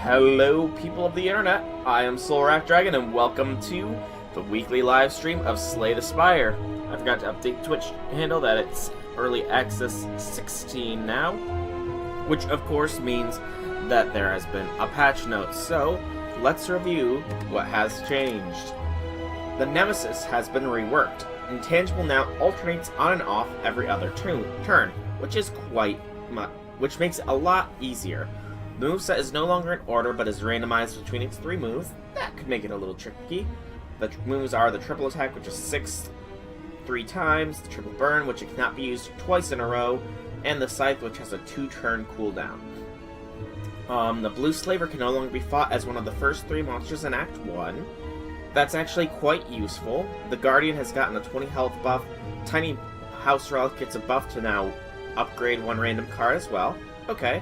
Hello, people of the internet. I am Soulrack Dragon, and welcome to the weekly live stream of Slay the Spire. I forgot to update Twitch handle that it's early access 16 now, which of course means that there has been a patch note. So let's review what has changed. The Nemesis has been reworked. Intangible now alternates on and off every other turn, which is which makes it a lot easier. The moveset is no longer in order, but is randomized between its 3 moves. That could make it a little tricky. The moves are the triple attack, which is 6 3 times, the triple burn, which it cannot be used twice in a row, and the scythe, which has a 2-turn cooldown. The blue slaver can no longer be fought as one of the first 3 monsters in Act 1. That's actually quite useful. The guardian has gotten a 20 health buff. Tiny house relic gets a buff to now upgrade 1 random card as well. Okay.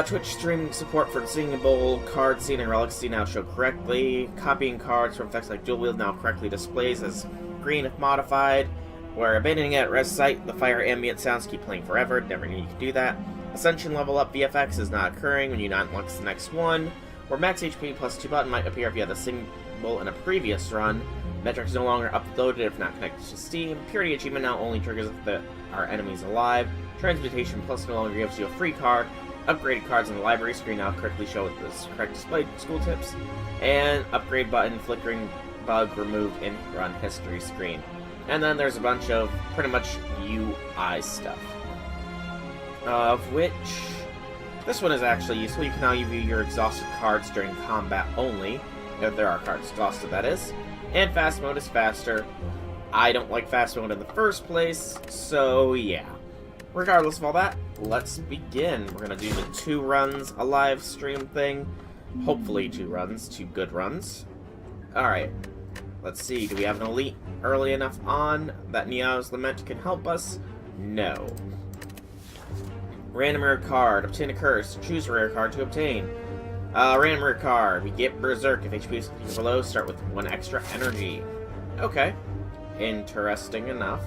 Twitch streaming support for singable card scene and relic scene now show correctly. Copying cards from effects like dual wield now correctly displays as green if modified. Where abandoning at rest site, the fire ambient sounds keep playing forever. Never knew you could do that. Ascension level up VFX is not occurring when you not unlock the next one. Where max HP plus 2 button might appear if you had the symbol in a previous run. Metrics no longer uploaded if not connected to Steam. Purity achievement now only triggers if our enemies alive. Transmutation plus no longer gives you a free card. Upgraded cards on the library screen now correctly show with the correct display school tips. And upgrade button flickering bug removed in run history screen. And then there's a bunch of pretty much UI stuff. Of which this one is actually useful. You can now view your exhausted cards during combat only. If there are cards exhausted, that is. And fast mode is faster. I don't like fast mode in the first place, so yeah. Regardless of all that, let's begin. We're gonna do the 2 runs, a live stream thing. Hopefully 2 runs, 2 good runs. Alright, let's see. Do we have an elite early enough on that Niao's Lament can help us? No. Random rare card. Obtain a curse. Choose a rare card to obtain. Random rare card. We get Berserk. If HP is below, start with 1 extra energy. Okay. Interesting enough.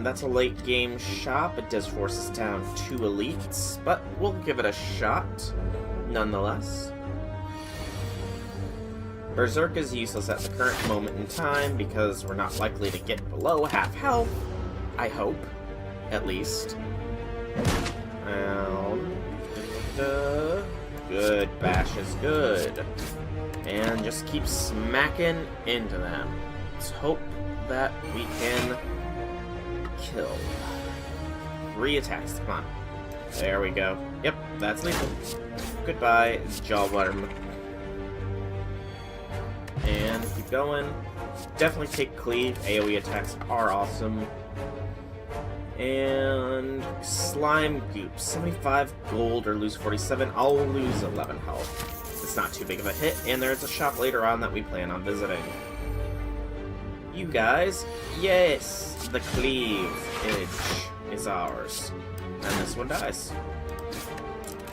That's a late game shop. It does force us down 2 elites, but we'll give it a shot, nonetheless. Berserk is useless at the current moment in time because we're not likely to get below half health. I hope, at least. Good, bash is good. And just keep smacking into them. Let's hope that we can kill. 3 attacks, come on. There we go. Yep, that's lethal. Goodbye, Jawworm. And keep going. Definitely take cleave. AoE attacks are awesome. And slime goop. 75 gold or lose 47. I'll lose 11 health. It's not too big of a hit. And there's a shop later on that we plan on visiting. You guys, yes, the cleave edge is ours. And this one dies.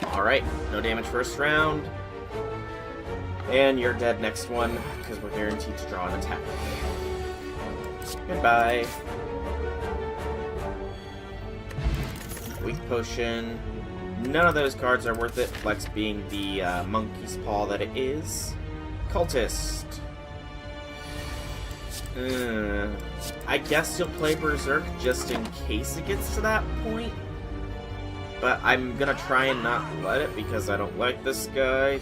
Alright, no damage first round. And you're dead next one, because we're guaranteed to draw an attack. Goodbye. Weak potion. None of those cards are worth it, Flex being the monkey's paw that it is. Cultist. I guess you'll play Berserk just in case it gets to that point. But I'm gonna try and not let it because I don't like this guy.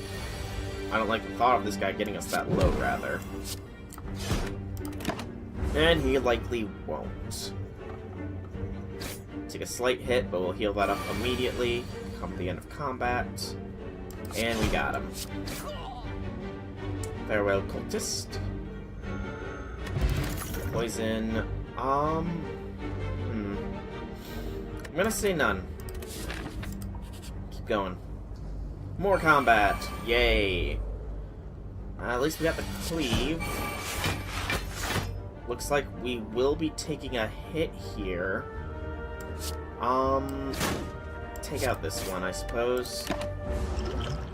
I don't like the thought of this guy getting us that low, rather. And he likely won't. Take a slight hit, but we'll heal that up immediately. Come to the end of combat. And we got him. Farewell, Cultist. Poison. I'm gonna say none. Keep going. More combat. Yay. At least we got the cleave. Looks like we will be taking a hit here. Take out this one, I suppose.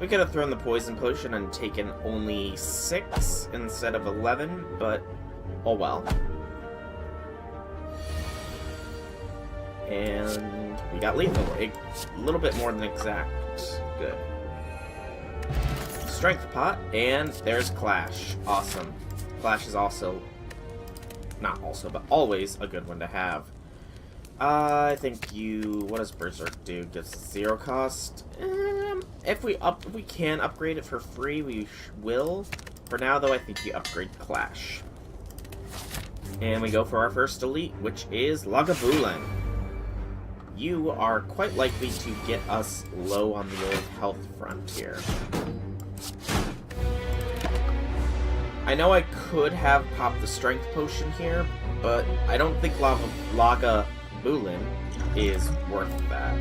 We could have thrown the poison potion and taken only 6 instead of 11, but oh well. And we got lethal. A little bit more than exact. Good. Strength Pot, and there's Clash. Awesome. Clash is also... not also, but always a good one to have. I think you... what does Berserk do? Gives 0 cost? If we can upgrade it for free, we will. For now, though, I think you upgrade Clash. And we go for our first elite, which is Lagavulin. You are quite likely to get us low on the old health front here. I know I could have popped the strength potion here, but I don't think Lagavulin is worth that.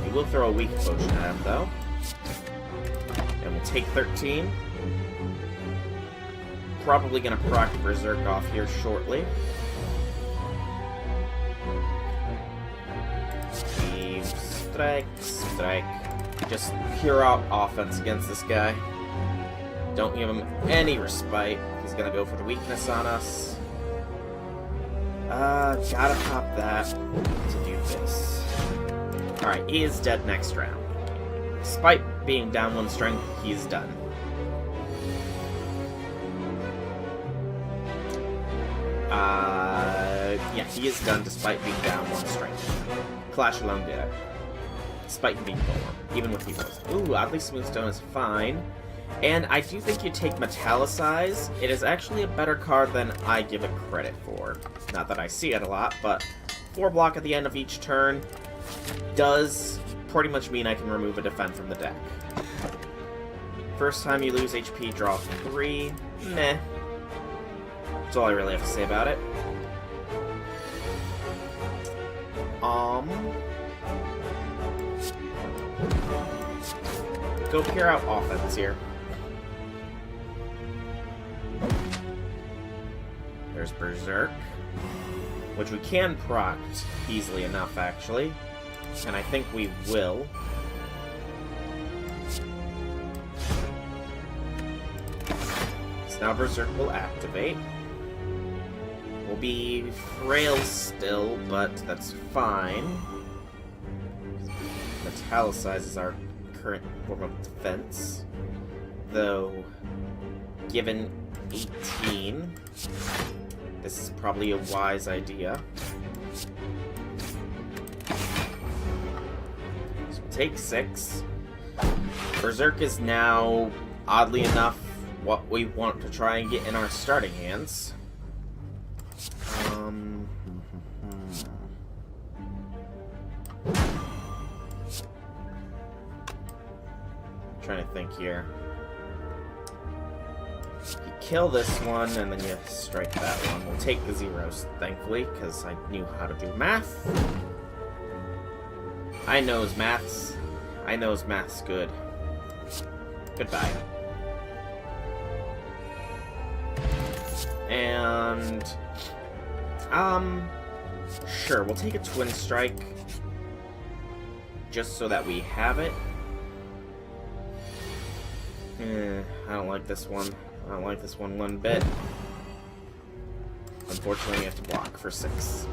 We will throw a weak potion at him, though. And we'll take 13. Probably gonna proc Berserk off here shortly. Strike. Just pure out offense against this guy. Don't give him any respite. He's gonna go for the weakness on us. Gotta pop that to do this. Alright, he is dead next round. Despite being down 1 strength, he's done. Yeah, he is done despite being down 1 strength. Clash alone did it. Despite being lower, even with heroes. Ooh, oddly smooth stone is fine. And I do think you take Metallicize. It is actually a better card than I give it credit for. Not that I see it a lot, but 4 block at the end of each turn does pretty much mean I can remove a defend from the deck. First time you lose HP, draw 3. Meh. That's all I really have to say about it. Go pure out offense here. There's Berserk, which we can proc easily enough, actually. And I think we will. So now Berserk will activate. We'll be frail still, but that's fine. Metallicize is our current form of defense. Though, given 18, this is probably a wise idea. So we'll take 6. Berserk is now, oddly enough, what we want to try and get in our starting hands. Trying to think here. You kill this one, and then you strike that one. We'll take the zeros, thankfully, because I knew how to do math. I knows maths. I knows math's good. Goodbye. And... sure, we'll take a Twin Strike. Just so that we have it. I don't like this one. I don't like this one 1 bit. Unfortunately, we have to block for 6. So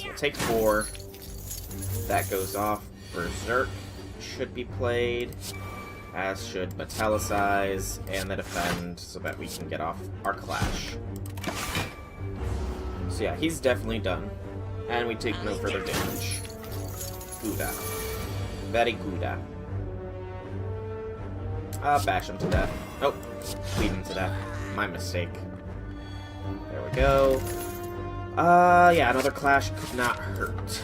we'll take 4. That goes off. Berserk should be played, as should Metallicize and the defend, so that we can get off our Clash. So yeah, he's definitely done. And we take no further damage. Gouda. Very Gouda. Bash him to death. Oh, bleed him to death. My mistake. There we go. Yeah, another Clash could not hurt.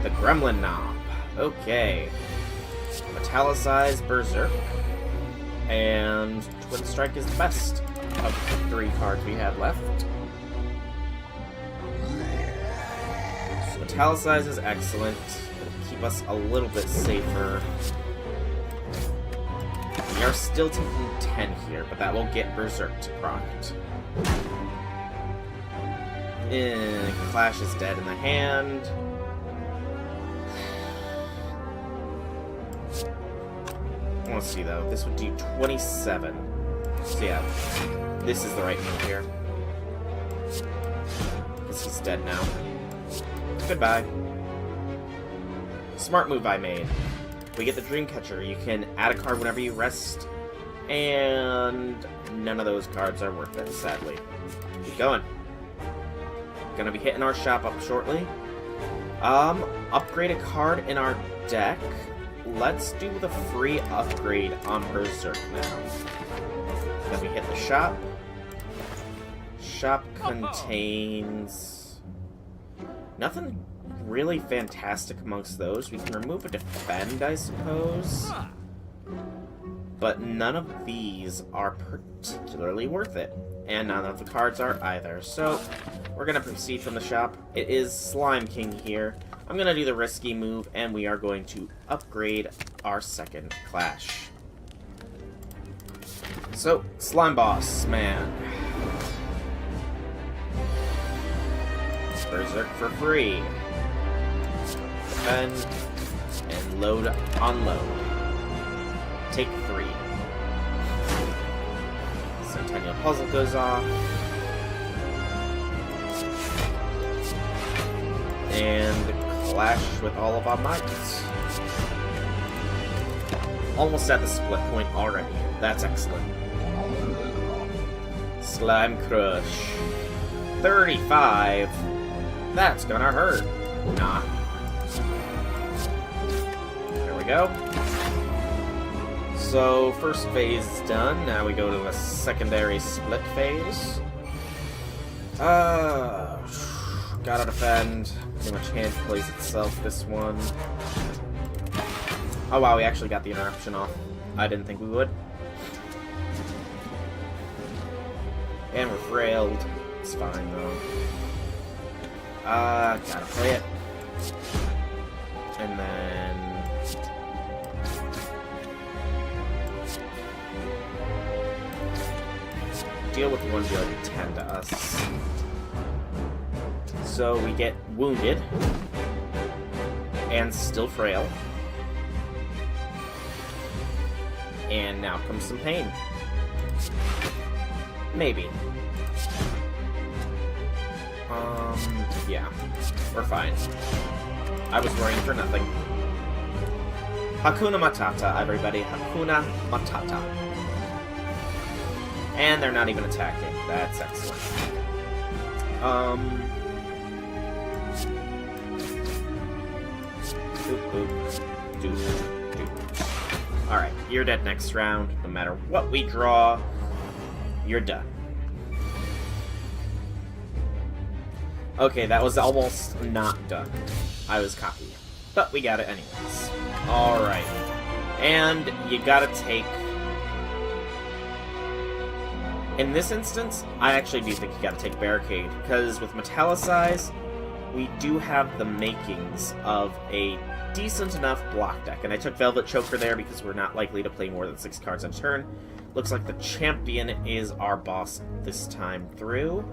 The Gremlin Knob. Okay. Metallicize Berserk. And Twin Strike is the best of the 3 cards we had left. So Metallicize is excellent. It'll keep us a little bit safer. We are still taking 10 here, but that will get Berserk to proct. And Clash is dead in the hand. Let's see though, this would do 27. So yeah, this is the right move here. Because he's dead now. Goodbye. Smart move I made. we get the Dreamcatcher. You can add a card whenever you rest, and none of those cards are worth it, sadly. Keep going. Gonna be hitting our shop up shortly. Upgrade a card in our deck. Let's do the free upgrade on Berserk now. Then we hit the shop. Shop contains nothing really fantastic amongst those. We can remove a defend, I suppose. But none of these are particularly worth it. And none of the cards are either. So, we're going to proceed from the shop. It is Slime King here. I'm going to do the risky move, and we are going to upgrade our second Clash. So, Slime Boss, man. Berserk for free. Defend, and load, unload. Take 3. Centennial Puzzle goes off. And clash with all of our mights. Almost at the split point already. That's excellent. Slime Crush. 35. That's gonna hurt. Nah. There we go. So, first phase is done. Now we go to the secondary split phase. Gotta defend. Pretty much hand plays itself, this one. Oh wow, we actually got the interruption off. I didn't think we would. And we're frailed. It's fine, though. Gotta play it. And then... deal with the one dealing 10 to us. So we get wounded. And still frail. And now comes some pain. Maybe. Yeah. We're fine. I was worrying for nothing. Hakuna Matata, everybody. Hakuna Matata. And they're not even attacking. That's excellent. Alright, you're dead next round. No matter what we draw, you're done. Okay, that was almost not done. I was cocky. But we got it anyways. Alright. And you gotta take... in this instance, I actually do think you gotta take Barricade, because with Metallicize, we do have the makings of a decent enough block deck. And I took Velvet Choker there because we're not likely to play more than 6 cards on turn. Looks like the champion is our boss this time through.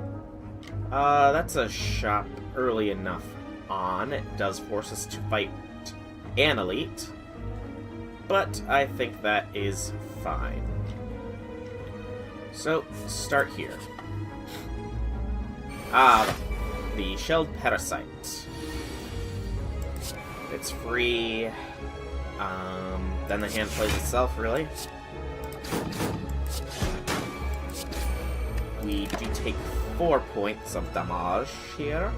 That's a shop early enough on. It does force us to fight an elite, but I think that is fine. So, start here. The Shelled Parasite. It's free. Then the hand plays itself, really. We do take 4 points of damage here.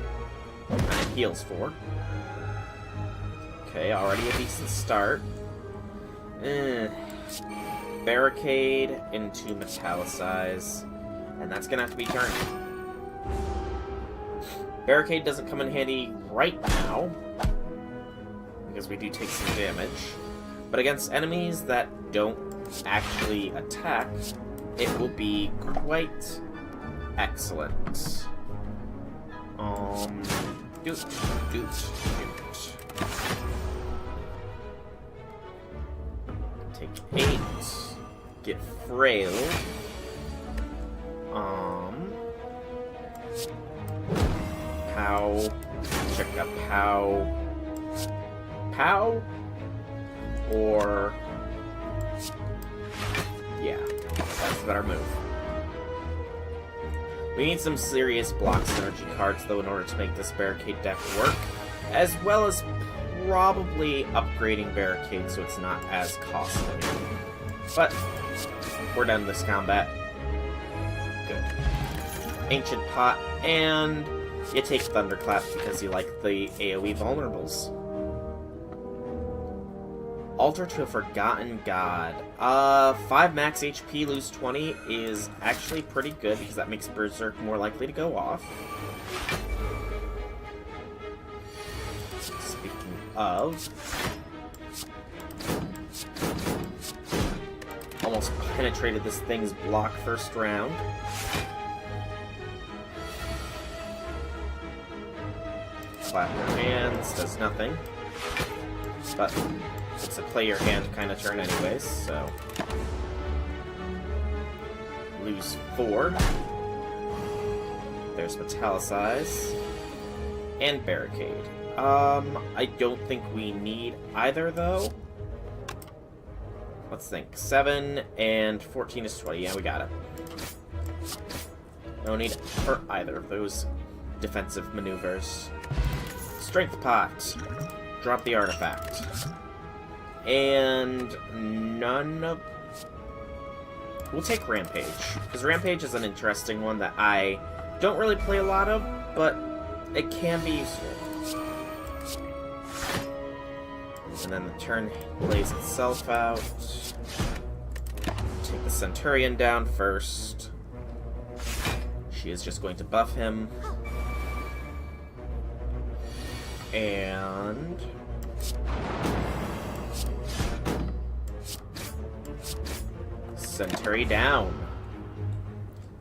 And it heals 4. Okay, already a decent start. Barricade into Metallicize. And that's gonna have to be turned. Barricade doesn't come in handy right now, because we do take some damage. But against enemies that don't actually attack, it will be quite excellent. Doot. Take 8. Get frail. Pow. Check a pow. Pow? Or... yeah, that's a better move. We need some serious block synergy cards, though, in order to make this Barricade deck work, as well as probably upgrading Barricade so it's not as costly. But we're done this combat. Good. Ancient Pot, and you take Thunderclap because you like the AoE vulnerables. Altar to a Forgotten God. 5 max HP, lose 20 is actually pretty good because that makes Berserk more likely to go off. Speaking of... almost penetrated this thing's block first round. Clap your hands, does nothing. But it's a play your hand kind of turn anyways, so... lose 4. There's Metallicize. And Barricade. I don't think we need either, though. Let's think. 7 and 14 is 20. Yeah, we got it. No need for either of those defensive maneuvers. Strength Pot. Drop the artifact. And none of... we'll take Rampage. Because Rampage is an interesting one that I don't really play a lot of, but it can be useful. And then the turn plays itself out. Take the Centurion down first. She is just going to buff him. And... Centauri down.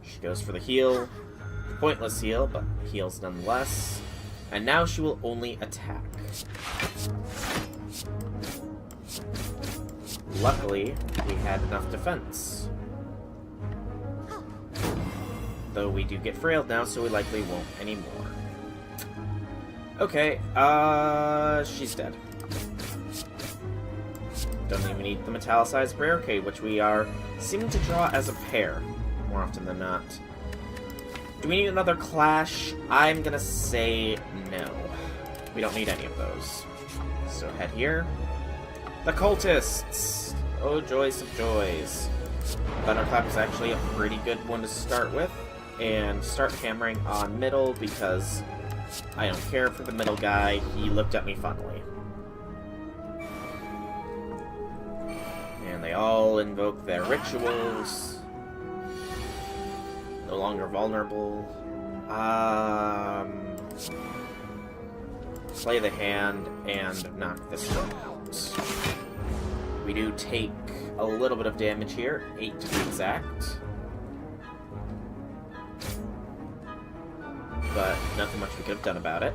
She goes for the heal. Pointless heal, but heals nonetheless. And now she will only attack. Luckily, we had enough defense. Though we do get frailed now, so we likely won't anymore. Okay, she's dead. Don't even need the Metallicized Barricade, which we are seeming to draw as a pair, more often than not. Do we need another Clash? I'm gonna say no. We don't need any of those. So head here. The Cultists! Oh, joys of joys. Thunderclap is actually a pretty good one to start with. And start hammering on middle because I don't care for the middle guy. He looked at me funnily. And they all invoke their rituals. No longer vulnerable. Play the hand and knock this one out. We do take a little bit of damage here, 8 to be exact. But nothing much we could have done about it.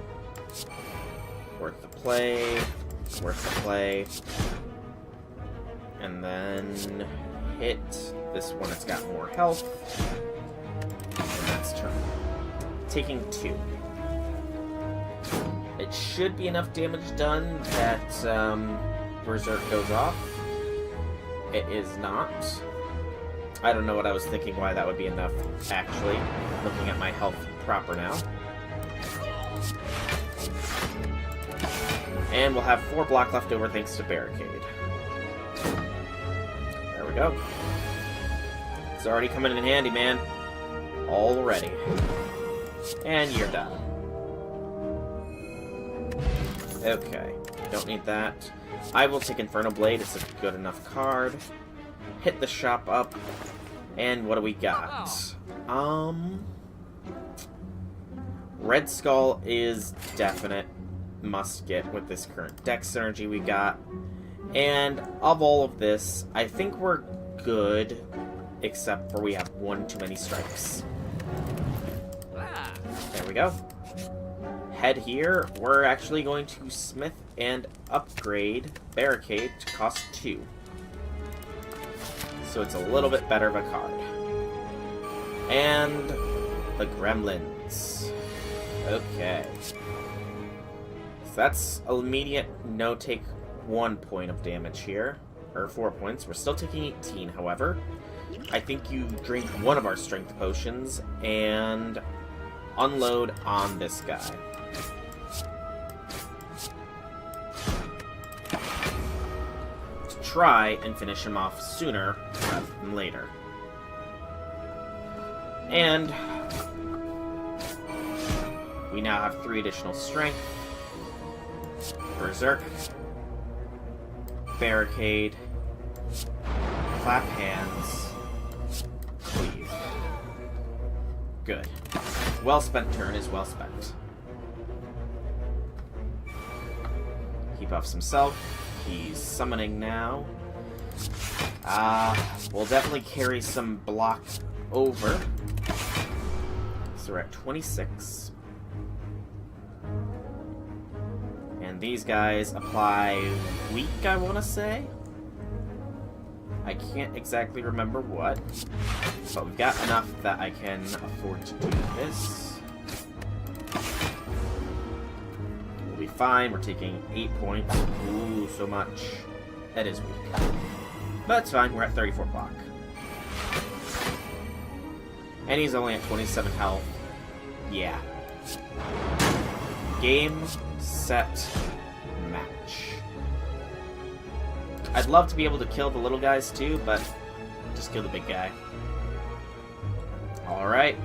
Worth the play. Worth the play. And then hit this one that's got more health. And that's turn. Taking 2. It should be enough damage done that Berserk goes off. It is not. I don't know what I was thinking why that would be enough, actually. Looking at my health proper now. And we'll have 4 block left over thanks to Barricade. There we go. It's already coming in handy, man. Already. And you're done. Okay. Don't need that. I will take Inferno Blade. It's a good enough card. Hit the shop up. And what do we got? Red Skull is definite must get with this current dex synergy we got. And of all of this, I think we're good, except for we have one too many strikes. There we go. Head here, we're actually going to smith and upgrade Barricade to cost 2. So it's a little bit better of a card. And the Gremlins. Okay. So that's immediate no take 1 point of damage here. Or 4 points. We're still taking 18, however. I think you drink one of our strength potions and unload on this guy. try and finish him off sooner rather than later. And we now have 3 additional strength. Berserk, Barricade, Clap Hands, Cleave. Good. Well spent turn is well spent. He buffs himself. He's summoning now. We'll definitely carry some block over. So we're at 26. And these guys apply weak, I want to say. I can't exactly remember what. But we've got enough that I can afford to do this. We'll be fine. We're taking 8 points. Ooh, so much. That is weak. But it's fine. We're at 34 block. And he's only at 27 health. Yeah. Game, set, match. I'd love to be able to kill the little guys too, but just kill the big guy. Alright.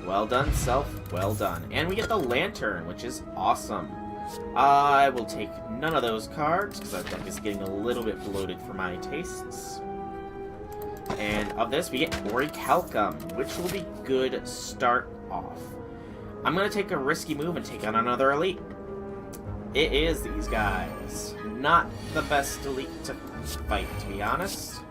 Well done, Self. Well done. And we get the Lantern, which is awesome. I will take none of those cards, because our deck is getting a little bit bloated for my tastes. And of this, we get Orichalcum, which will be good start off. I'm going to take a risky move and take on another elite. It is these guys. Not the best elite to fight, to be honest.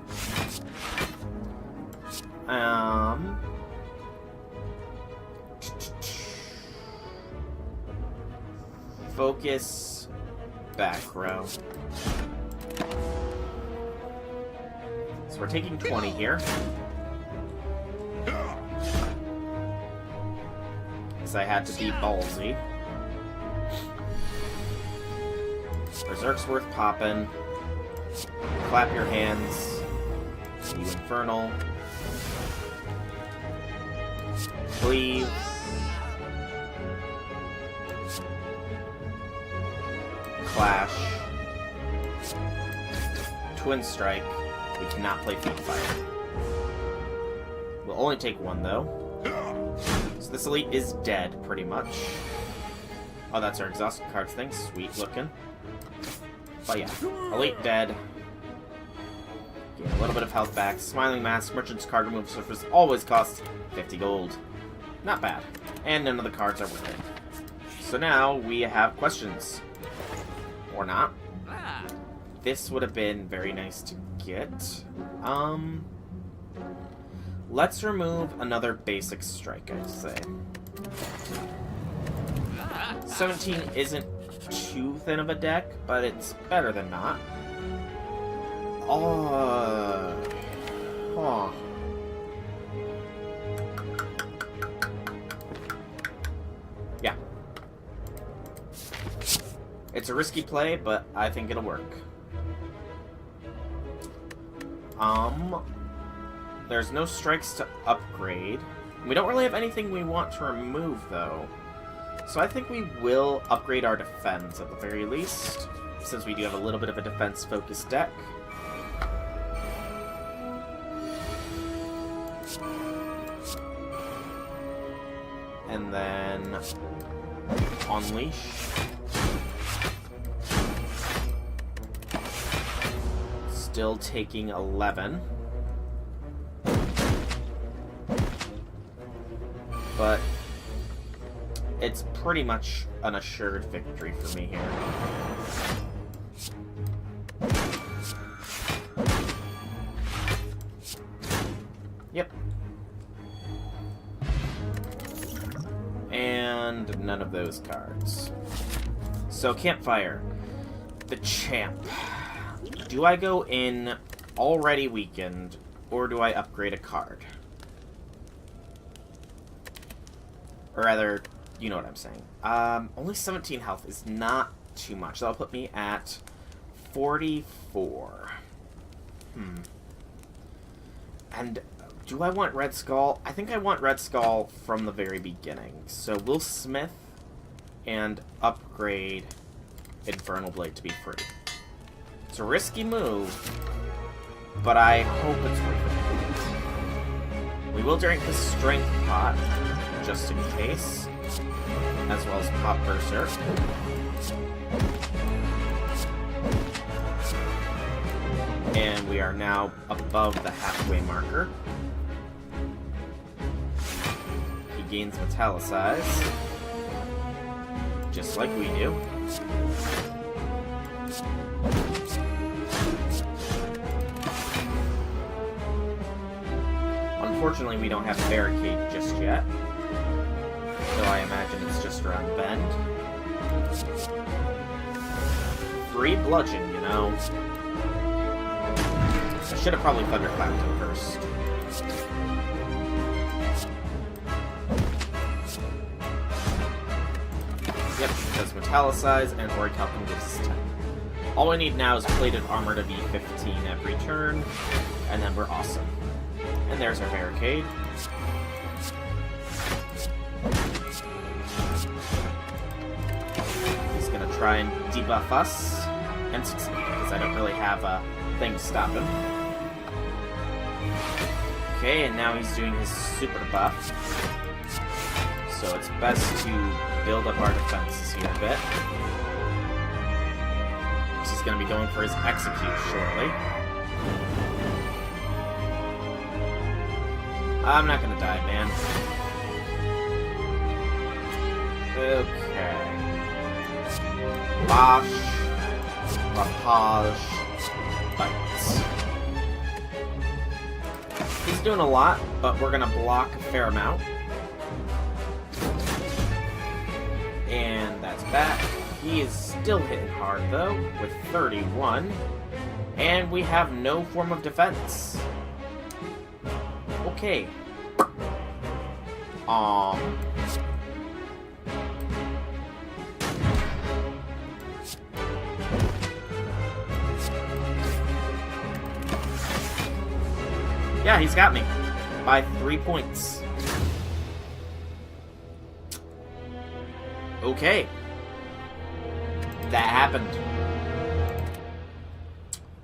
Focus back row. So we're taking 20 here. Because I had to be ballsy. Berserk's worth poppin'. Clap your hands. You Infernal. Cleave. Clash. Twin Strike. We cannot play Feet Fire. We'll only take 1 though. So this elite is dead, pretty much. Oh, that's our exhausted cards thing. Sweet looking. But yeah, elite dead. Gain a little bit of health back. Smiling Mask, Merchant's card remove surface always costs 50 gold. Not bad. And none of the cards are worth it. So now we have questions. Or not. This would have been very nice to get. Let's remove another basic strike, I'd say. 17 isn't too thin of a deck, but it's better than not. Huh. Yeah. It's a risky play, but I think it'll work. There's no strikes to upgrade. We don't really have anything we want to remove, though. So I think we will upgrade our defense at the very least, since we do have a little bit of a defense-focused deck. And then Unleash. Still taking 11. But it's pretty much an assured victory for me here. Yep. And none of those cards. So, Campfire. The Champ. Do I go in already weakened, or do I upgrade a card? Or rather, you know what I'm saying. Only 17 health is not too much. That'll put me at 44. And do I want Red Skull? I think I want Red Skull from the very beginning. So we'll Smith and upgrade Infernal Blade to be free. It's a risky move, but I hope it's worth it. We will drink the strength pot, just in case, as well as pop Berserk. And we are now above the halfway marker. He gains Metallicize, just like we do. Unfortunately, we don't have a barricade just yet, so I imagine it's just around the bend. Free bludgeon, you know. I should have probably thunderclapped him first. Yep, because Metallicize and Orichalcum gives us 10. All we need now is plated armor to be 15 every turn, and then we're awesome. And there's our barricade. He's gonna try and debuff us, and succeed, because I don't really have a thing to stop him. Okay, and now he's doing his super buff. So it's best to build up our defenses here a bit. He's gonna be going for his execute shortly. I'm not gonna die, man. Okay. Bosh. Rapage. Bites. He's doing a lot, but we're gonna block a fair amount. And that's that. He is still hitting hard, though, with 31. And we have no form of defense. Okay. Yeah, he's got me. By 3 points. Okay. That happened.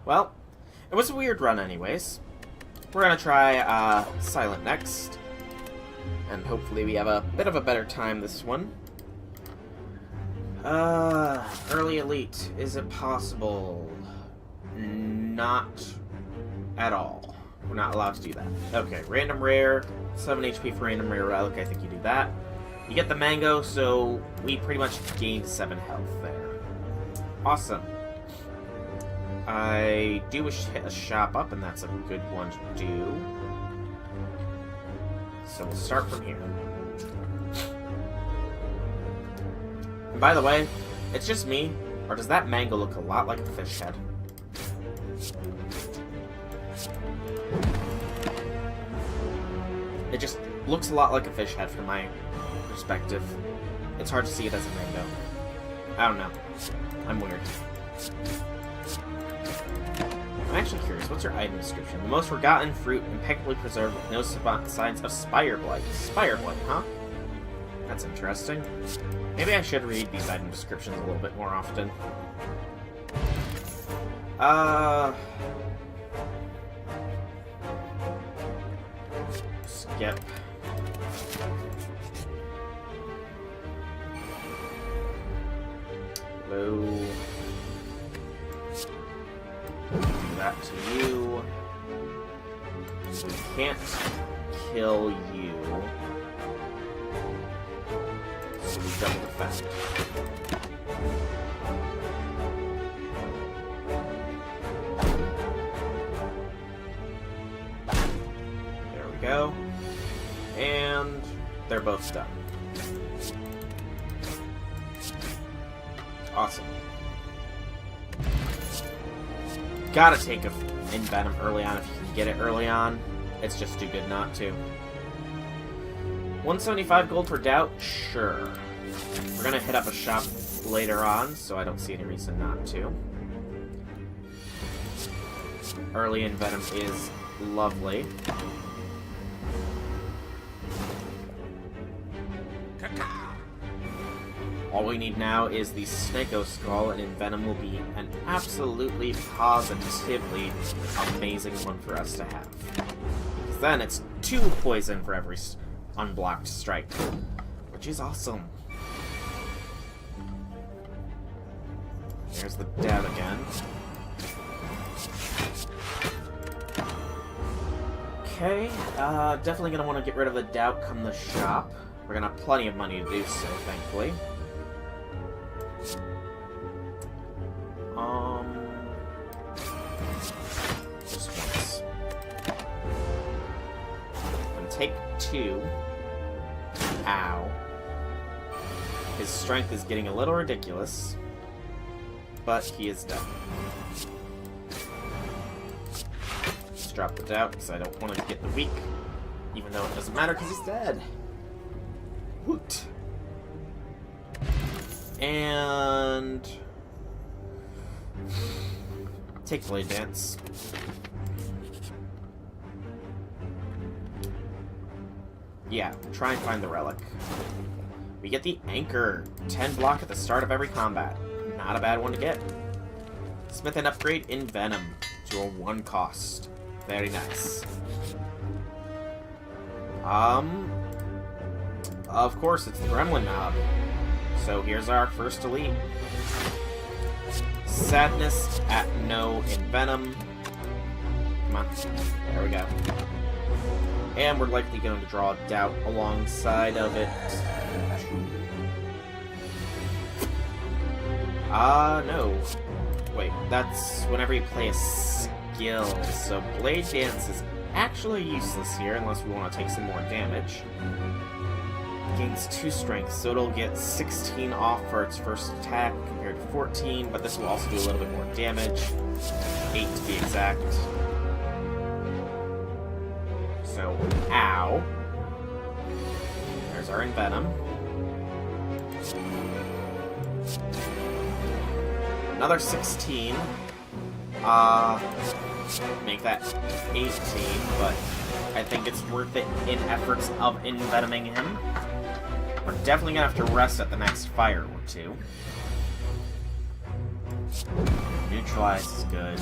Well, it was a weird run anyways. We're gonna try Silent next. And hopefully we have a bit of a better time this one. Early Elite. Is it possible? Not at all. We're not allowed to do that. Okay, random rare. 7 HP for random rare relic. I think you do that. You get the mango, so we pretty much gained 7 health there. Awesome. I do wish to hit a shop up, and that's a good one to do. So we'll start from here. And by the way, it's just me, or does that mango look a lot like a fish head? It just looks a lot like a fish head from my perspective. It's hard to see it as a mango. I don't know. I'm weird. I'm actually curious, what's your item description? The most forgotten fruit, impeccably preserved with no signs of Spire blight. Spire blight, huh? That's interesting. Maybe I should read these item descriptions a little bit more often. Skip. Hello. Do that to you. We can't kill you. So we double defend. There we go. And they're both done. Awesome. Gotta take a Venom early on if you can get it early on. It's just too good not to. 175 gold for Doubt? Sure. We're gonna hit up a shop later on, so I don't see any reason not to. Early in Venom is lovely. All we need now is the Snako Skull, and Envenom will be an absolutely positively amazing one for us to have. Because then it's 2 poison for every unblocked strike, which is awesome. There's the dab again. Okay, definitely gonna want to get rid of the doubt come the shop. We're gonna have plenty of money to do so, thankfully. Just once. And take 2. Ow. His strength is getting a little ridiculous, but he is dead. Just drop the doubt, because I don't want to get the weak, even though it doesn't matter because he's dead. Woot. And take Blade Dance. Yeah, try and find the relic. We get the Anchor. 10 block at the start of every combat. Not a bad one to get. Smith and upgrade in Venom to a 1 cost. Very nice. Of course, it's the Gremlin Knob. So here's our first elite. Sadness at no in Venom. Come on. There we go. And we're likely going to draw Doubt alongside of it. No. Wait, that's whenever you play a skill. So Blade Dance is actually useless here unless we want to take some more damage. Gains 2 strength, so it'll get 16 off for its first attack compared to 14, but this will also do a little bit more damage. 8 to be exact. So, ow. There's our Envenom. Another 16. Make that 18, but I think it's worth it in efforts of envenoming him. We're definitely gonna have to rest at the next fire or 2. Neutralize is good.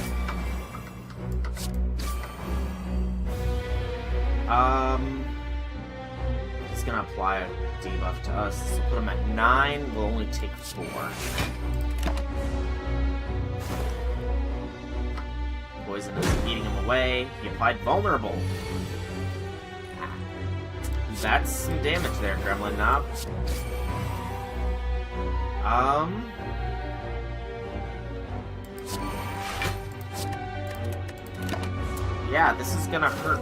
He's gonna apply a debuff to us. This will put him at 9. We'll only take 4. Poison is eating him away. He applied vulnerable. That's some damage there, Gremlin Knob. Yeah, this is gonna hurt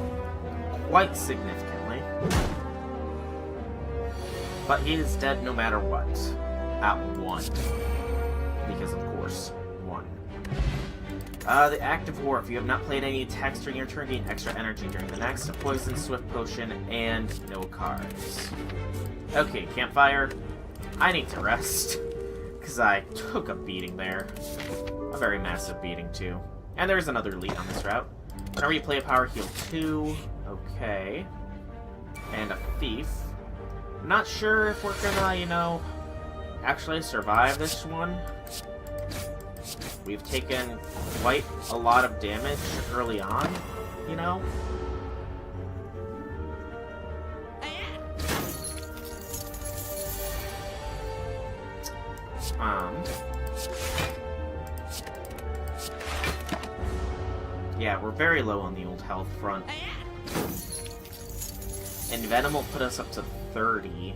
quite significantly. But he is dead no matter what. At 1. Because, of course, 1. The Active War. If you have not played any attacks during your turn, gain extra energy during the next. A Poison, Swift Potion, and no cards. Okay, Campfire. I need to rest. Because I took a beating there. A very massive beating, too. And there's another lead on this route. Whenever you play a power, heal 2. Okay. And a Thief. I'm not sure if we're gonna, actually survive this one. We've taken quite a lot of damage early on, Yeah, we're very low on the old health front. And Venom will put us up to 30.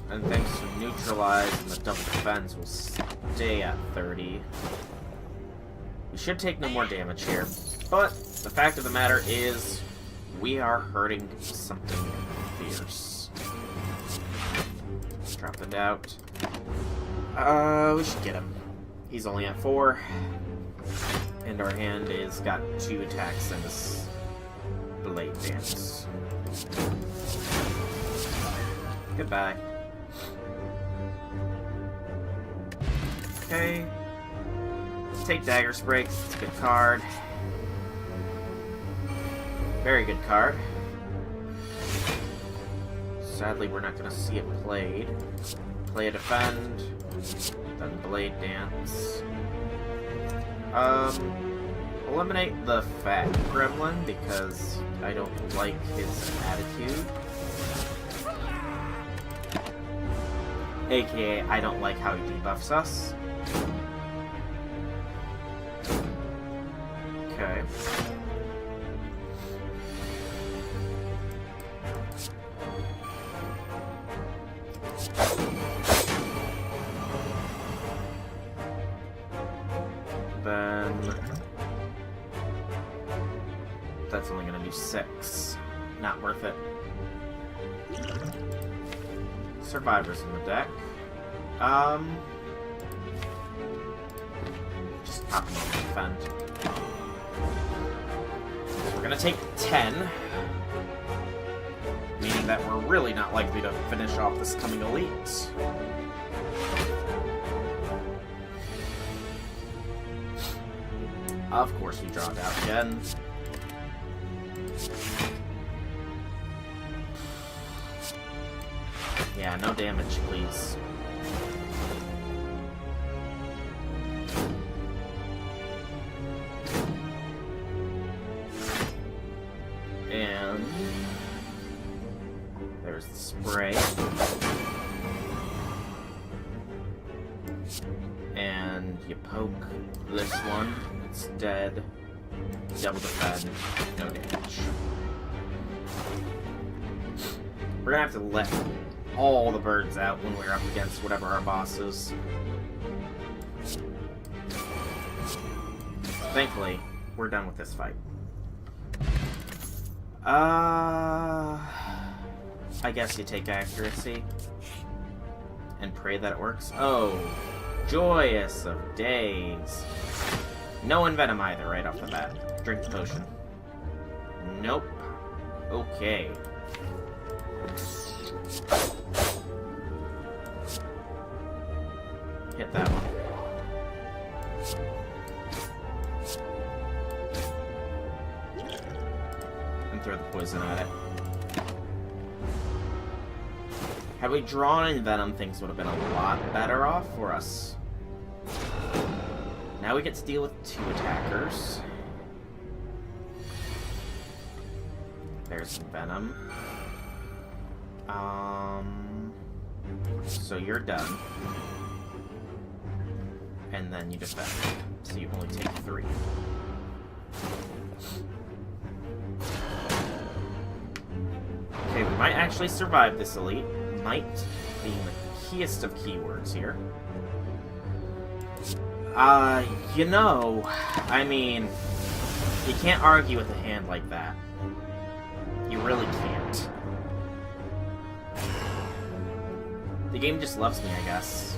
And thanks to Neutralize and the double defense, we'll stay at 30. We should take no more damage here. But the fact of the matter is, we are hurting something fierce. Drop the doubt. We should get him. He's only at 4. And our hand is got 2 attacks and this Blade Dance. Goodbye. Okay. Let's take Dagger Spray, 'cause it's a good card. Very good card. Sadly, we're not going to see it played. Play a defend, then blade dance. Eliminate the fat gremlin because I don't like his attitude. AKA, I don't like how he debuffs us. Okay. Then that's only gonna do 6. Not worth it. Survivors in the deck. Just pop them on the defend. So we're gonna take 10. Meaning that we're really not likely to finish off this coming elite. Of course we draw it out again. Yeah, no damage, please. And there's the spray. And you poke this one, it's dead. Double defend, no damage. We're gonna have to let all the birds out when we're up against whatever our boss is. Thankfully, we're done with this fight. I guess you take accuracy and pray that it works. Oh, joyous of days. No Envenom either right off the bat. Drink the potion. Nope. Okay. Hit that one. And throw the poison at it. Had we drawn in Venom, things would have been a lot better off for us. Now we get to deal with 2 attackers. There's some Venom. So you're done. And then you defend. So you only take 3. Okay, we might actually survive this elite. Might being the keyest of keywords here. You know, I mean, you can't argue with a hand like that. You really can't. The game just loves me, I guess.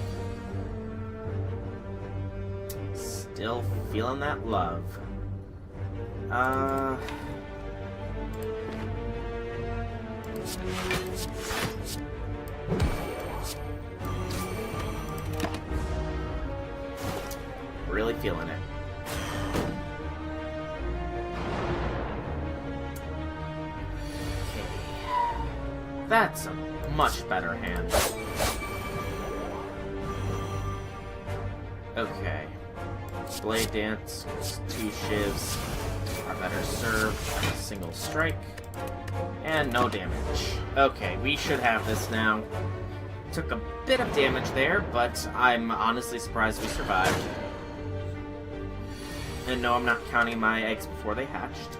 Still feeling that love. Really feeling it. Okay. That's a much better hand. Okay. Blade Dance, 2 shivs, are better served, a single strike, and no damage. Okay, we should have this now. Took a bit of damage there, but I'm honestly surprised we survived. And no, I'm not counting my eggs before they hatched.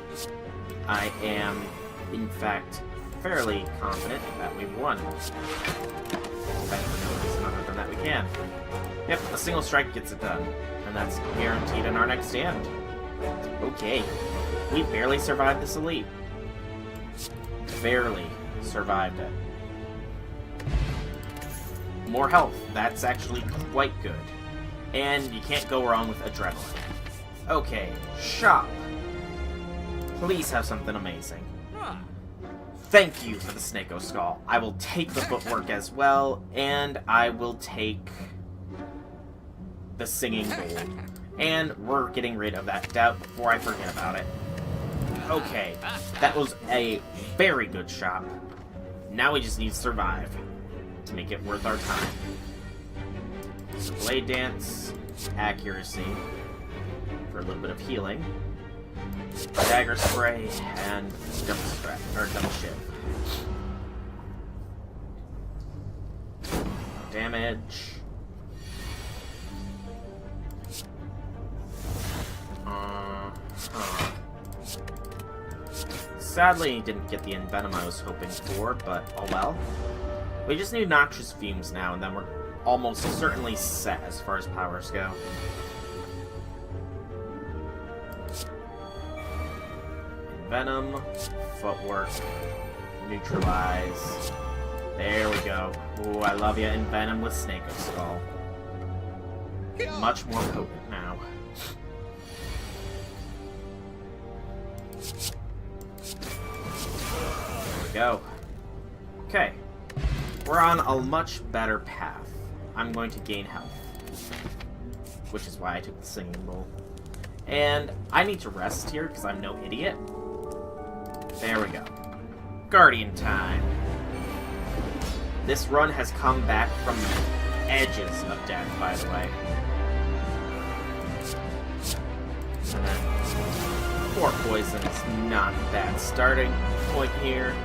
I am, in fact, fairly confident that we've won. But for no reason other than that we can. Yep, a single strike gets it done. And that's guaranteed in our next stand. Okay. We barely survived this elite. Barely survived it. More health. That's actually quite good. And you can't go wrong with adrenaline. Okay, shop. Please have something amazing. Thank you for the Snako Skull. I will take the footwork as well, and I will take the Singing Bowl. And we're getting rid of that doubt before I forget about it. Okay, that was a very good shop. Now we just need to survive to make it worth our time. So Blade Dance, accuracy for a little bit of healing, Dagger Spray, and double shiv. Damage. Sadly, didn't get the Envenom I was hoping for, but oh well. We just need Noxious Fumes now, and then we're almost certainly set as far as powers go. Envenom, Footwork, Neutralize. There we go. Ooh, I love ya. Envenom with Snake of Skull. Much more potent now. There we go. Okay. We're on a much better path. I'm going to gain health. Which is why I took the Singing Bowl. And I need to rest here because I'm no idiot. There we go. Guardian time. This run has come back from the edges of death, by the way. And then 4 poison is not a bad starting point here.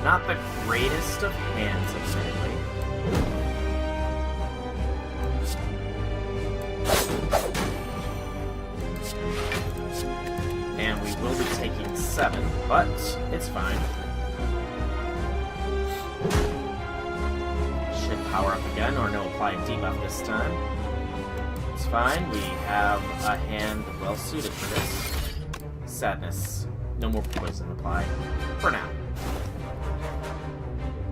Not the greatest of hands, admittedly. And we will be taking 7, but it's fine. Should power up again, or no apply debuff this time. It's fine, we have a hand well suited for this. Sadness. No more poison applied. For now.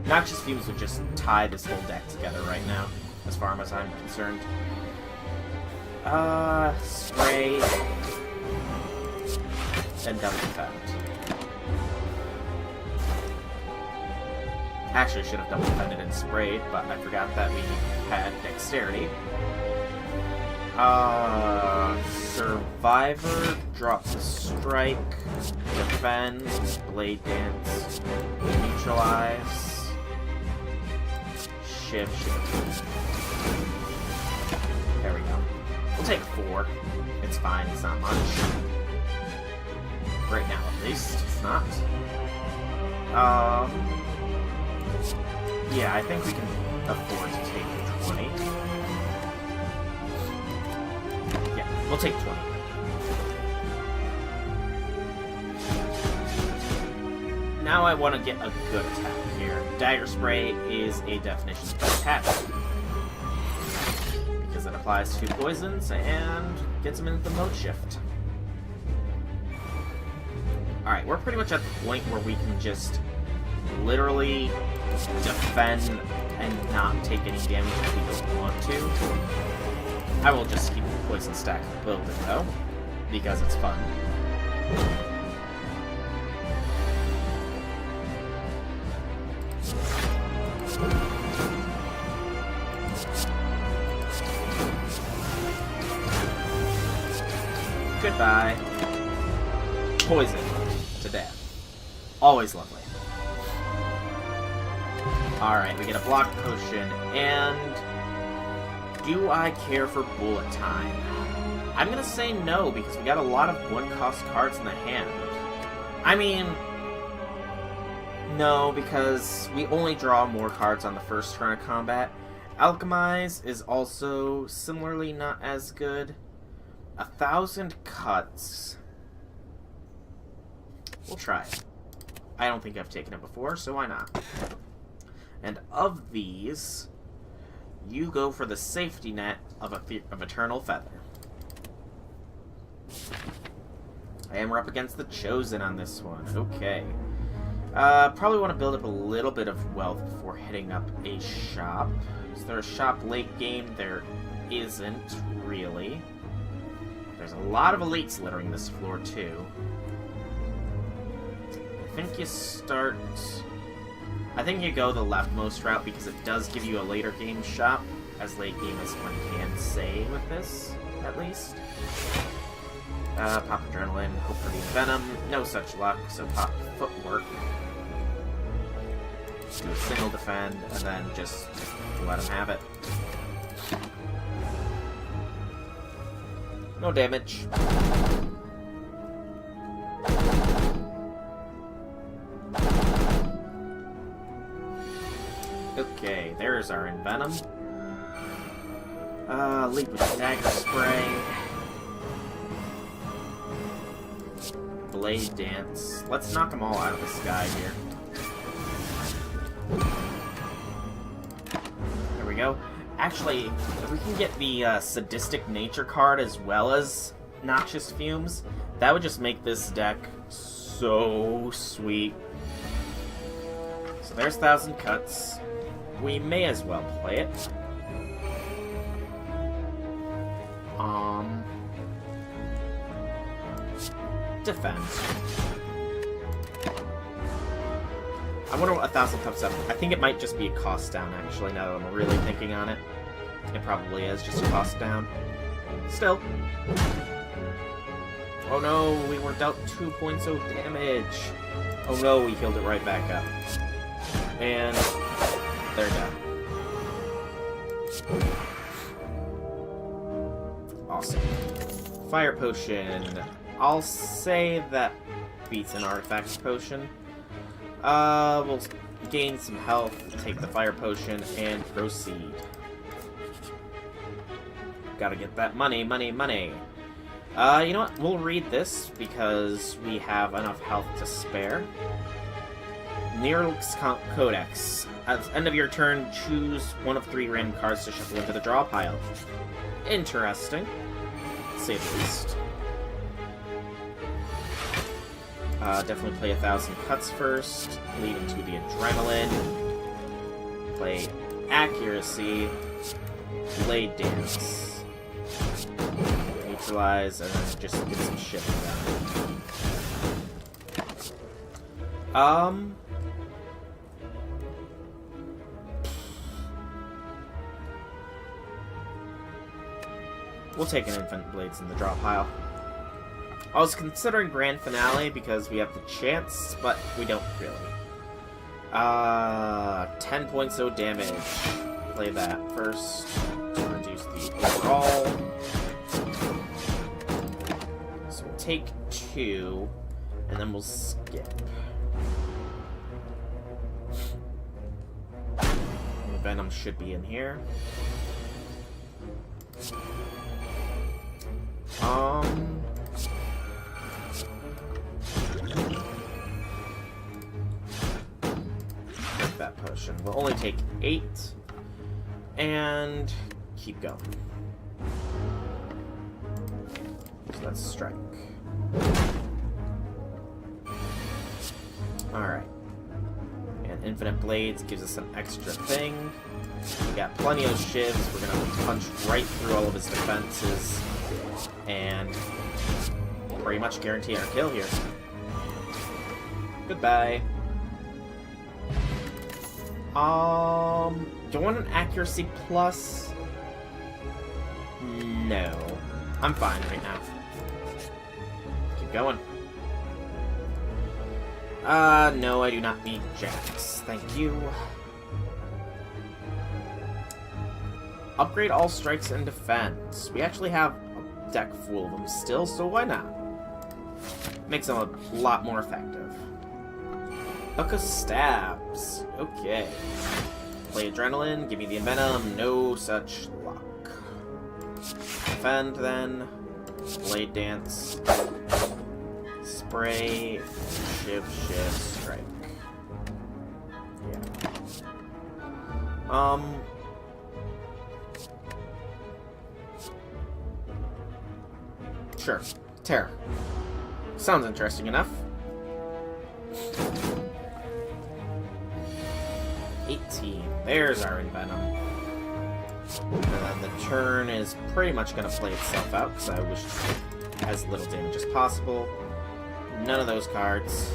Noxious Fumes would just tie this whole deck together right now, as far as I'm concerned. Spray. Then double defend. Actually, should have double defended and sprayed, but I forgot that we had dexterity. Survivor, drop the strike, defend, blade dance, neutralize. Shift. There we go. We'll take 4. It's fine, it's not much. Right now, at least. It's not. Yeah, I think we can afford to take 20. Yeah, we'll take 20. Now I want to get a good attack here. Dagger Spray is a definition of attack. Because it applies 2 poisons and gets him into the mode shift. Alright, we're pretty much at the point where we can just literally defend and not take any damage if we don't want to. I will just keep the poison stack loaded though, because it's fun. Goodbye. Poison to death. Always lovely. Alright, we get a block potion, and do I care for bullet time? I'm gonna say no, because we got a lot of one-cost cards in the hand. I mean, no, because we only draw more cards on the first turn of combat. Alchemize is also similarly not as good. 1,000 cuts. We'll try it. I don't think I've taken it before, so why not? And of these, you go for the safety net of Eternal Feather. And we're up against the Chosen on this one. Okay. Probably want to build up a little bit of wealth before hitting up a shop. Is there a shop late game? There isn't, really. There's a lot of elites littering this floor, too. I think you start... I think you go the leftmost route because it does give you a later game shop, as late game as one can say with this, at least. Pop Adrenaline, hope for the Venom. No such luck, so pop Footwork. Do a single defend, and then just let him have it. No damage. Okay, there's our Envenom. Leap with Dagger Spray. Blade Dance. Let's knock them all out of the sky here. There we go. Actually, if we can get the Sadistic Nature card as well as Noxious Fumes, that would just make this deck so sweet. So there's 1,000 Cuts. We may as well play it. Defend. I wonder what 1,000 Cuts up. I think it might just be a cost down, actually, now that I'm really thinking on it. It probably is just a cost down. Still. Oh no, we were dealt 2 points of damage. Oh no, we healed it right back up. And they're done. Awesome. Fire Potion. I'll say that beats an Artifact Potion. We'll gain some health, take the Fire Potion, and proceed. Gotta get that money, money, money. You know what? We'll read this because we have enough health to spare. Nirl's Codex. At the end of your turn, choose one of 3 random cards to shuffle into the draw pile. Interesting. To say the least. Definitely play 1,000 Cuts first, lead into the Adrenaline. Play Accuracy. Blade Dance. Neutralize, and then just get some shit done. We'll take an Infinite Blades in the draw pile. I was considering Grand Finale because we have the chance, but we don't really. 10 points of damage. Play that first to reduce the overall. So we'll take 2, and then we'll skip. Venom should be in here. That potion. We'll only take 8 and keep going. So that's strike. Alright. And Infinite Blades gives us an extra thing. We got plenty of shivs. We're gonna punch right through all of his defenses and pretty much guarantee our kill here. Goodbye. Do I want an Accuracy plus? No. I'm fine right now. Keep going. No, I do not need jacks. Thank you. Upgrade all strikes and defense. We actually have a deck full of them still, so why not? Makes them a lot more effective. Book of Stabs. Okay. Play Adrenaline, give me the Envenom, no such luck. Defend then. Blade Dance. Spray. Shiv, strike. Yeah. Sure. Terror. Sounds interesting enough. 18. There's our Envenom. And then the turn is pretty much going to play itself out, because I wish to take as little damage as possible. None of those cards.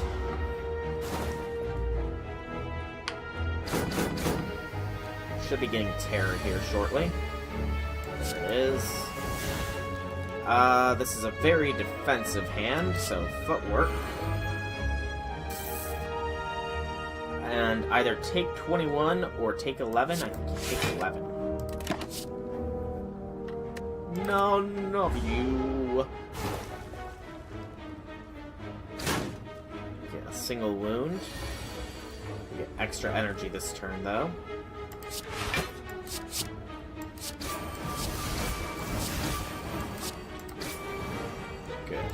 Should be getting Terror here shortly. There it is. This is a very defensive hand, so footwork. And either take 21 or take 11. I think you take 11. None of you. Get a single wound. You get extra energy this turn, though. Good.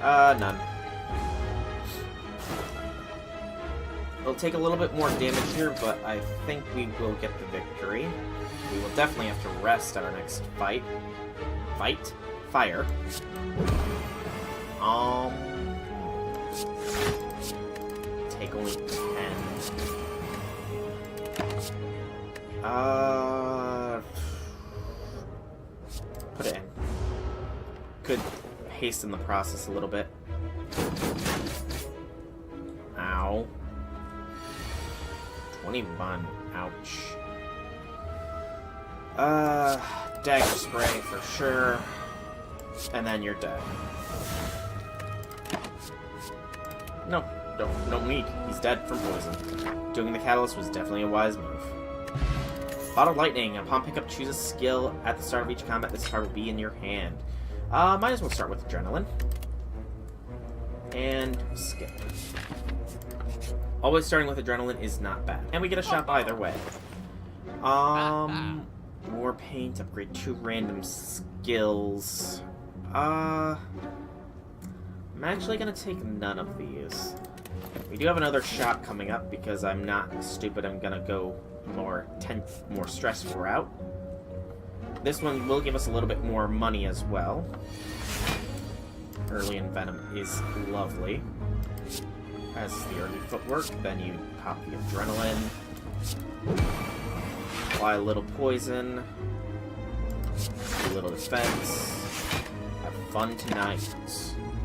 None. It'll take a little bit more damage here, but I think we will get the victory. We will definitely have to rest at our next fight. Fire. Take only 10. Put it in. Could hasten the process a little bit. Ow. 21. Ouch. Dagger spray for sure. And then you're dead. No, don't need. He's dead from poison. Doing the catalyst was definitely a wise move. Bottled lightning. Upon pickup, choose a skill. At the start of each combat, this card will be in your hand. Might as well start with adrenaline. And skip. Always starting with adrenaline is not bad. And we get a shop either way. More paint, upgrade 2 random skills. I'm actually gonna take none of these. We do have another shop coming up because I'm not stupid. I'm gonna go more stressful route. This one will give us a little bit more money as well. Early Envenom is lovely. As the early footwork, then you pop the adrenaline. Apply a little poison. A little defense. Have fun tonight.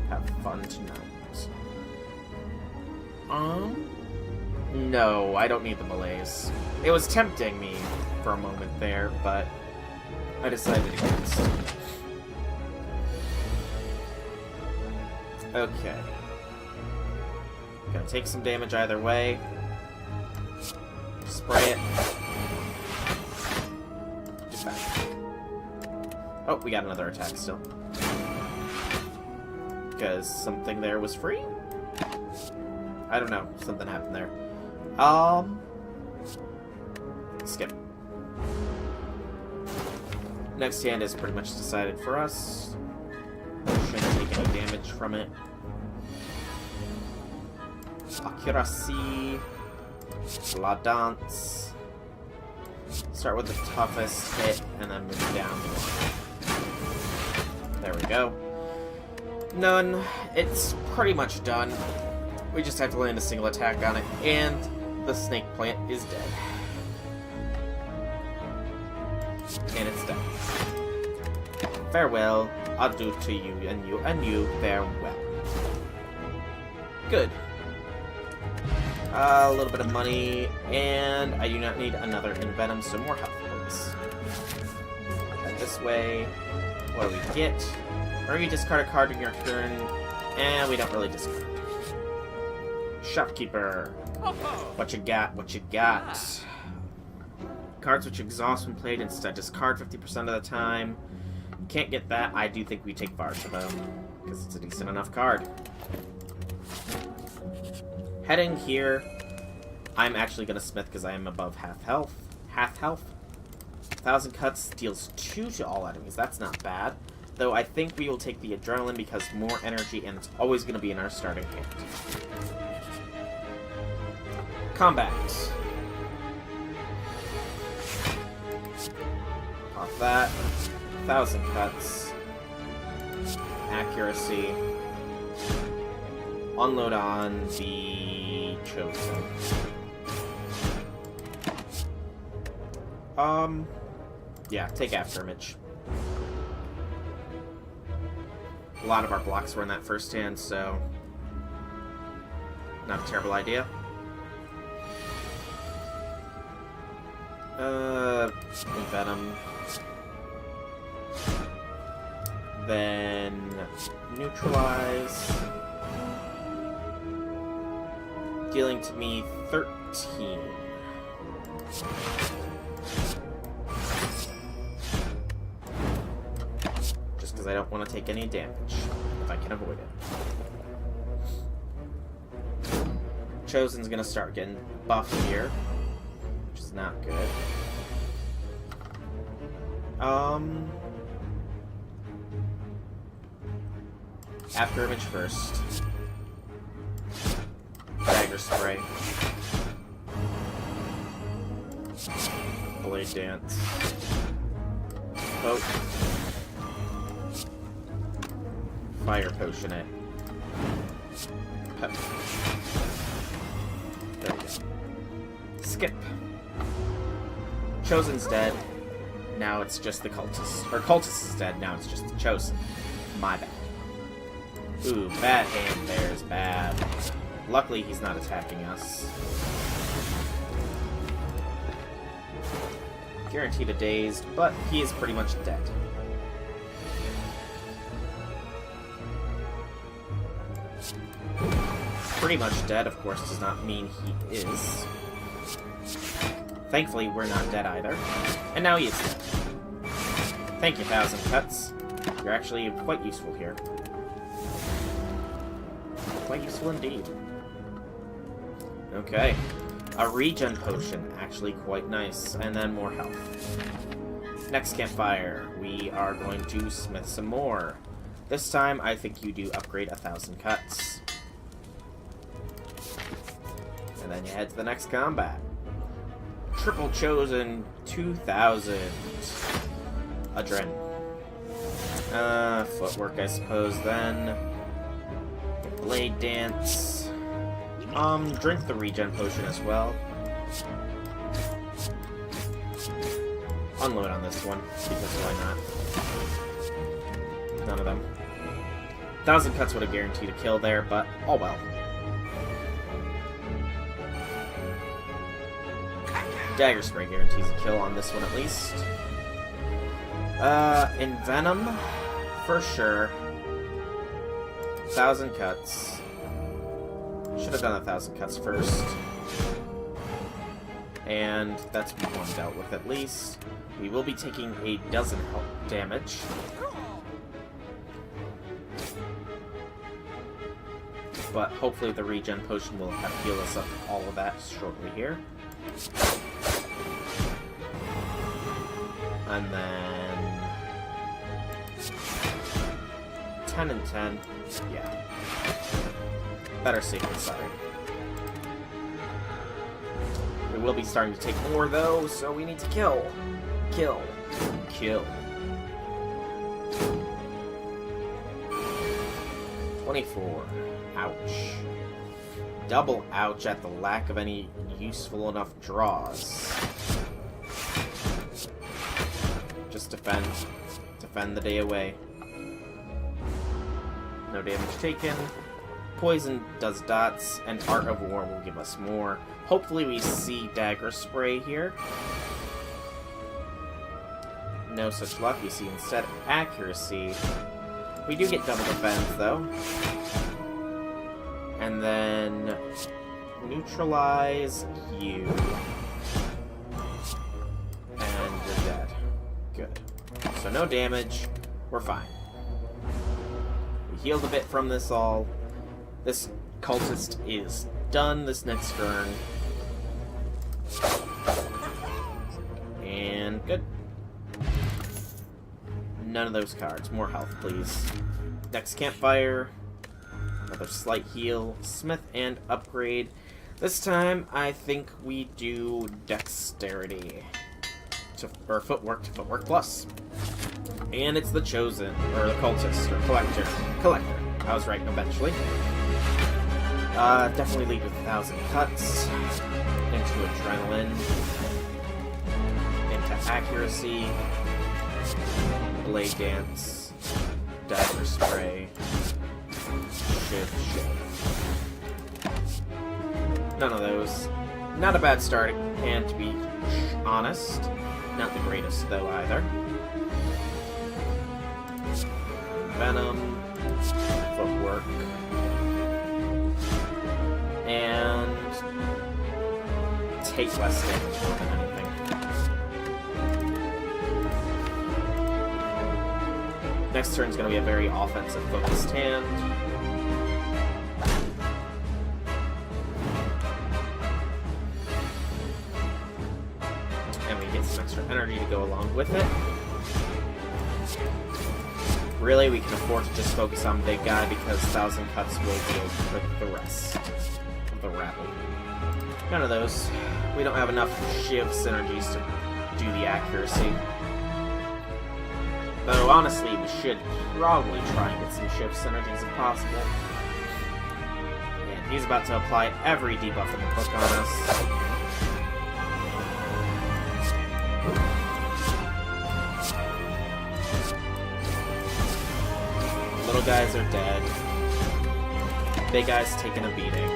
Have fun tonight. No, I don't need the malaise. It was tempting me for a moment there, but I decided against. Okay. Gonna take some damage either way. Spray it. Oh, we got another attack still. Because something there was free? I don't know. Something happened there. Skip. Next hand is pretty much decided for us. Shouldn't take any damage from it. Accuracy. La Dance. Start with the toughest hit and then move down. There we go. None. It's pretty much done. We just have to land a single attack on it, and the snake plant is dead. And it's dead. Farewell. Adieu to you, and you, farewell. Good. A little bit of money, and I do not need another Envenom, so more health points. Head this way. What do we get? Or you discard a card in your turn, and we don't really discard. Shopkeeper. What you got? What you got? Cards which exhaust when played instead discard 50% of the time. Can't get that. I do think we take Varsha though, because it's a decent enough card. Heading here, I'm actually going to smith because I am above half health. 1,000 cuts deals 2 to all enemies. That's not bad. Though I think we will take the adrenaline because more energy, and it's always going to be in our starting hand. Combat. Pop that. 1,000 cuts. Accuracy. Unload on the Chosen. Yeah, take Afterimage. A lot of our blocks were in that first hand, so not a terrible idea. Venom. Then neutralize. Dealing to me 13. Just because I don't want to take any damage, if I can avoid it. Chosen's gonna start getting buffed here, which is not good. After image first. Dagger spray. Blade dance. Poke. Fire potion it. Pep. There we go. Skip. Chosen's dead. Now it's just the cultist. Or cultist is dead. Now it's just the chosen. My bad. Ooh, bad hand there is bad. Luckily, he's not attacking us. Guaranteed a dazed, but he is pretty much dead. Pretty much dead, of course, does not mean he is. Thankfully, we're not dead either. And now he is dead. Thank you, 1,000 Cuts. You're actually quite useful here. Quite useful indeed. Okay. A regen potion. Actually quite nice. And then more health. Next campfire. We are going to smith some more. This time, I think you do upgrade 1,000 Cuts. And then you head to the next combat. Triple Chosen 2,000. Adren. Footwork, I suppose, then. Blade dance. Drink the regen potion as well. Unload on this one, because why not? None of them. 1,000 Cuts would have guaranteed a kill there, but oh well. Dagger spray guarantees a kill on this one at least. Envenom, for sure. 1,000 Cuts. Should have done 1,000 Cuts first. And that's one dealt with at least. We will be taking a dozen health damage. But hopefully the regen potion will have heal us up all of that shortly here. And then 10 and 10. Yeah. Better safe than sorry. We will be starting to take more though, so we need to kill. Kill. Kill. 24. Ouch. Double ouch at the lack of any useful enough draws. Just defend. Defend the day away. No damage taken. Poison does dots, and Art of War will give us more. Hopefully we see Dagger Spray here. No such luck. We see instead Accuracy. We do get double defense, though. And then neutralize you. And you're dead. Good. So no damage. We're fine. We healed a bit from this all. This cultist is done this next turn. And good. None of those cards. More health, please. Next campfire. Another slight heal. Smith and upgrade. This time, I think we do dexterity. Or footwork to footwork plus. And it's the chosen. Or the cultist. Or collector. Collector. I was right eventually. Definitely lead with 1,000 Cuts. Into Adrenaline. Into Accuracy. Blade Dance. Dagger Spray. Shiv. None of those. Not a bad start, and to be honest, not the greatest though either. Venom, Footwork, and take less damage more than anything. Next turn is going to be a very offensive focused hand. And we get some extra energy to go along with it. Really, we can afford to just focus on Big Guy because 1,000 Cuts will deal with the rest of the rabble. None of those. We don't have enough Shiv synergies to do the accuracy. Though, honestly, we should probably try and get some Shiv synergies if possible. And he's about to apply every debuff in the book on us. Little guys are dead. Big guy's taking a beating.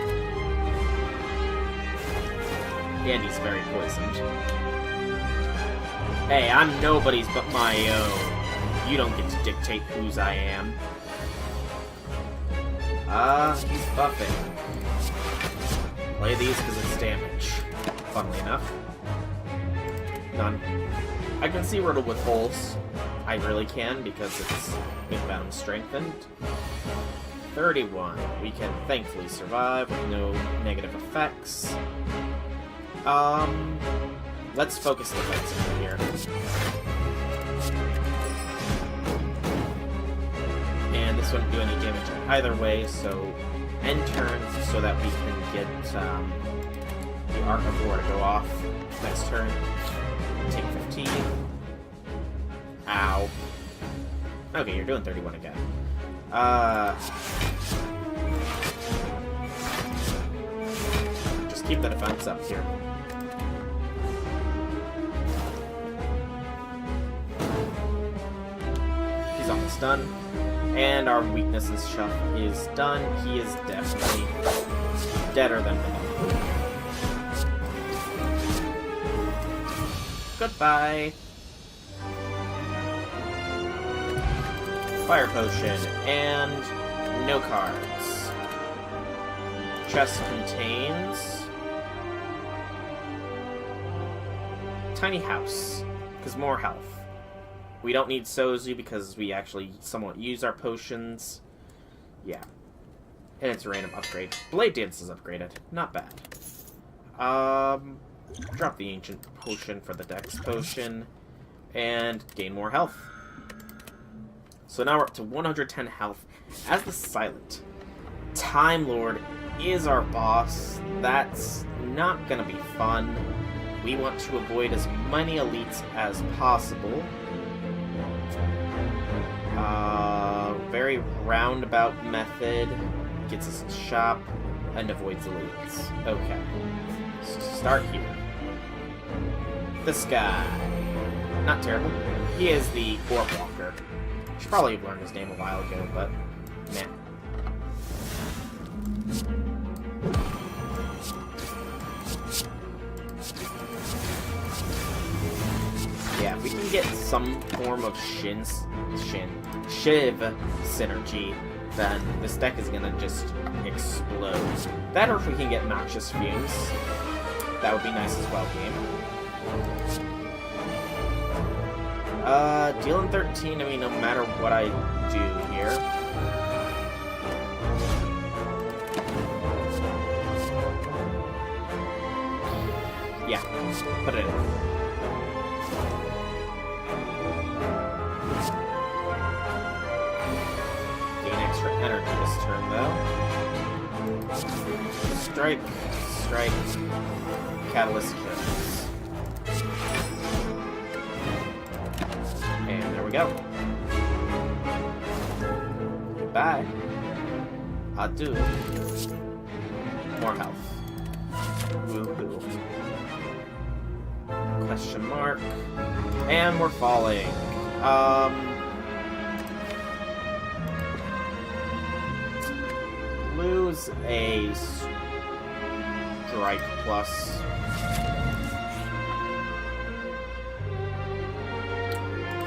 And he's very poisoned. Hey, I'm nobody's but my own. You don't get to dictate whose I am. He's buffing. Play these because it's damage. Funnily enough. None. I can see Riddle with holes. I really can, because it's Big Venom strengthened. 31. We can thankfully survive with no negative effects. Let's focus defensively here. And this wouldn't do any damage either way, so end turn so that we can get the Arc of War to go off next turn. Take 15. Ow. Okay, you're doing 31 again. Just keep the defense up here. He's almost done. And our weaknesses shuff is done. He is definitely deader than Venom. Goodbye. Fire Potion, and no cards. Chest contains Tiny House, because more health. We don't need Sozu because we actually somewhat use our potions. Yeah. And it's a random upgrade. Blade Dance is upgraded. Not bad. Drop the Ancient Potion for the Dex Potion, and gain more health. So now we're up to 110 health as the Silent. Time Lord is our boss. That's not gonna be fun. We want to avoid as many elites as possible. Very roundabout method. Gets us a shop and avoids elites. Okay. So start here. This guy. Not terrible. He is the Orb Walker. Should probably have learned his name a while ago, but meh. Yeah, if we can get some form of Shiv synergy, then this deck is gonna just explode. That, or if we can get Noxious Fumes, that would be nice as well, game. Dealing 13, I mean, no matter what I do here. Yeah, put it in. Gain extra energy this turn, though. Strike, strike, Catalyst kills. And there we go. Goodbye. Adieu. More health. Woohoo. Question mark. And we're falling. Lose a strike plus.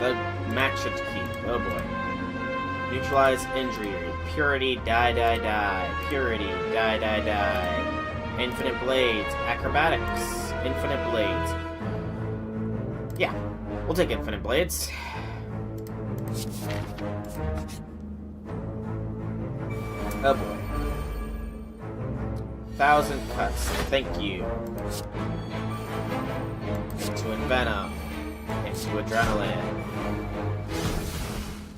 The match should keep. Oh boy. Neutralize injury. Purity, die, die, die. Purity, die, die, die. Infinite blades. Acrobatics. Infinite blades. Yeah, we'll take infinite blades. Oh boy. 1,000 cuts. Thank you. Into Envenom. Into Adrenaline.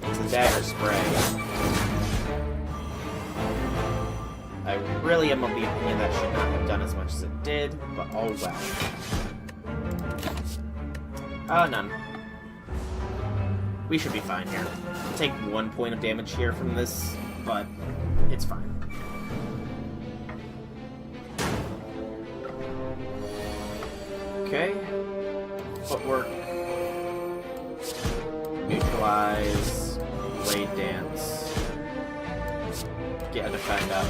Into Dagger Spray. I really am of the opinion that should not have done as much as it did, but oh well. None. We should be fine here. Take 1 point of damage here from this, but it's fine. Okay. Footwork. Neutralize. Blade Dance. Get a defend up.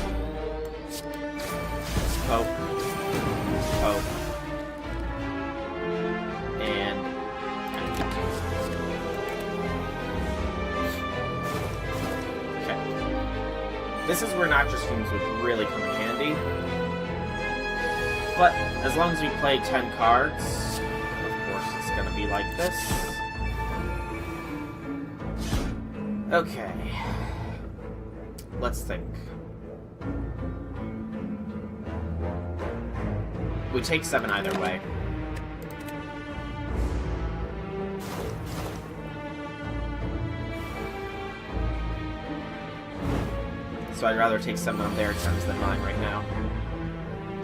Poke. Poke. And... okay. This is where Noxious Fumes would really come in handy. But, as long as we play 10 cards, of course it's gonna be like this. Okay. Let's think. We take 7 either way. So I'd rather take 7 of their turns than mine right now.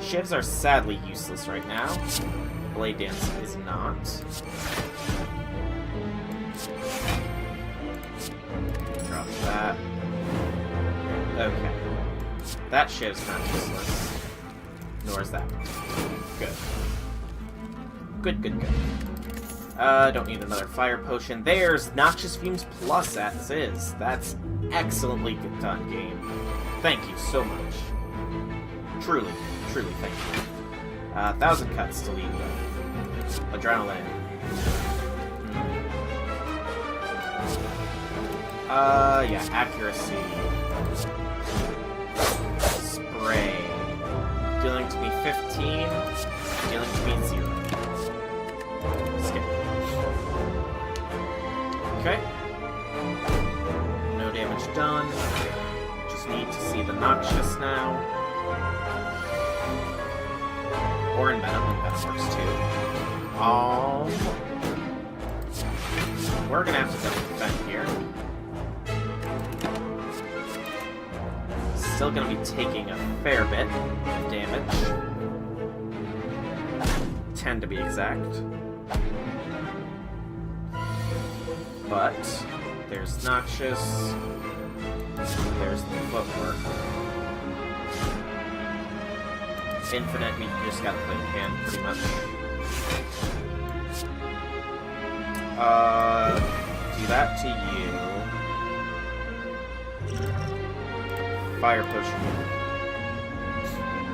Shivs are sadly useless right now. Blade Dance is not. Drop that. Okay. That Shiv's not useless. Nor is that. Good. Good, good, good. Don't need another fire potion. There's Noxious Fumes plus as is. That's excellently good done, game. Thank you so much. Truly, truly thank you. 1,000 cuts to lead with. Adrenaline. Yeah, accuracy. Spray. Dealing to me 15, dealing to me 0. Skip. Okay. No damage done. Just need to see the Noxious now. Or in Venom, that works too. We're gonna have to double defend here. Still gonna be taking a fair bit of damage. 10 to be exact. But there's Noxious. There's the footwork. Infinite, we just gotta play the hand pretty much. Do that to you. Fire potion.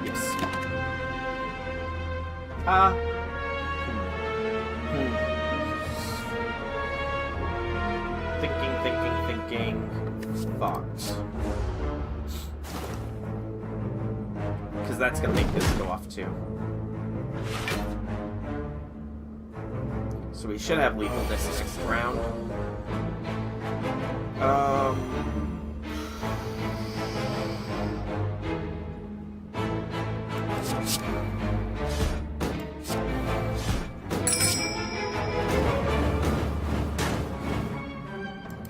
Yes. Thinking. Thought. Because that's gonna make this go off too. So we should have lethal this next round.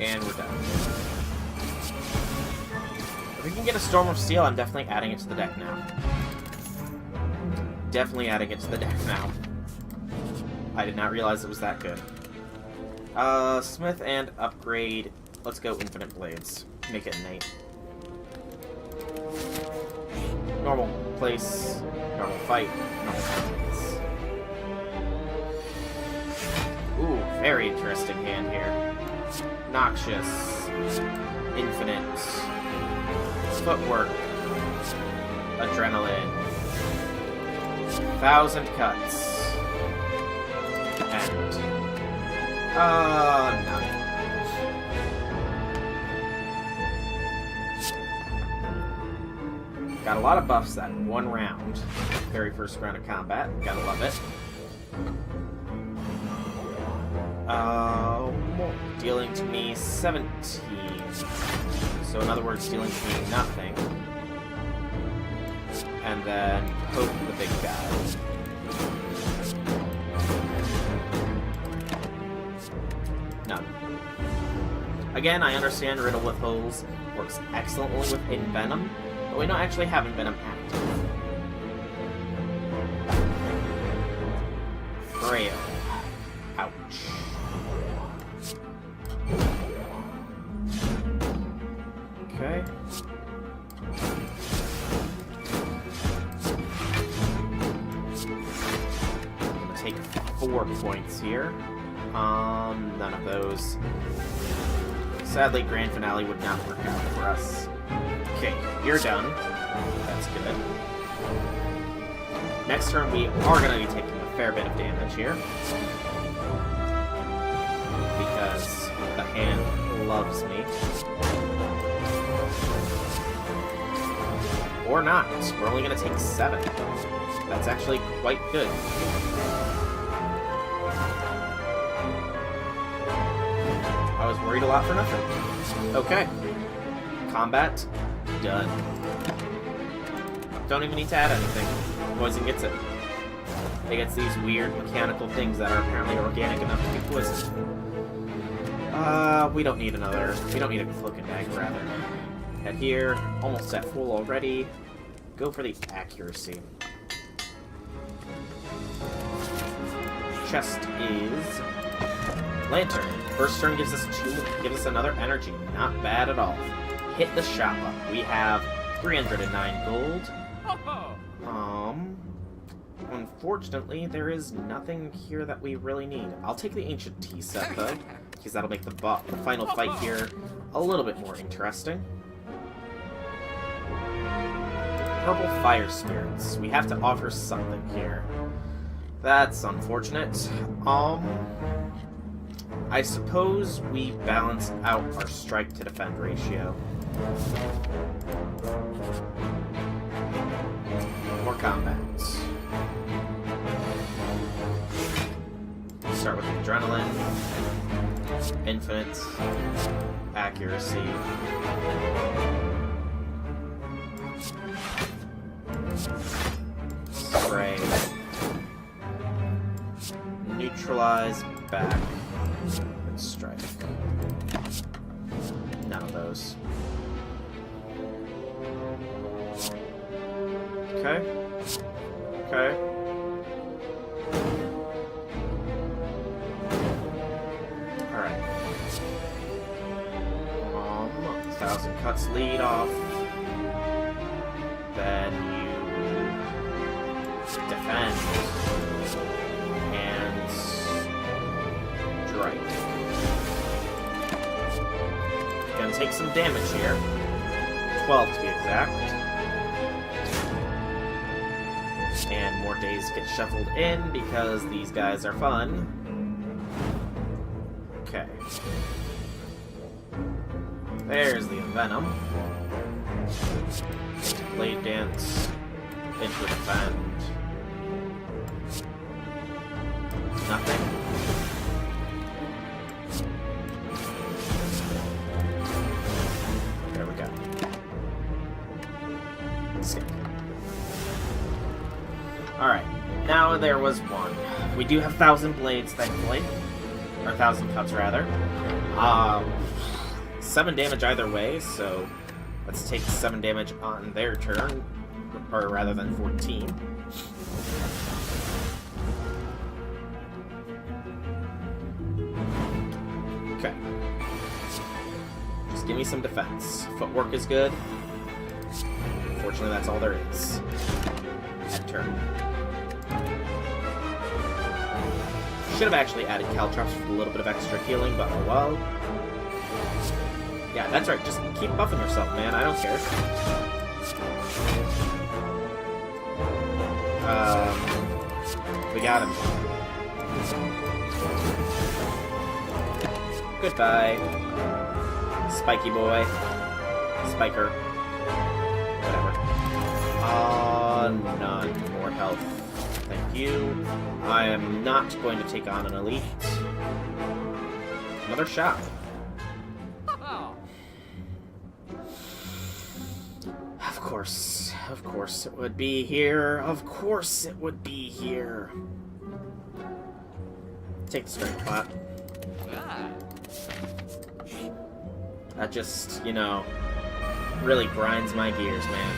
And we're done. If we can get a Storm of Steel, I'm definitely adding it to the deck now. Definitely adding it to the deck now. I did not realize it was that good. Smith and upgrade. Let's go Infinite Blades. Make it an 8. Normal place. Normal fight. Normal place. Ooh, very interesting hand here. Noxious. Infinite. Footwork. Adrenaline. 1,000 cuts. And... no. Got a lot of buffs that one round. Very first round of combat. Gotta love it. Dealing to me 17. So in other words, dealing to me nothing. And then poke the big guy. None. Again, I understand Riddle with Holes works excellently with Envenom, but we don't actually have Envenom active. Frail. Ouch. Okay. Take 4 points here. None of those. Sadly, Grand Finale would not work out for us. Okay, you're done. That's good. Next turn, we are going to be taking a fair bit of damage here. Because the hand loves me. Or not. We're only going to take 7. That's actually quite good. I was worried a lot for nothing. Okay. Combat. Done. Don't even need to add anything. Poison gets it. It gets these weird mechanical things that are apparently organic enough to be poisoned. We don't need another. We don't need a cloak and dagger, rather. Head here. Almost at full already. Go for the accuracy. Chest is Lantern. First turn gives us another energy. Not bad at all. Hit the shop up. We have 309 gold. Unfortunately, there is nothing here that we really need. I'll take the Ancient Tea set, though, because that'll make the final fight here a little bit more interesting. Purple Fire Spirits. We have to offer something here. That's unfortunate. I suppose we balance out our strike to defend ratio. More combat. Start with Adrenaline. Infinite. Accuracy. Spray. Neutralize. Back. And strike. None of those. Okay. Okay. Alright. 1,000 cuts lead off. Then you defend. And strike. Gonna take some damage here. 12 to be exact. And more days get shuffled in because these guys are fun. Okay. There's the Envenom. Blade Dance. Into defend. Nothing. There we go. Skip. Alright, now there was one. We do have 1,000 blades, thankfully. Or 1,000 cuts, rather. 7 damage either way, so let's take 7 damage on their turn. Or rather than 14. Okay. Just give me some defense. Footwork is good. Unfortunately, that's all there is. End turn. Should have actually added Caltrops for a little bit of extra healing, but oh well. Yeah, that's right. Just keep buffing yourself, man. I don't care. We got him. Goodbye. Spiky boy. Spiker. Whatever. None. More health. Thank you. I am not going to take on an elite. Another shop. Of course it would be here. Of course it would be here. Take the strength pot. That just, you know, really grinds my gears, man.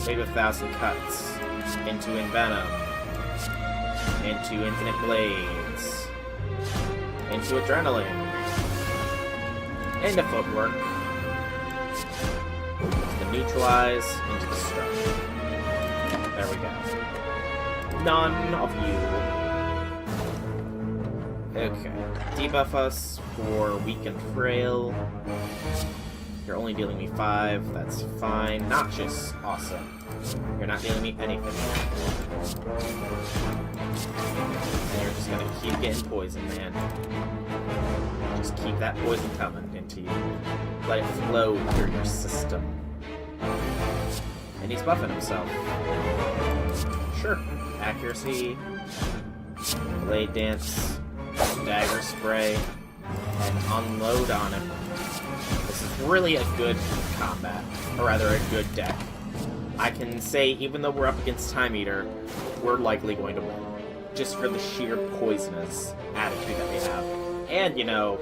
Maybe 1,000 cuts into Envenom, into Infinite Blades, into Adrenaline, into Footwork, into the Neutralize, into the Strike. There we go. None of you. Okay. Debuff us for Weak and Frail. You're only dealing me 5, that's fine. Noxious, awesome. You're not dealing me anything. And you're just gonna keep getting poisoned, man. Just keep that poison coming into you. Let it flow through your system. And he's buffing himself. Sure. Accuracy, Blade Dance, Dagger Spray, and Unload on him. This is really a good combat, or rather a good deck. I can say, even though we're up against Time Eater, we're likely going to win. Just for the sheer poisonous attitude that we have. And, you know,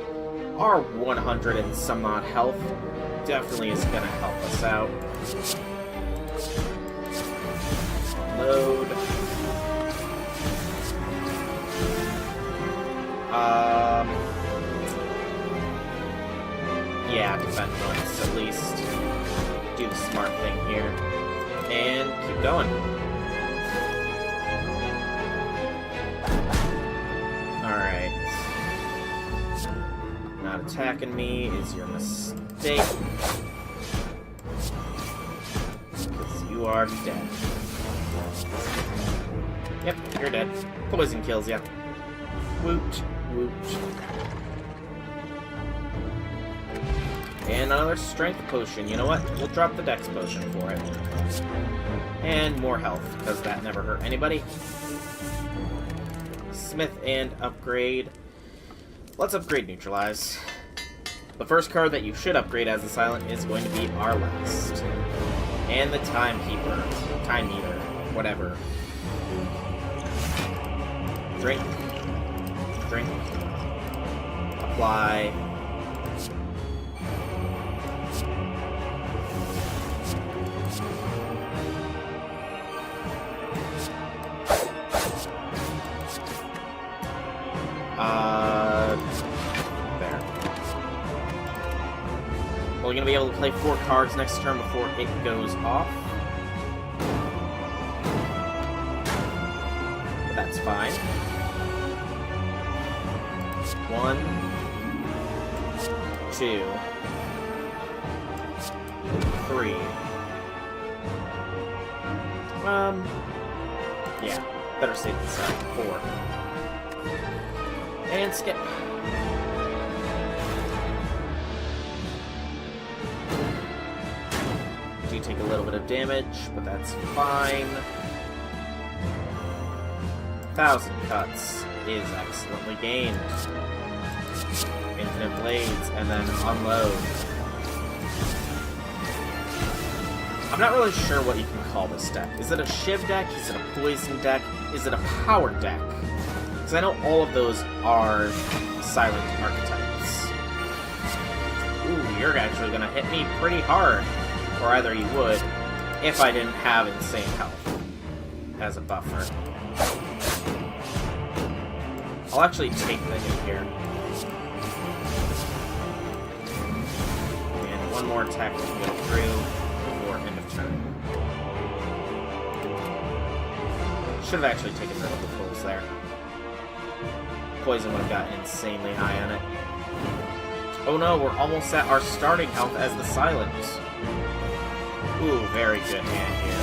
our 100 and some odd health definitely is going to help us out. Load. Yeah, defend once, at least. Do the smart thing here. And keep going. Alright. Not attacking me is your mistake. Because you are dead. Yep, you're dead. Poison kills ya. Woot, woot. And another strength potion. You know what? We'll drop the dex potion for it. And more health, because that never hurt anybody. Smith and upgrade. Let's upgrade Neutralize. The first card that you should upgrade as a silent is going to be our last. And the Timekeeper. Time Meter. Whatever. Drink. Drink. Apply. There. Well, we're gonna be able to play 4 cards next turn before it goes off. But that's fine. 1, 2, 3. Yeah, better save this out. 4. And skip. Do take a little bit of damage, but that's fine. 1,000 cuts is excellently gained. Infinite Blades, and then Unload. I'm not really sure what you can call this deck. Is it a Shiv deck? Is it a Poison deck? Is it a Power deck? Because I know all of those are silent archetypes. Ooh, you're actually going to hit me pretty hard. Or either you would, if I didn't have insane health as a buffer. I'll actually take the hit here. And one more attack to go through before end of turn. Should have actually taken rid of the fools there. Poison would have gotten insanely high on it. Oh no, we're almost at our starting health as the silent. Ooh, very good hand here.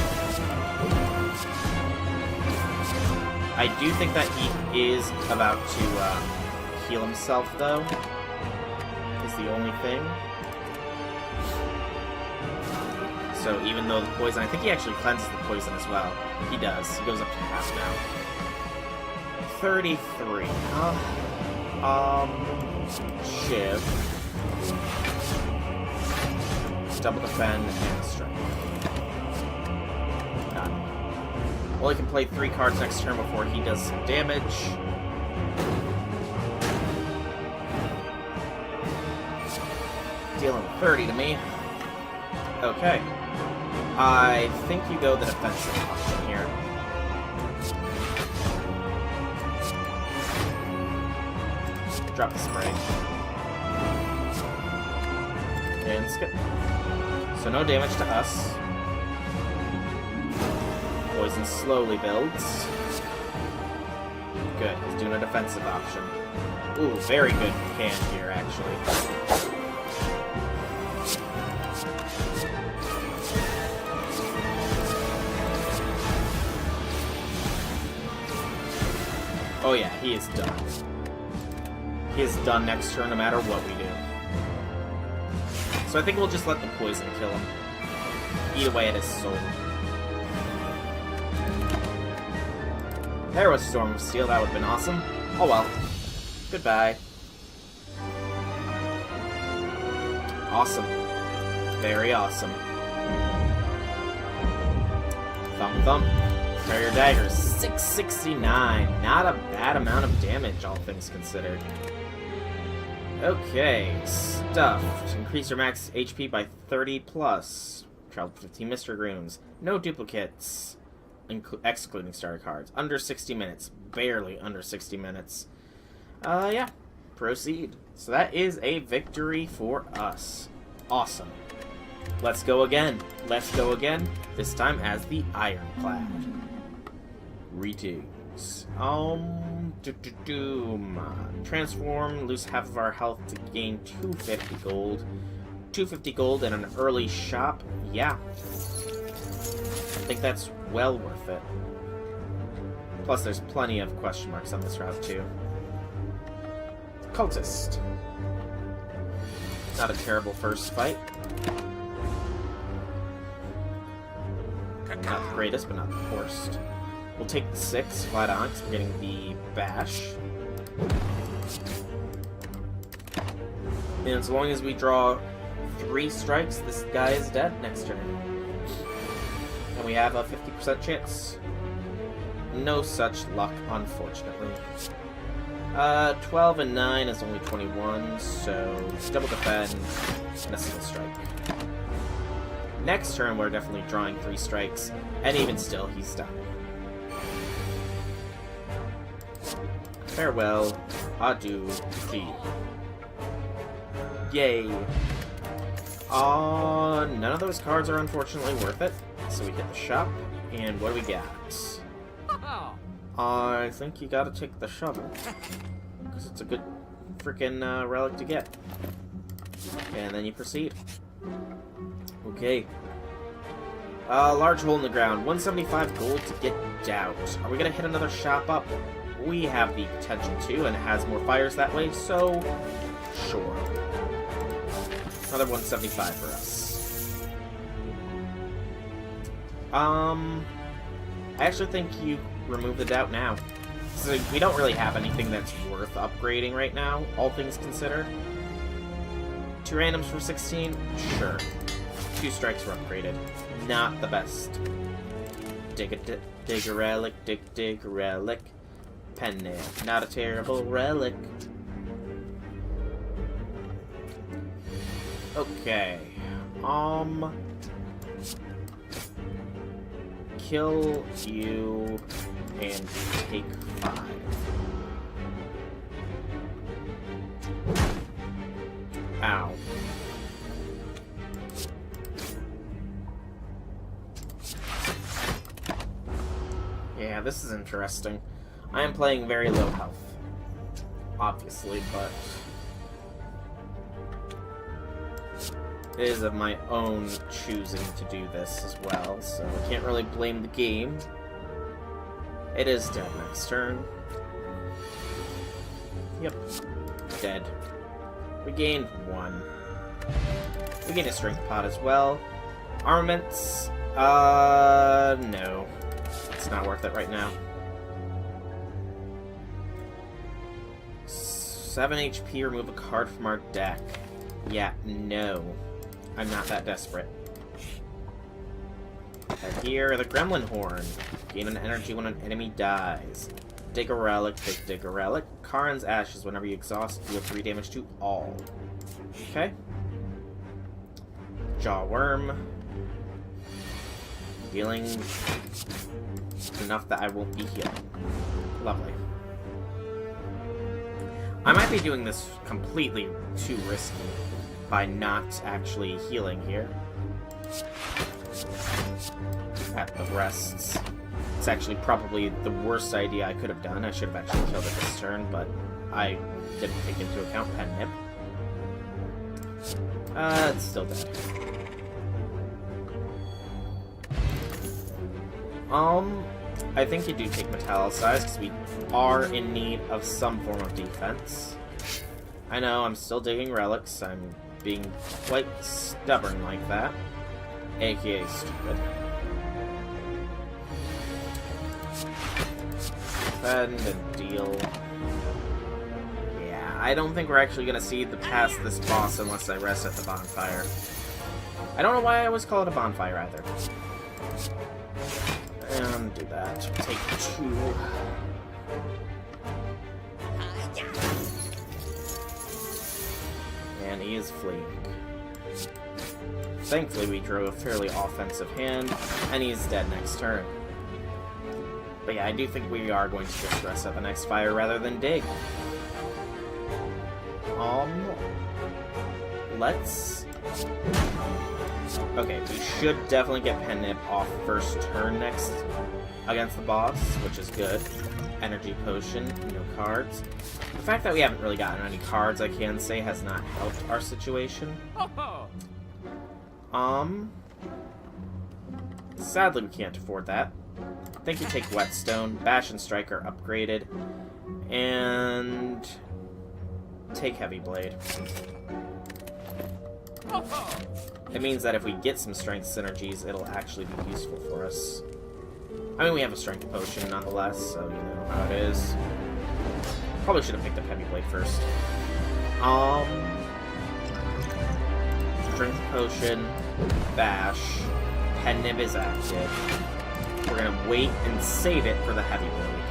I do think that he is about to heal himself, though. Is the only thing. So So even though the poison, I think he actually cleanses the poison as well. He does. He goes up to half now. 33, huh? Shiv. Double defend and strike. Got it. Well, he can play 3 cards next turn before he does some damage. Dealing 30 to me. Okay. I think you go the defensive option here. Drop the spray. And skip. So no damage to us. Poison slowly builds. Good. He's doing a defensive option. Ooh, very good hand here, actually. Oh yeah, he is done. He is done next turn no matter what we do. So I think we'll just let the poison kill him. Eat away at his soul. There was Storm of Steel, that would have been awesome. Oh well. Goodbye. Awesome. Very awesome. Thump thump. Carrier daggers, 669. Not a bad amount of damage, all things considered. Okay, stuffed. Increase your max HP by 30 plus. Travel 15 mystery rooms. No duplicates, excluding starter cards. Under 60 minutes. Barely under 60 minutes. Yeah. Proceed. So that is a victory for us. Awesome. Let's go again. Let's go again. This time as the Ironclad. Retakes. Transform, lose half of our health to gain 250 gold. 250 gold and an early shop. Yeah. I think that's well worth it. Plus, there's plenty of question marks on this route, too. Cultist. Not a terrible first fight. Not the greatest, but not the worst. We'll take the 6 flat on, because we're getting the bash. And as long as we draw 3 strikes, this guy is dead next turn. And we have a 50% chance. No such luck, unfortunately. 12 and 9 is only 21, so double defend and a single strike. Next turn, we're definitely drawing 3 strikes, and even still, he's done. Farewell, adieu, G. Yay. None of those cards are unfortunately worth it, so we hit the shop, and what do we got? I think you gotta take the shovel, because it's a good freaking relic to get. And then you proceed. Okay. Large hole in the ground. 175 gold to get Doubt. Are we gonna hit another shop up? We have the potential to, and it has more fires that way, so sure. Another 175 for us. I actually think you remove the Doubt now. So we don't really have anything that's worth upgrading right now, all things considered. 2 randoms for 16? Sure. 2 strikes were upgraded. Not the best. Dig a relic, dig a relic. Pen nail. Not a terrible relic. Okay. Kill you and take 5. Ow. Yeah, this is interesting. I am playing very low health. Obviously, but it is of my own choosing to do this as well, so I can't really blame the game. It is dead next turn. Yep. Dead. We gained 1. We gained a strength pot as well. Armaments? No. It's not worth it right now. 7 HP, remove a card from our deck. Yeah, no. I'm not that desperate. And here, the Gremlin Horn. Gain an energy when an enemy dies. Dig a relic, dig a relic. Karin's Ashes, whenever you exhaust, deal 3 damage to all. Okay. Jawworm. Dealing enough that I won't be healing. Lovely. I might be doing this completely too risky by not actually healing here. At the rests. It's actually probably the worst idea I could have done. I should have actually killed it this turn, but I didn't take into account Pen Nip. It's still dead. I think you do take Metallicize, because we are in need of some form of defense. I know, I'm still digging relics. I'm being quite stubborn like that. AKA stupid. Defend and deal. Yeah, I don't think we're actually going to see the past this boss unless I rest at the bonfire. I don't know why I always call it a bonfire either. And do that. Take 2. And he is fleeing. Thankfully, we drew a fairly offensive hand, and he's dead next turn. But yeah, I do think we are going to just rest at the next fire rather than dig. Let's... Okay, we should definitely get Pen Nip off first turn next against the boss, which is good. Energy Potion, no cards. The fact that we haven't really gotten any cards, I can say, has not helped our situation. Sadly, we can't afford that. I think we take Whetstone, Bash and Strike are upgraded, and take Heavy Blade. It means that if we get some strength synergies, it'll actually be useful for us. I mean, we have a strength potion nonetheless, so you know how it is. Probably should have picked up Heavy Blade first. Strength potion, Bash, Pen Nib is active. We're gonna wait and save it for the Heavy Blade,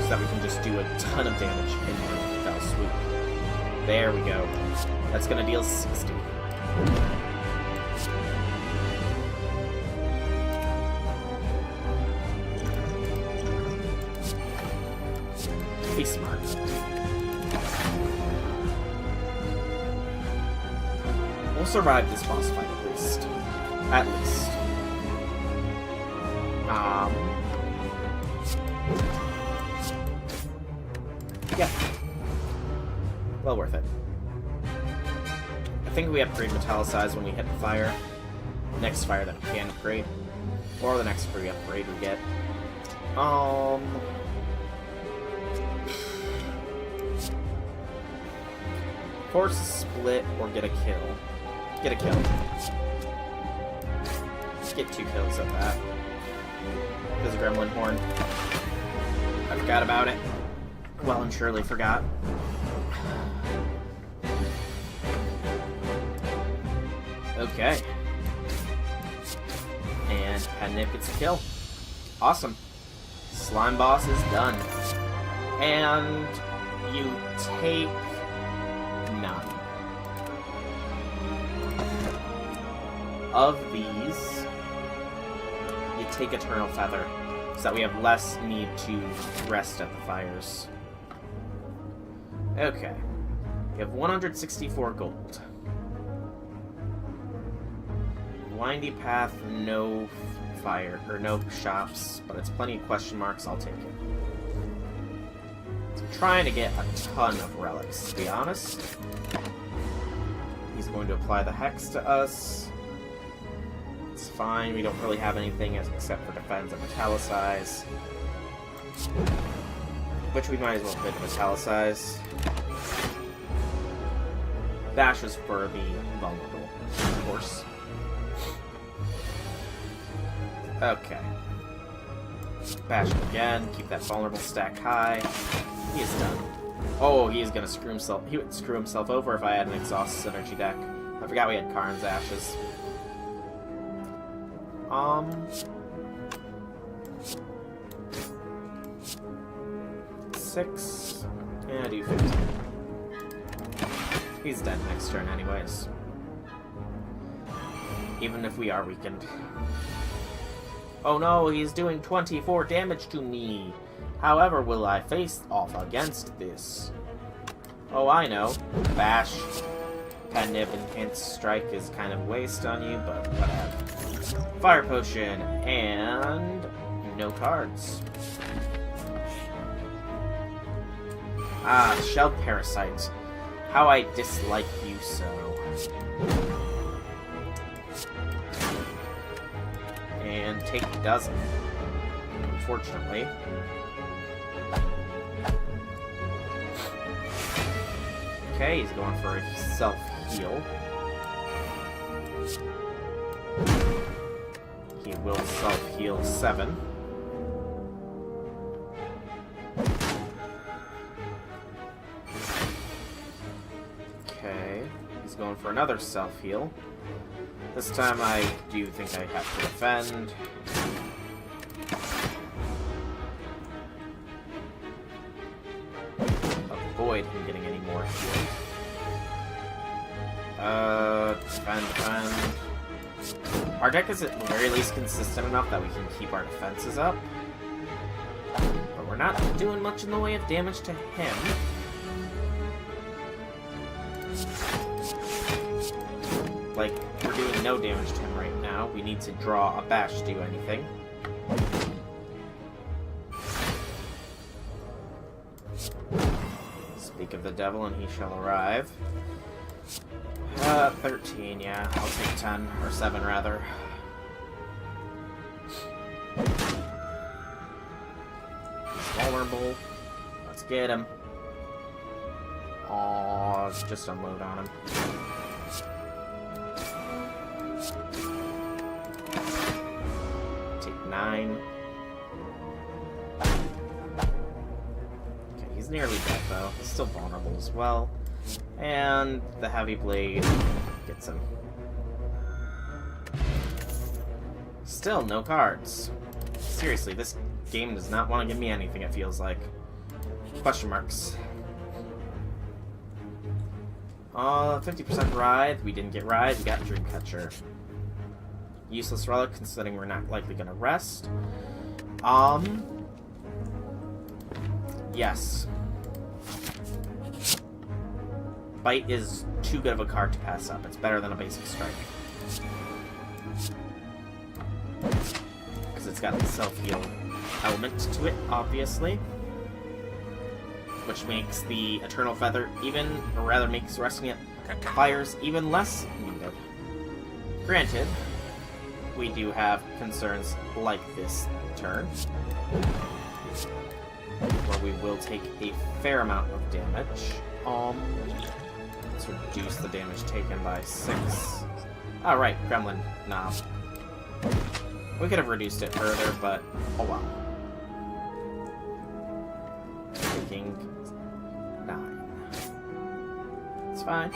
so that we can just do a ton of damage in one fell swoop. There we go. That's gonna deal 60. Be smart. We'll survive this boss fight at least. At least. Yeah. Well worth it. I think we upgrade Metallicize when we hit the fire. Next fire that we can upgrade. Or the next free upgrade we get. Force a split or get a kill. Get a kill. Let's get 2 kills at that. There's a Gremlin Horn. I forgot about it. Well and surely forgot. Okay. And Pen Nip gets a kill. Awesome. Slime boss is done. And you take none. Of these, you take Eternal Feather, so that we have less need to rest at the fires. Okay. We have 164 gold. Windy path, no fire, or no shops, but it's plenty of question marks, I'll take it. I'm trying to get a ton of relics, to be honest. He's going to apply the Hex to us. It's fine, we don't really have anything except for defense and Metallicize. Which we might as well fit Metallicize. Bash is for the vulnerable, of course. Okay. Bash him again. Keep that vulnerable stack high. He is done. Oh, he is gonna screw himself. He would screw himself over if I had an exhaust synergy deck. I forgot we had Karn's Ashes. 6. Yeah, I do 15. He's dead next turn anyways. Even if we are weakened. Oh no, he's doing 24 damage to me. However, will I face off against this? Oh, I know. Bash. Pen Nib Enhanced Strike is kind of waste on you, but whatever. Fire Potion, and no cards. Ah, Shell Parasite. How I dislike you so. And take a dozen. Unfortunately. Okay, he's going for a self-heal. He will self-heal 7. Okay, he's going for another self-heal. This time I do think I have to defend. Avoid him getting any more healed. Defend. Our deck is at the very least consistent enough that we can keep our defenses up. But we're not doing much in the way of damage to him. Like, we're doing no damage to him right now. We need to draw a bash to do anything. Speak of the devil and he shall arrive. 13, yeah. I'll take 10, or 7 rather. He's vulnerable. Let's get him. Aw, just unload on him. Take 9. Okay, he's nearly dead though. He's still vulnerable as well. And the heavy blade gets him. Still no cards. Seriously, this game does not want to give me anything, it feels like. Question marks. 50% Ride. We didn't get Ride, we got Dreamcatcher. Useless Relic, considering we're not likely gonna rest. Yes. Bite is too good of a card to pass up. It's better than a basic strike. Because it's got the self-heal element to it, obviously. Which makes the Eternal Feather even, or rather makes resting it fires even less needed. Granted, we do have concerns like this turn, where we will take a fair amount of damage. Let's reduce the damage taken by 6. Alright, Gremlin Knob. We could have reduced it further, but oh well. Taking 9. It's fine.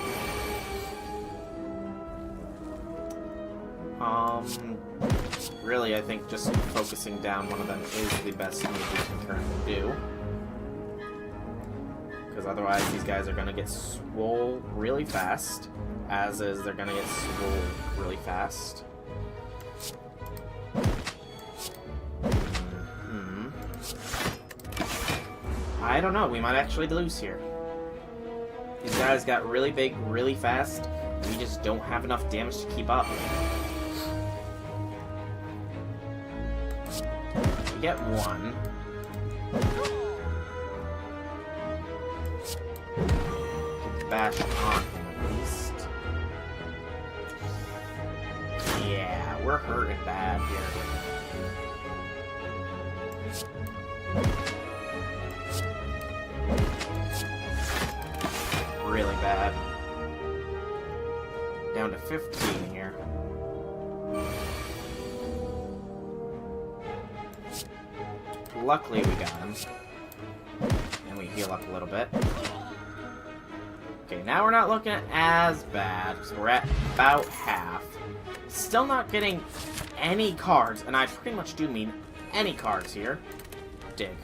Really, I think just focusing down one of them is the best move we can currently do. Because otherwise these guys are going to get swole really fast. As is, they're going to get swole really fast. I don't know, we might actually lose here. These guys got really big, really fast, and we just don't have enough damage to keep up. We get 1. Bash on him at least. Yeah, we're hurting bad here. Really bad. Down to 15 here. luckily we got him. And we heal up a little bit. Okay, now we're not looking as bad, so we're at about half. Still not getting any cards, and I pretty much do mean any cards here. Dig.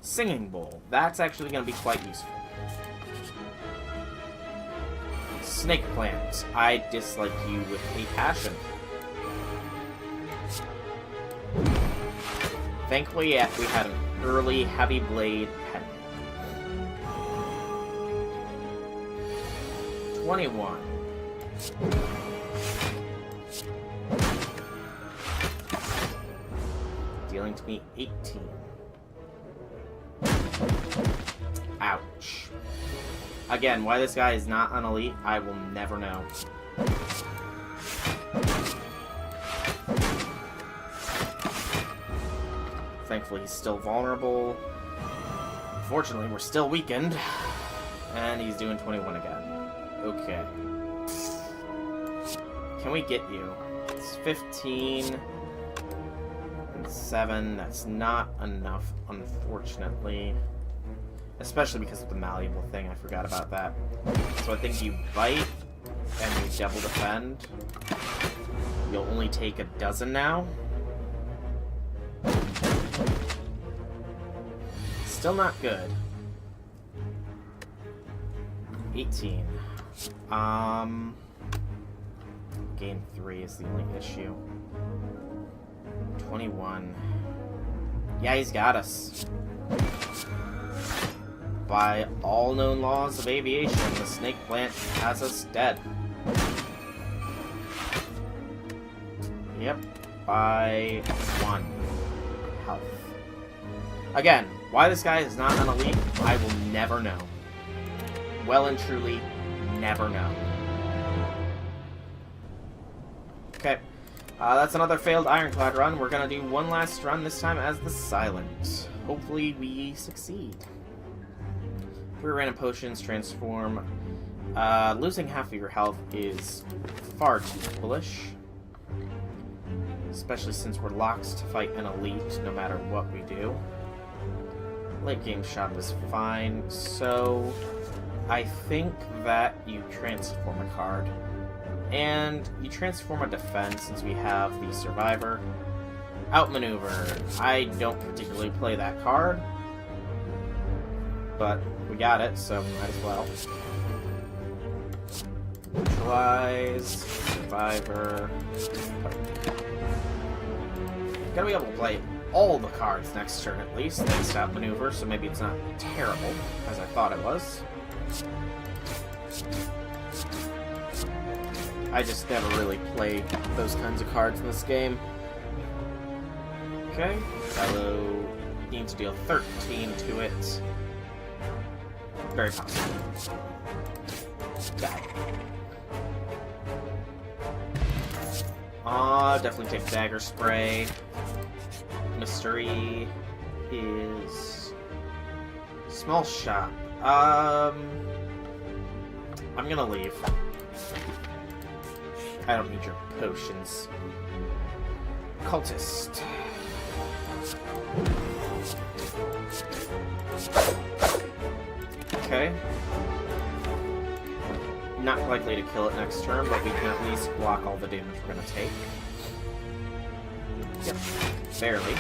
Singing Bowl. That's actually going to be quite useful. Snake Plant. I dislike you with a passion. Thankfully, yeah, we had an early Heavy Blade pen. 21. Dealing to me 18. Ouch. Again, why this guy is not an elite, I will never know. Thankfully, he's still vulnerable. Unfortunately, we're still weakened. And he's doing 21 again. Okay. Can we get you? It's 15 and 7. That's not enough, unfortunately. Especially because of the malleable thing. I forgot about that. So I think you bite and you double defend. You'll only take a dozen now. Still not good. 18. Gain 3 is the only issue. 21. Yeah, he's got us. By all known laws of aviation, the snake plant has us dead. Yep, by 1 health. Again, why this guy is not an elite, I will never know. Well and truly, never know. Okay, that's another failed Ironclad run. We're gonna do one last run, this time as the Silent. Hopefully we succeed. 3 random potions transform. Losing half of your health is far too foolish. Especially since we're locked to fight an elite no matter what we do. Late game shop is fine, so I think that you transform a card. And you transform a defense since we have the Survivor. Outmaneuver. I don't particularly play that card. But we got it, so we might as well. Neutralize, Survivor. Gotta be able to play all the cards next turn at least, thanks to Outmaneuver, so maybe it's not terrible, as I thought it was. I just never really play those kinds of cards in this game. Okay, Fellow needs to deal 13 to it. Very possible. Die. Definitely take Dagger Spray. Mystery is Small Shop. I'm gonna leave. I don't need your potions. Cultist. Okay. Not likely to kill it next turn, but we can at least block all the damage we're gonna take. Yep. Barely.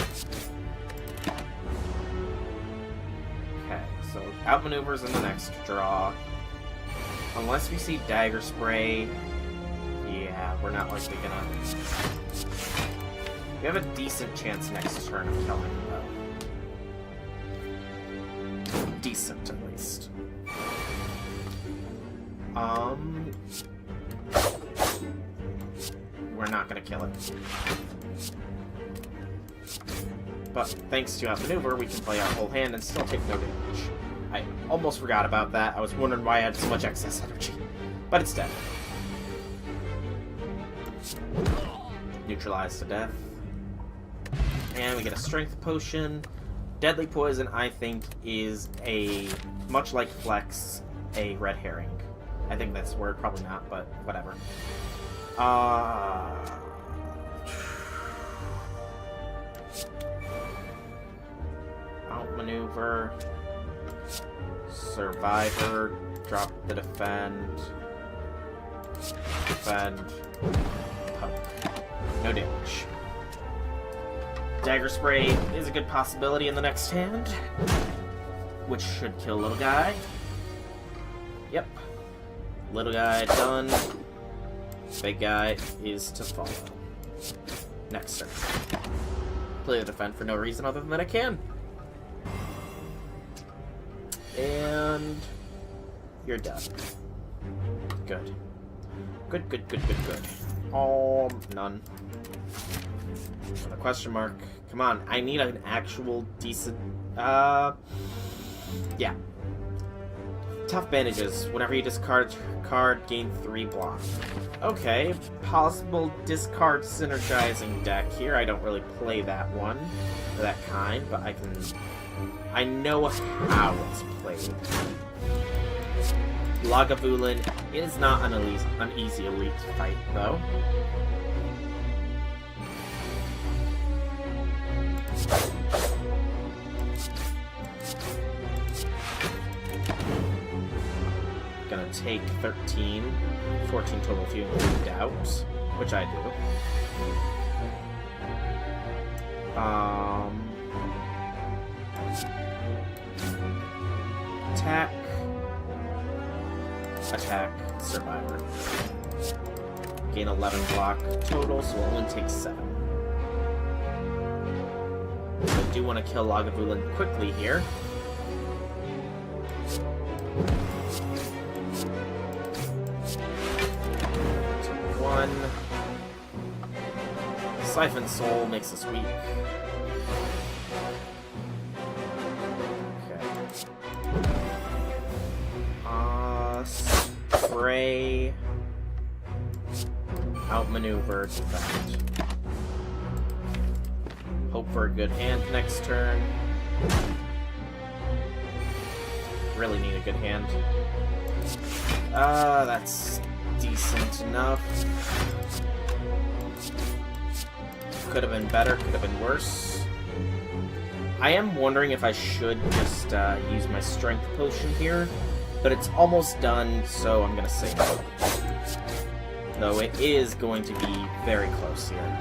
Okay, so outmaneuvers in the next draw. Unless we see Dagger Spray, yeah, we're not likely gonna... We have a decent chance next turn of killing him, though. Decent, at least. We're not gonna kill it. But thanks to Outmaneuver, we can play our whole hand and still take no damage. I almost forgot about that. I was wondering why I had so much excess energy. But it's dead. Neutralized to death. And we get a Strength Potion. Deadly Poison, I think, is a, much like Flex, a red herring. I think that's the word, probably not, but whatever. outmaneuver. Survivor, drop the defend. Defend. Poke. No damage. Dagger Spray is a good possibility in the next hand, which should kill little guy. Yep. Little guy done. Big guy is to follow. Next turn. Play the defend for no reason other than that I can. And you're done. Good. Good, good, good, good, good. Oh, none. A question mark. Come on, I need an actual decent... yeah. Tough bandages. Whenever you discard card, gain 3 block. Okay, possible discard synergizing deck here. I don't really play that one, or that kind, but I can... I know how it's played. Lagavulin is not an easy elite fight, though. Gonna take 13, 14 total if you include doubt, which I do. Attack. Attack. Survivor. Gain 11 block total, so we'll only take 7. So I do want to kill Lagavulin quickly here. Take 1. Siphon Soul makes us weak. Spray, outmaneuver, defend. Hope for a good hand next turn. Really need a good hand. That's decent enough. Could have been better, could have been worse. I am wondering if I should just use my strength potion here. But it's almost done, so I'm gonna say no. Though it is going to be very close here.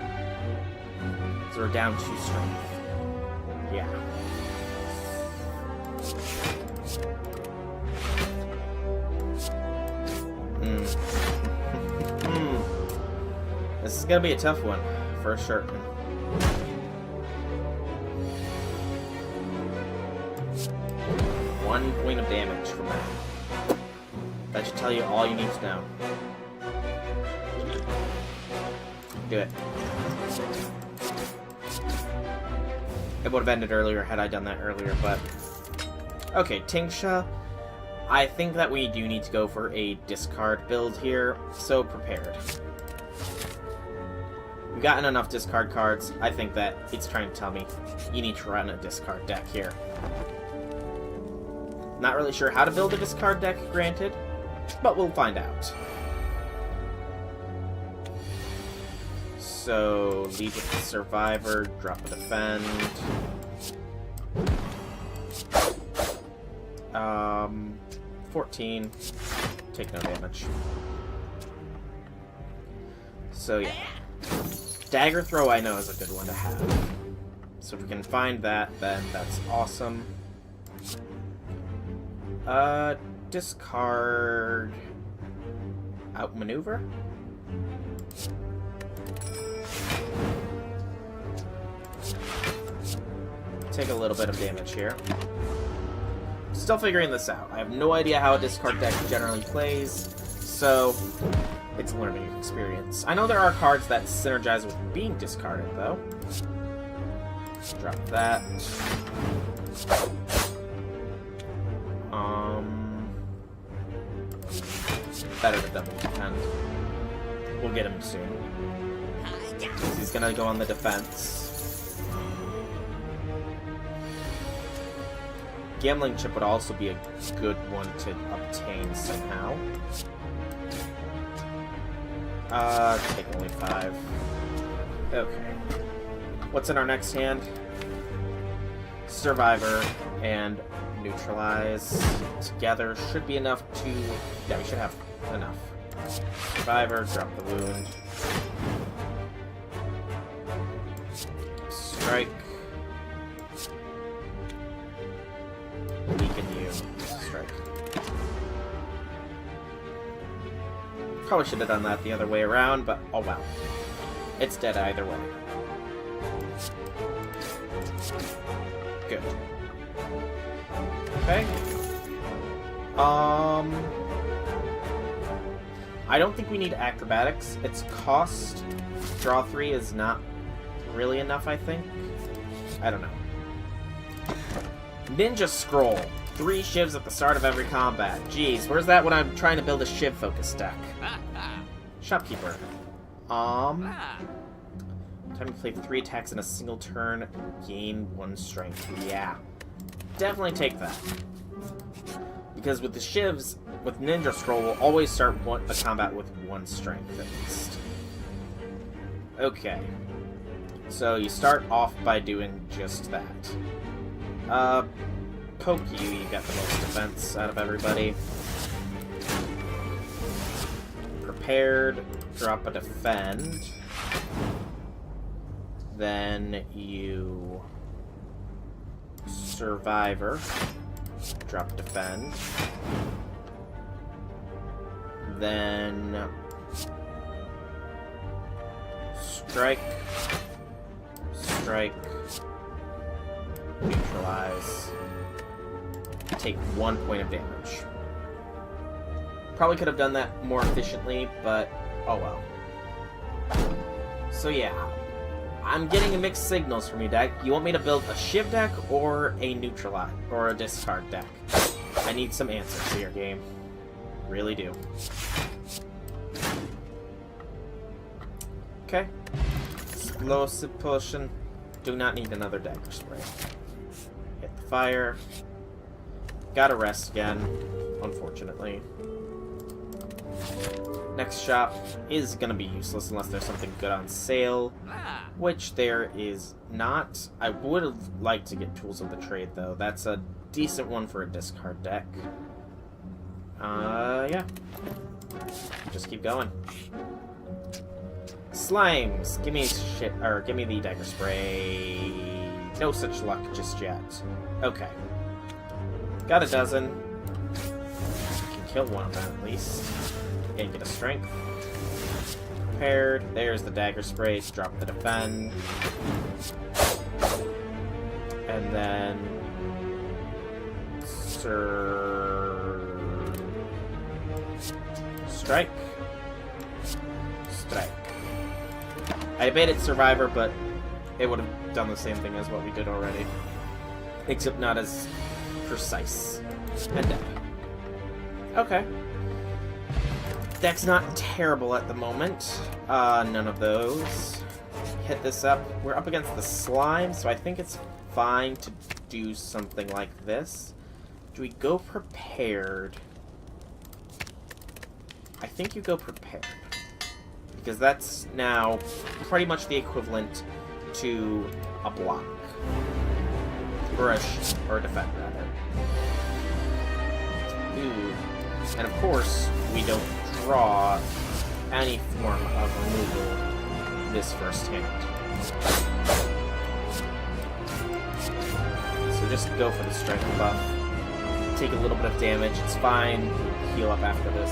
So we're down 2 strength. Yeah. This is gonna be a tough one, for sure. One point of damage from that. That should tell you all you need to know. Do it. It would have ended earlier had I done that earlier, but... Okay, Tingsha. I think that we do need to go for a discard build here, so prepared. We've gotten enough discard cards. I think that it's trying to tell me you need to run a discard deck here. Not really sure how to build a discard deck, granted, but we'll find out. So, lead with the Survivor, drop a defend. 14. Take no damage. So, yeah. Dagger Throw I know is a good one to have. So if we can find that, then that's awesome. Discard... Outmaneuver? Take a little bit of damage here. Still figuring this out. I have no idea how a discard deck generally plays, so it's a learning experience. I know there are cards that synergize with being discarded, though. Drop that. Better to double defend. We'll get him soon. He's gonna go on the defense. Gambling chip would also be a good one to obtain somehow. Take only 5. Okay. What's in our next hand? Survivor, and Neutralize together should be enough to... Yeah, we should have enough. Survivor, drop the wound. Strike. Weaken you. Strike. Probably should have done that the other way around, but oh well. It's dead either way. Good. Okay. I don't think we need acrobatics. Its cost, draw 3, is not really enough, I think. I don't know. Ninja Scroll. 3 shivs at the start of every combat. Jeez, where's that when I'm trying to build a shiv-focused deck? Shopkeeper. Time to play 3 attacks in a single turn, gain 1 strength. Yeah. Definitely take that. Because with the shivs, with Ninja Scroll, we'll always start a combat with 1 strength, at least. Okay. So you start off by doing just that. Poke you, you got the most defense out of everybody. Prepared, drop a defend. Then you Survivor, drop defend. Then strike, strike, neutralize. Take 1 point of damage. Probably could have done that more efficiently, but oh well. So yeah, I'm getting mixed signals from you, deck. You want me to build a shiv deck or a neutralize or a discard deck? I need some answers here, game. Really do. Okay. Explosive potion. Do not need another dagger spray. Hit the fire. Gotta rest again, unfortunately. Next shop is gonna be useless unless there's something good on sale, which there is not. I would have liked to get Tools of the Trade, though. That's a decent one for a discard deck. Yeah. Just keep going. Slimes! Give me shit, or give me the dagger spray. No such luck just yet. Okay. Got a dozen. Can kill one of them at least. And get a strength. Prepared. There's the dagger spray to drop the defend. And then strike. Strike. I debated Survivor, but it would have done the same thing as what we did already. Except not as precise. And dead. Okay. Deck's not terrible at the moment. None of those. Hit this up. We're up against the slime, so I think it's fine to do something like this. Do we go prepared? I think you go prepared. Because that's now pretty much the equivalent to a block. Or a defend, rather. Ooh. And of course, we don't draw any form of removal this first hand. So just go for the strength buff. Take a little bit of damage, it's fine. Heal up after this.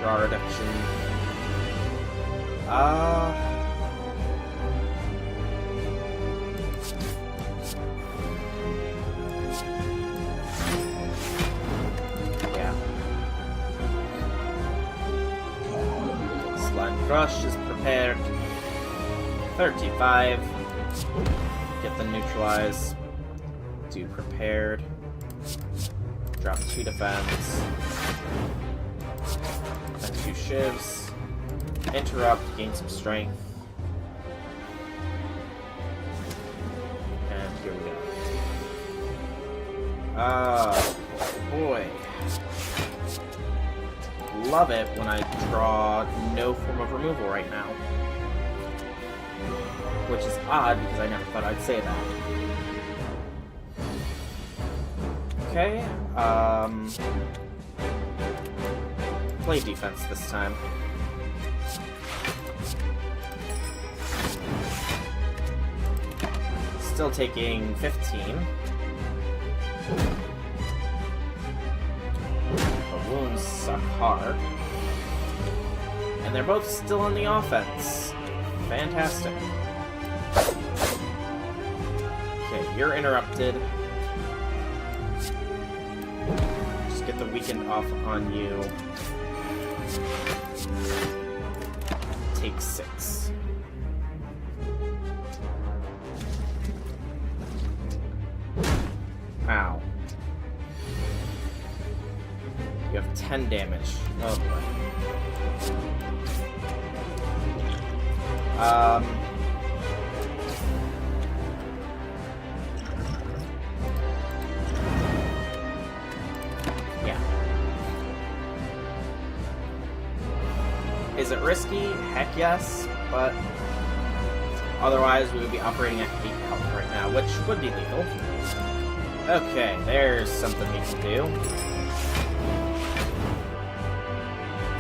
Draw reduction. Yeah. Slime Crush is prepared. 35. Get the neutralize. Do prepared. Drop 2 defense. And 2 shivs. Interrupt, gain some strength. And here we go. Boy. Love it when I draw no form of removal right now. Which is odd, because I never thought I'd say that. Okay, play defense this time. Still taking 15. The wounds suck hard. And they're both still on the offense. Fantastic. Okay, you're interrupted. Just get the weakened off on you. Take 6. Ow. You have 10 damage. Oh boy. Yeah. Is it risky? Heck yes, but otherwise we would be operating at 8 health right now, which would be legal. Okay, there's something we can do.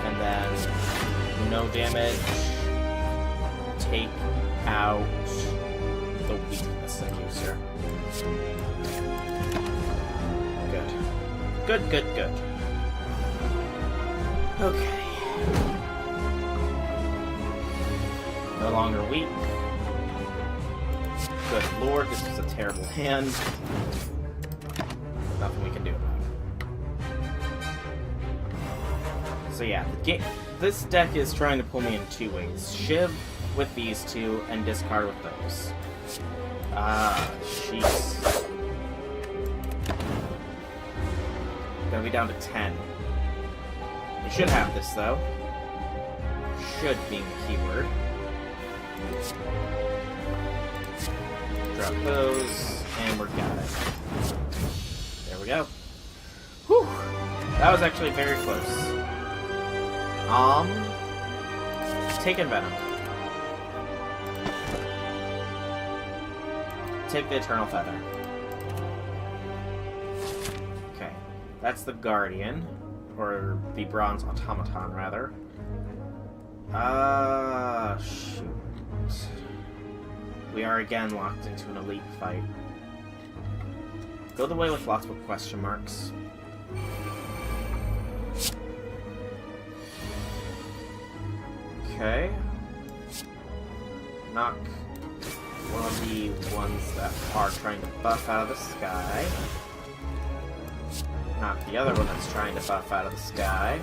And then no damage. Take out the weakness accuser. Good. Good, good, good. Okay. No longer weak. Good lord, this is a terrible hand. Nothing we can do about it. So yeah, this deck is trying to pull me in 2 ways. Shiv with these 2, and discard with those. Jeez. Gonna be down to 10. We should have this, though. Should being the keyword. Drop those, and we're got it. There we go. Whew! That was actually very close. Taking Venom. Take the Eternal Feather. Okay. That's the Guardian. Or the Bronze Automaton, rather. Shoot. We are again locked into an elite fight. Go the way with lots of question marks. Okay. Knock one of the ones that are trying to buff out of the sky. Knock the other one that's trying to buff out of the sky.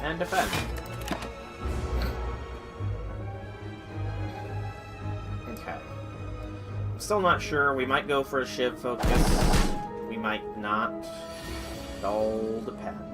And defend. Okay. I'm still not sure. We might go for a Shiv focus. We might not. It all depends.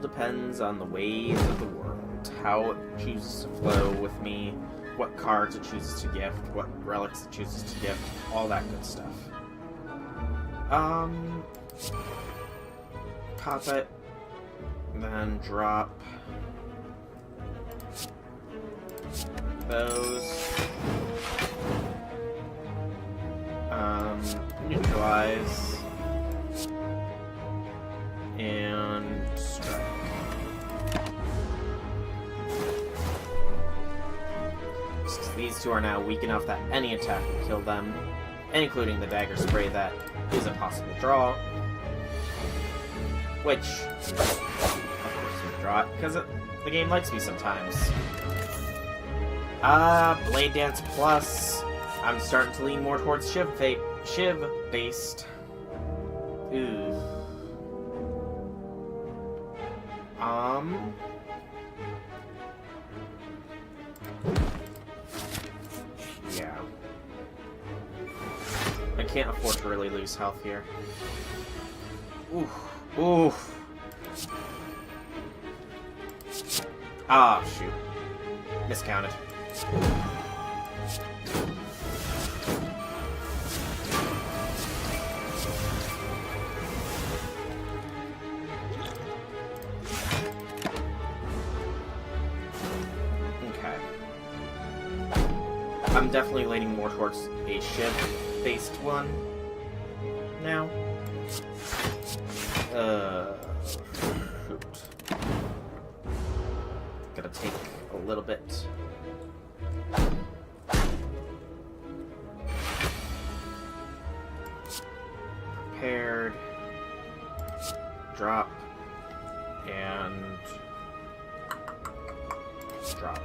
Depends on the ways of the world, how it chooses to flow with me, what cards it chooses to gift, what relics it chooses to gift, all that good stuff. Pop it, then drop those. Neutralize. And strike. These 2 are now weak enough that any attack will kill them, including the dagger spray that is a possible draw. Which, of course, we draw it, because the game likes me sometimes. Blade Dance Plus. I'm starting to lean more towards Shiv-based. Ooh. Yeah. I can't afford to really lose health here. Oof. Oof. Ah, shoot. Miscounted. I'm definitely leaning more towards a Shiv-based one now. Shoot. Gotta take a little bit. Prepared. Drop. And drop.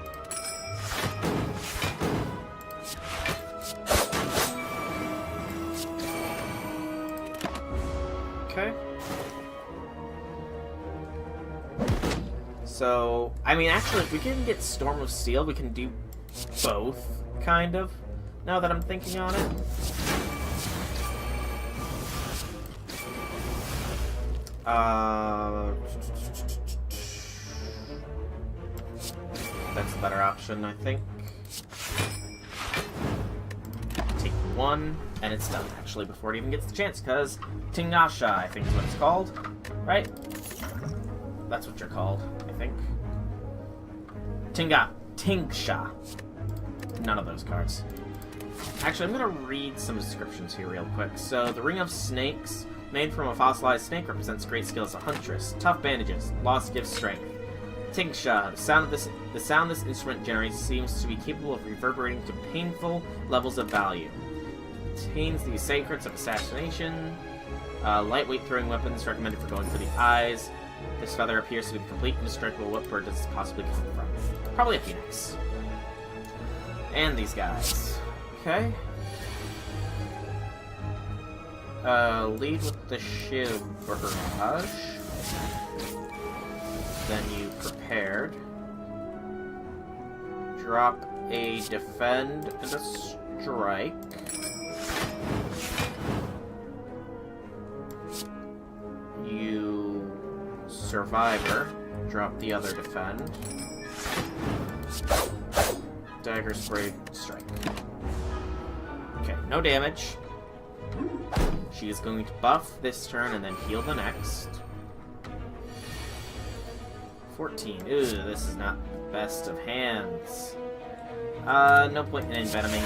Okay. So, I mean, actually, if we can get Storm of Steel, we can do both, kind of, now that I'm thinking on it. That's a better option, I think. Take one, and it's done, actually, before it even gets the chance, because Tingasha, I think is what it's called, right? That's what you're called, I think. Tingsha. None of those cards. Actually, I'm gonna read some descriptions here real quick. So, the Ring of Snakes, made from a fossilized snake, represents great skill as a huntress. Tough bandages. Loss gives strength. Tingsha. The sound this instrument generates seems to be capable of reverberating to painful levels of value. Contains the secrets of assassination. Lightweight throwing weapons recommended for going for the eyes. This feather appears to be the complete indestructible. What bird does this possibly come from? Probably a phoenix. And these guys. Okay. Lead with the Shiv Barrage. Then you prepared. Drop a defend and a strike. You survivor. Drop the other defend. Dagger spray strike. Okay, no damage. She is going to buff this turn and then heal the next. 14. Ooh, this is not the best of hands. No point in envenoming.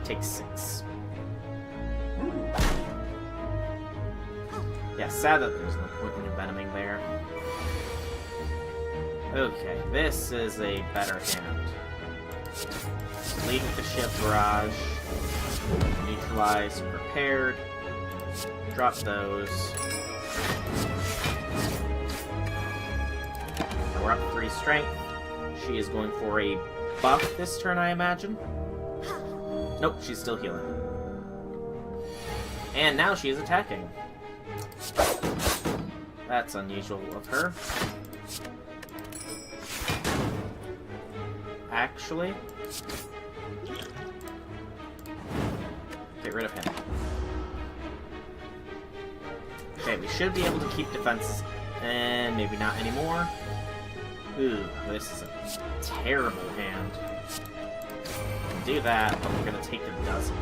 Take 6. Yeah, sad that there's no point in envenoming there. Okay, this is a better hand. Lead with the Shiv Barrage. Neutralize, prepared. Drop those. We're up 3 strength. She is going for a buff this turn, I imagine. Nope, she's still healing. And now she is attacking. That's unusual of her. Actually, get rid of him. Okay, we should be able to keep defenses, and maybe not anymore. Ooh, this is a terrible hand. Do that, but we're gonna take a dozen.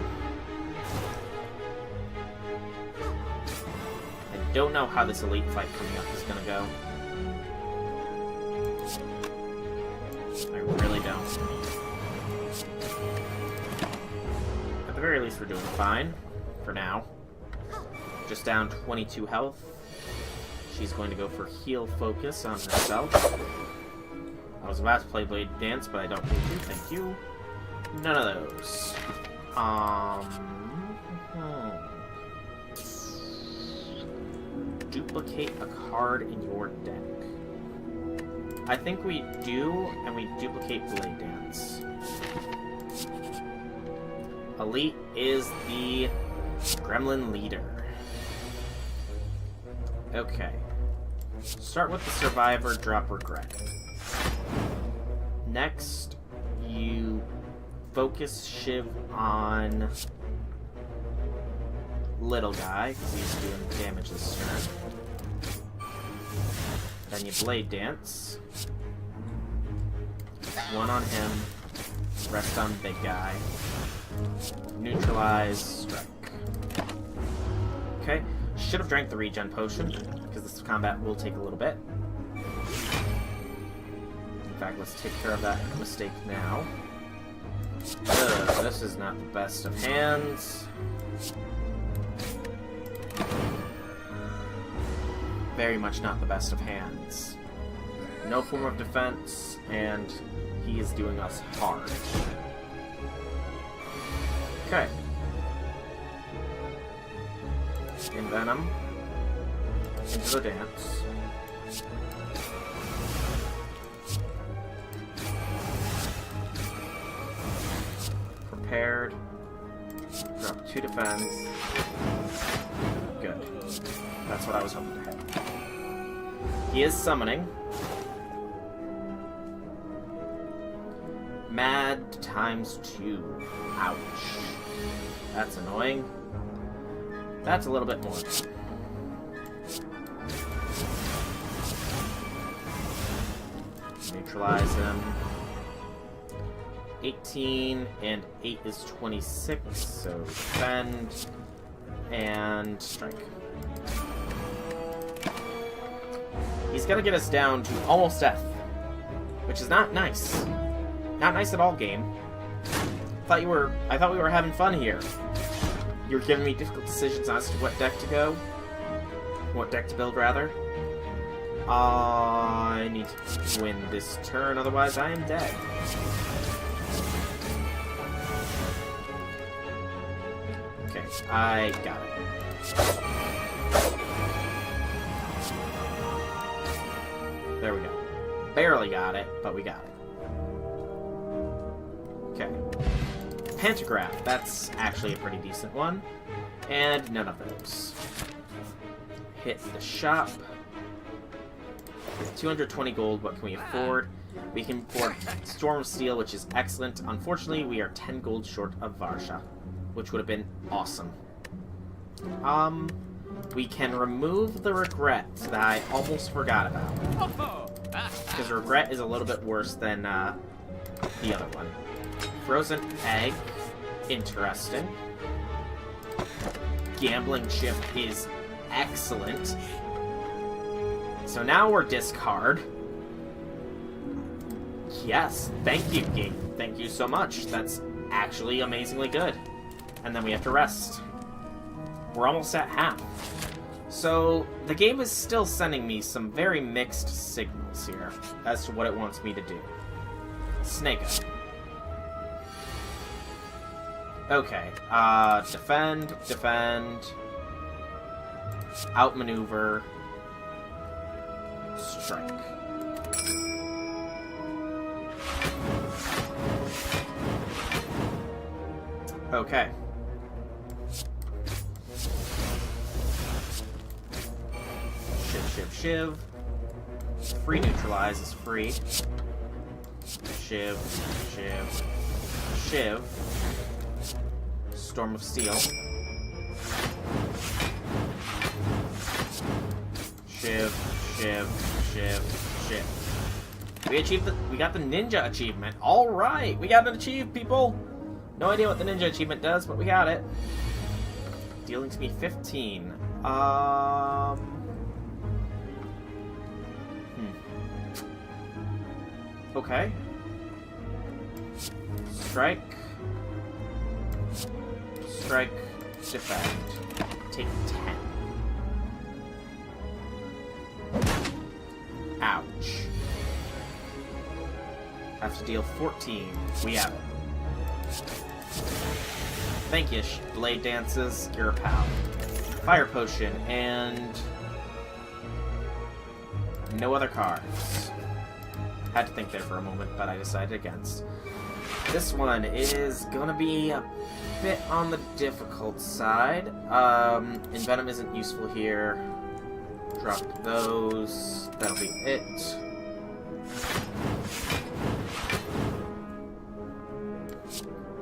I don't know how this elite fight coming up is gonna go. I really don't. At the very least, we're doing fine. For now. Just down 22 health. She's going to go for heal focus on herself. I was about to play Blade Dance, but I don't need to. Thank you. None of those. Duplicate a card in your deck. I think we do, and we duplicate Blade Dance. Elite is the Gremlin Leader. Okay. Start with the Survivor, drop Regret. Next, you focus Shiv on Little Guy, because he's doing damage this turn. Then you Blade Dance. 1 on him. Rest on Big Guy. Neutralize, strike. Okay. Should have drank the regen potion, because this combat will take a little bit. In fact, let's take care of that mistake now. This is not the best of hands. Very much not the best of hands. No form of defense, and he is doing us hard. Okay. Envenom. Into the dance. Prepared. Drop 2 defense. Good. That's what I was hoping to hit. He is summoning. Mad times 2. Ouch. That's annoying. That's a little bit more. Neutralize him. 18 and 8 is 26, so defend and strike. He's gonna get us down to almost death, which is not nice. Not nice at all, game. I thought we were having fun here. You were giving me difficult decisions as to what deck to go. What deck to build, rather. I need to win this turn, otherwise I am dead. Okay, I got it. There we go. Barely got it, but we got it. Okay. Pantograph, that's actually a pretty decent one. And none of those. Hit the shop. With 220 gold, what can we afford? We can afford Storm of Steel, which is excellent. Unfortunately, we are 10 gold short of Varsha, which would have been awesome. We can remove the Regret that I almost forgot about. Because Regret is a little bit worse than the other one. Frozen Egg. Interesting. Gambling Chip is excellent. So now we're discard. Yes, thank you, game. Thank you so much. That's actually amazingly good. And then we have to rest. We're almost at half. So the game is still sending me some very mixed signals here as to what it wants me to do. Snake Eye. Okay, defend, outmaneuver, strike. Okay. Shiv. Free neutralize is free. Shiv. Storm of Steel. Shiv. We got the ninja achievement. All right, we got it achieved, people. No idea what the ninja achievement does, but we got it. Dealing to me 15. Okay. Strike, defend. Take 10. Ouch. Have to deal 14. We have it. Thank you, Blade Dances. You're a pal. Fire Potion, and no other cards. Had to think there for a moment, but I decided against. This one is gonna be a bit on the difficult side. Envenom isn't useful here. Drop those. That'll be it.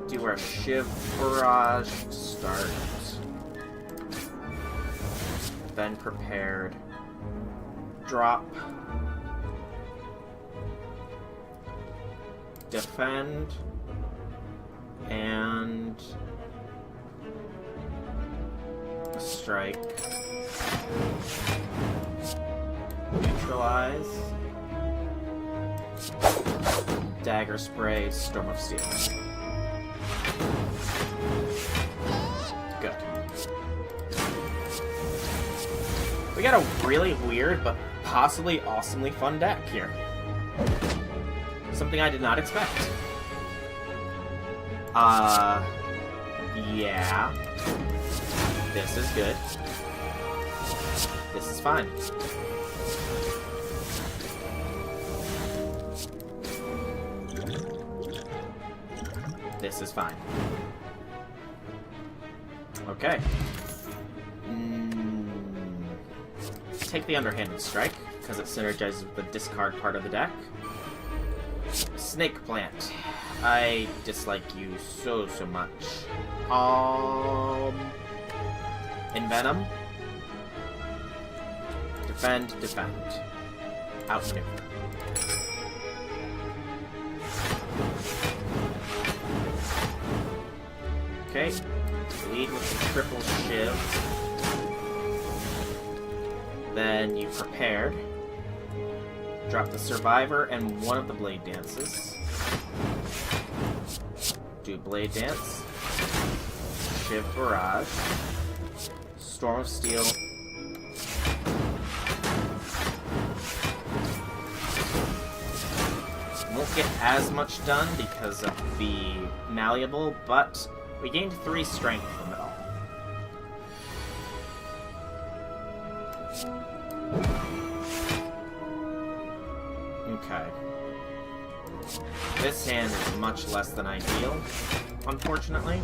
Do our Shiv Barrage to start. Then prepared. Drop. Defend. And strike. Neutralize. Dagger Spray, Storm of Steel. Good. We got a really weird, but possibly awesomely fun deck here. Something I did not expect. Yeah. This is good. This is fine. This is fine. Okay. Take the Underhanded Strike, because it synergizes with the discard part of the deck. Snake Plant. I dislike you so much. Envenom. Defend. Outmaneuver. Okay. Lead with the triple shiv. Then you prepared. Drop the Survivor and one of the Blade Dances. Do Blade Dance. Shiv Barrage. Storm of Steel. Won't get as much done because of the Malleable, but we gained 3 strength from it all. Okay. This hand is much less than ideal, unfortunately.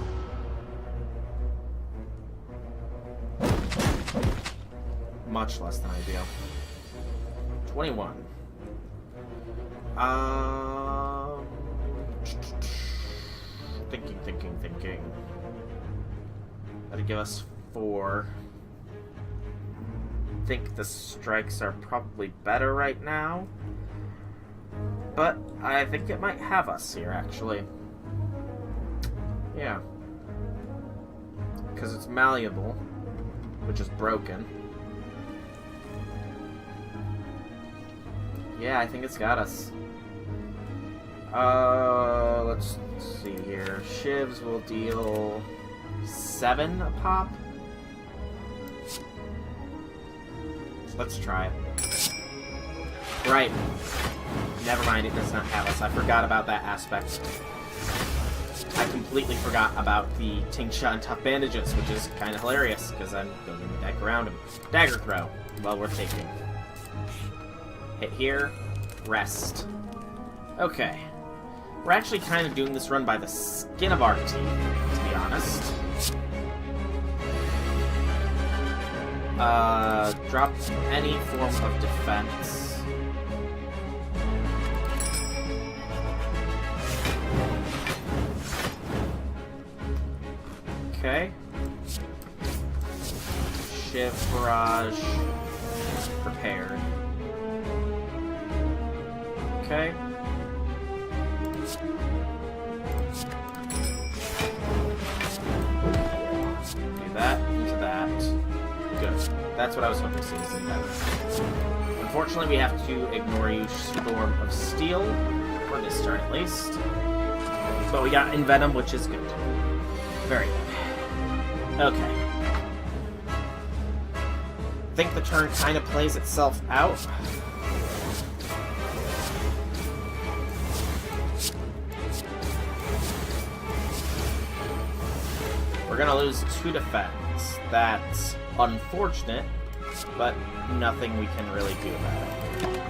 Much less than ideal. 21. Thinking. That'll give us 4. I think the strikes are probably better right now. But I think it might have us here, actually. Yeah. Because it's malleable, which is broken. Yeah, I think it's got us. Let's see here. Shivs will deal 7 a pop. Let's try it. Right. Never mind, it does not have us. I forgot about that aspect. I completely forgot about the Tingsha and Tough Bandages, which is kind of hilarious, because I'm building the deck around him. Dagger Throw. Well worth taking. Hit here. Rest. Okay. We're actually kind of doing this run by the skin of our teeth, to be honest. Drop any form of defense. Okay. Shiv Barrage. Prepared. Okay. Do that into that. Good. That's what I was hoping to see is in that. Unfortunately, we have to ignore you, Storm of Steel, for this turn at least. But we got Envenom, which is good. Very good. Okay. I think the turn kind of plays itself out. We're gonna lose 2 defense. That's unfortunate, but nothing we can really do about it.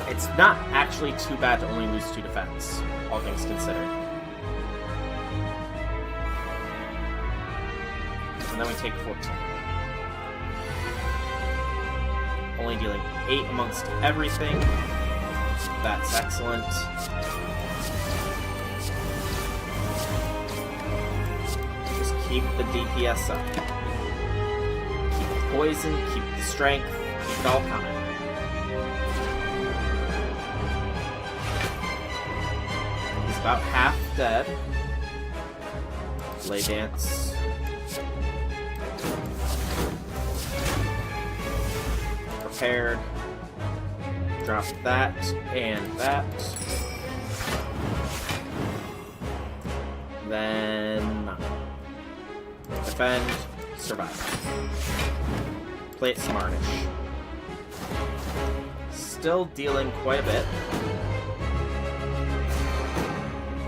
It's not actually too bad to only lose 2 defense, all things considered. And then we take 14. Only dealing 8 amongst everything. That's excellent. Just keep the DPS up. Keep the poison, keep the strength, keep it all coming. He's about half dead. Lay Dance. Prepared. Drop that and that. Then defend, survive. Play it smartish. Still dealing quite a bit.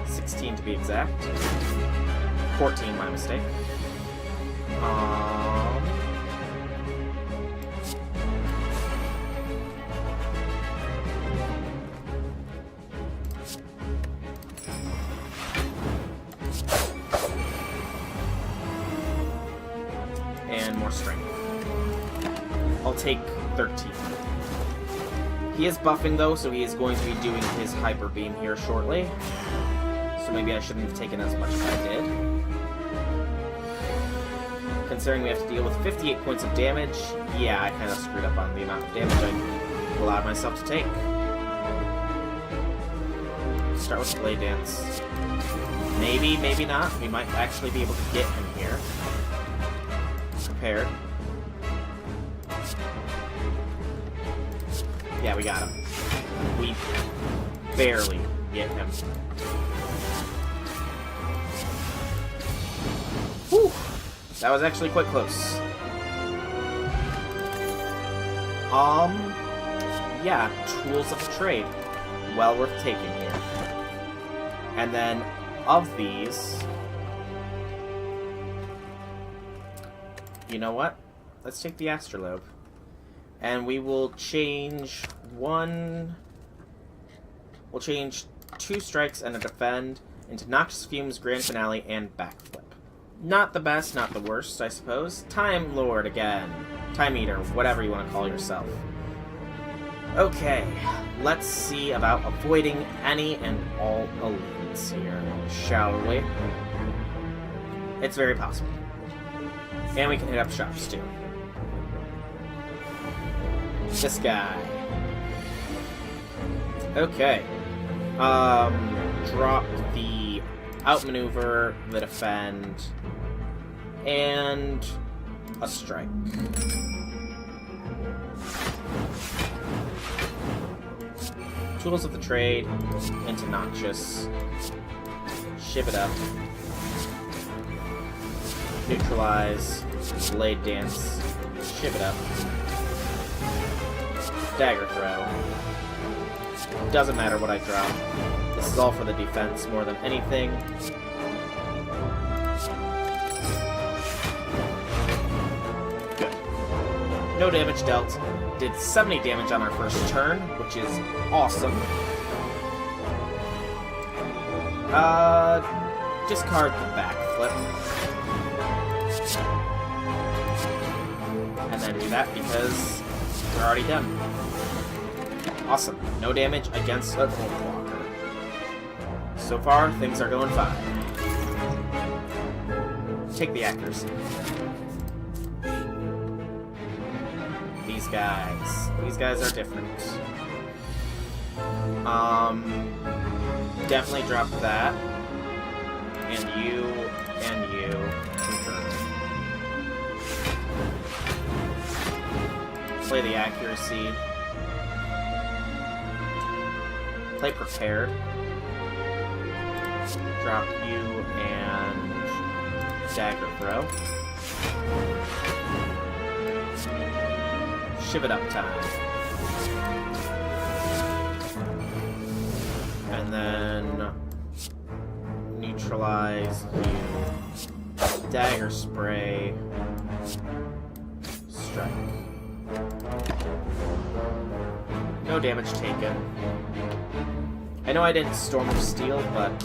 16 to be exact. 14, my mistake. And more strength. I'll take 13. He is buffing though, so he is going to be doing his hyper beam here shortly. So maybe I shouldn't have taken as much as I did. Considering we have to deal with 58 points of damage, yeah, I kind of screwed up on the amount of damage I allowed myself to take. Start with Blade Dance. Maybe, maybe not. We might actually be able to get him here. Prepared. Yeah, we got him. We barely get him. Whew! That was actually quite close. Yeah, tools of trade. Well worth taking here. And then, of these... You know what? Let's take the Astrolabe. And we will change one... We'll change 2 strikes and a defend into Noxious Fumes, Grand Finale, and Backflip. Not the best, not the worst, I suppose. Time Lord again. Time Eater, whatever you want to call yourself. Okay, let's see about avoiding any and all elites here, shall we? It's very possible. And we can hit up shops, too. This guy. Okay. Drop the outmaneuver, the defend, and a strike. Tools of the trade into Noxious. Shiv it up. Neutralize. Blade Dance. Shiv it up. Dagger throw. Doesn't matter what I drop. This is all for the defense more than anything. Good. No damage dealt. Did 70 damage on our first turn, which is awesome. Discard the backflip. And then do that because we're already done. Awesome. No damage against a Cold Walker. So far, things are going fine. Take the accuracy. These guys are different. Definitely drop that. And you, confirm. Play the accuracy. Play prepared. Drop you and dagger throw. Shiv it up time. And then neutralize you. Dagger spray. Strike. No damage taken. I know I didn't Storm of Steel, but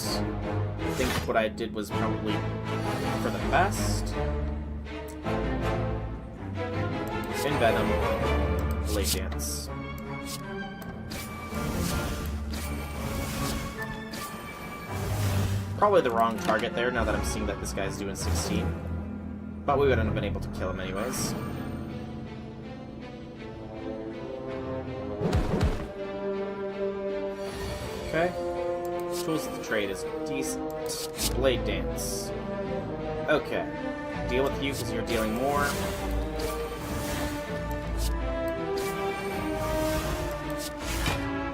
I think what I did was probably for the best. Envenom, Blade Dance. Probably the wrong target there, now that I'm seeing that this guy's doing 16. But we wouldn't have been able to kill him anyways. Okay. Tools of the trade is decent. Blade Dance. Okay. Deal with you because you're dealing more.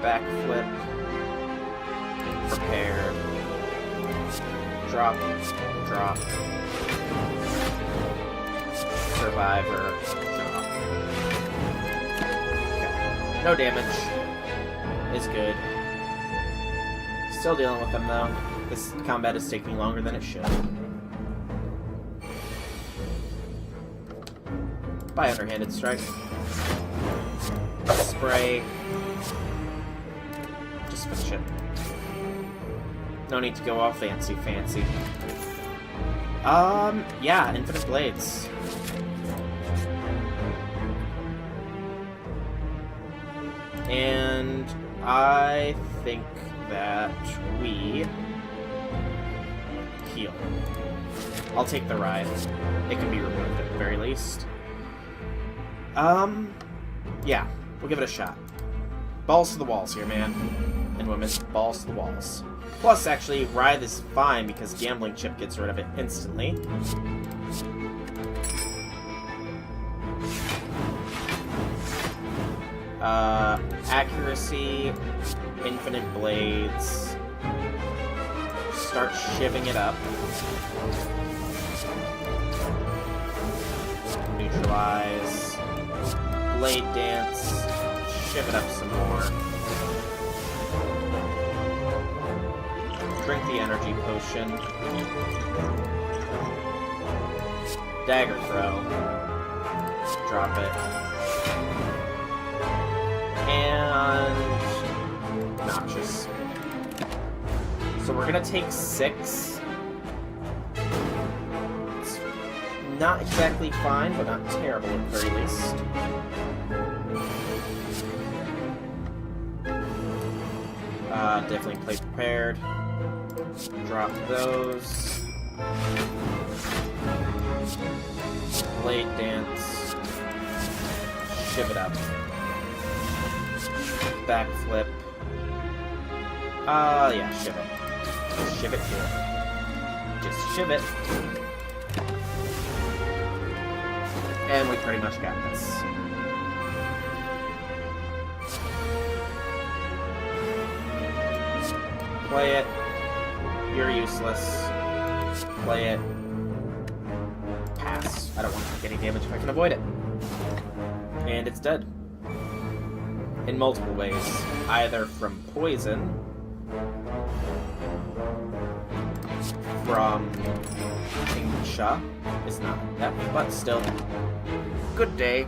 backflip, prepared, drop, drop, survivor, drop. Okay. No damage. Is good. Still dealing with them though. This combat is taking longer than it should. By underhanded strike. Spray. Just finish it. No need to go all fancy. Yeah, infinite blades. And I think that we heal. I'll take the ride. It can be removed at the very least. Yeah, we'll give it a shot. Balls to the walls here, man. And women, balls to the walls. Plus, actually, Writhe is fine because Gambling Chip gets rid of it instantly. Accuracy, infinite blades. Start shivving it up. Neutralize. Blade dance. Shiv it up some more. Drink the energy potion. Dagger throw. Drop it. And Noxious. So we're gonna take 6. It's not exactly fine, but not terrible at the very least. Definitely play prepared. Drop those. Blade dance. Shiv it up. Backflip. Yeah, shiv it. Shiv it here. Just shiv it. And we pretty much got this. Play it. You're useless. Play it. Pass. I don't want to take any damage if I can avoid it. And it's dead. In multiple ways. Either from poison, from Tingsha, is not that way, but still. Good day.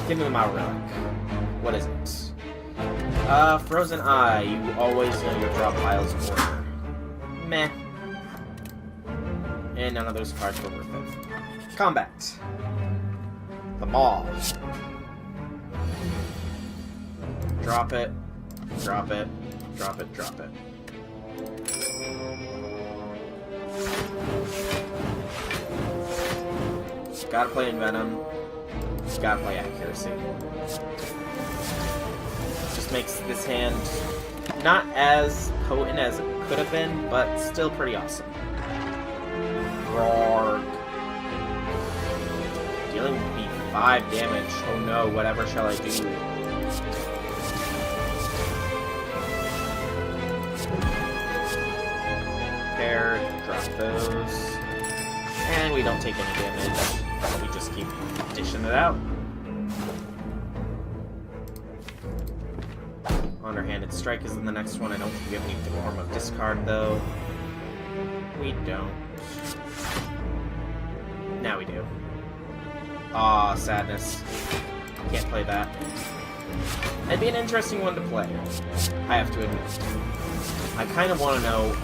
Give me my relic. What is it? Frozen Eye. You always know your drop pile's order. Meh. And none of those cards were worth it. Combat. The Maw. Drop it. Drop it. Drop it. Drop it. Gotta play Envenom. Gotta play Accuracy. Just makes this hand not as potent as it could have been, but still pretty awesome. Roar. Dealing me 5 damage. Oh no, whatever shall I do? Prepared, drop those. And we don't take any damage. We just keep dishing it out. Underhanded Strike is in the next one. I don't think we have any form of discard, though. We don't. Now we do. Aw, sadness. Can't play that. It'd be an interesting one to play, I have to admit. I kind of want to know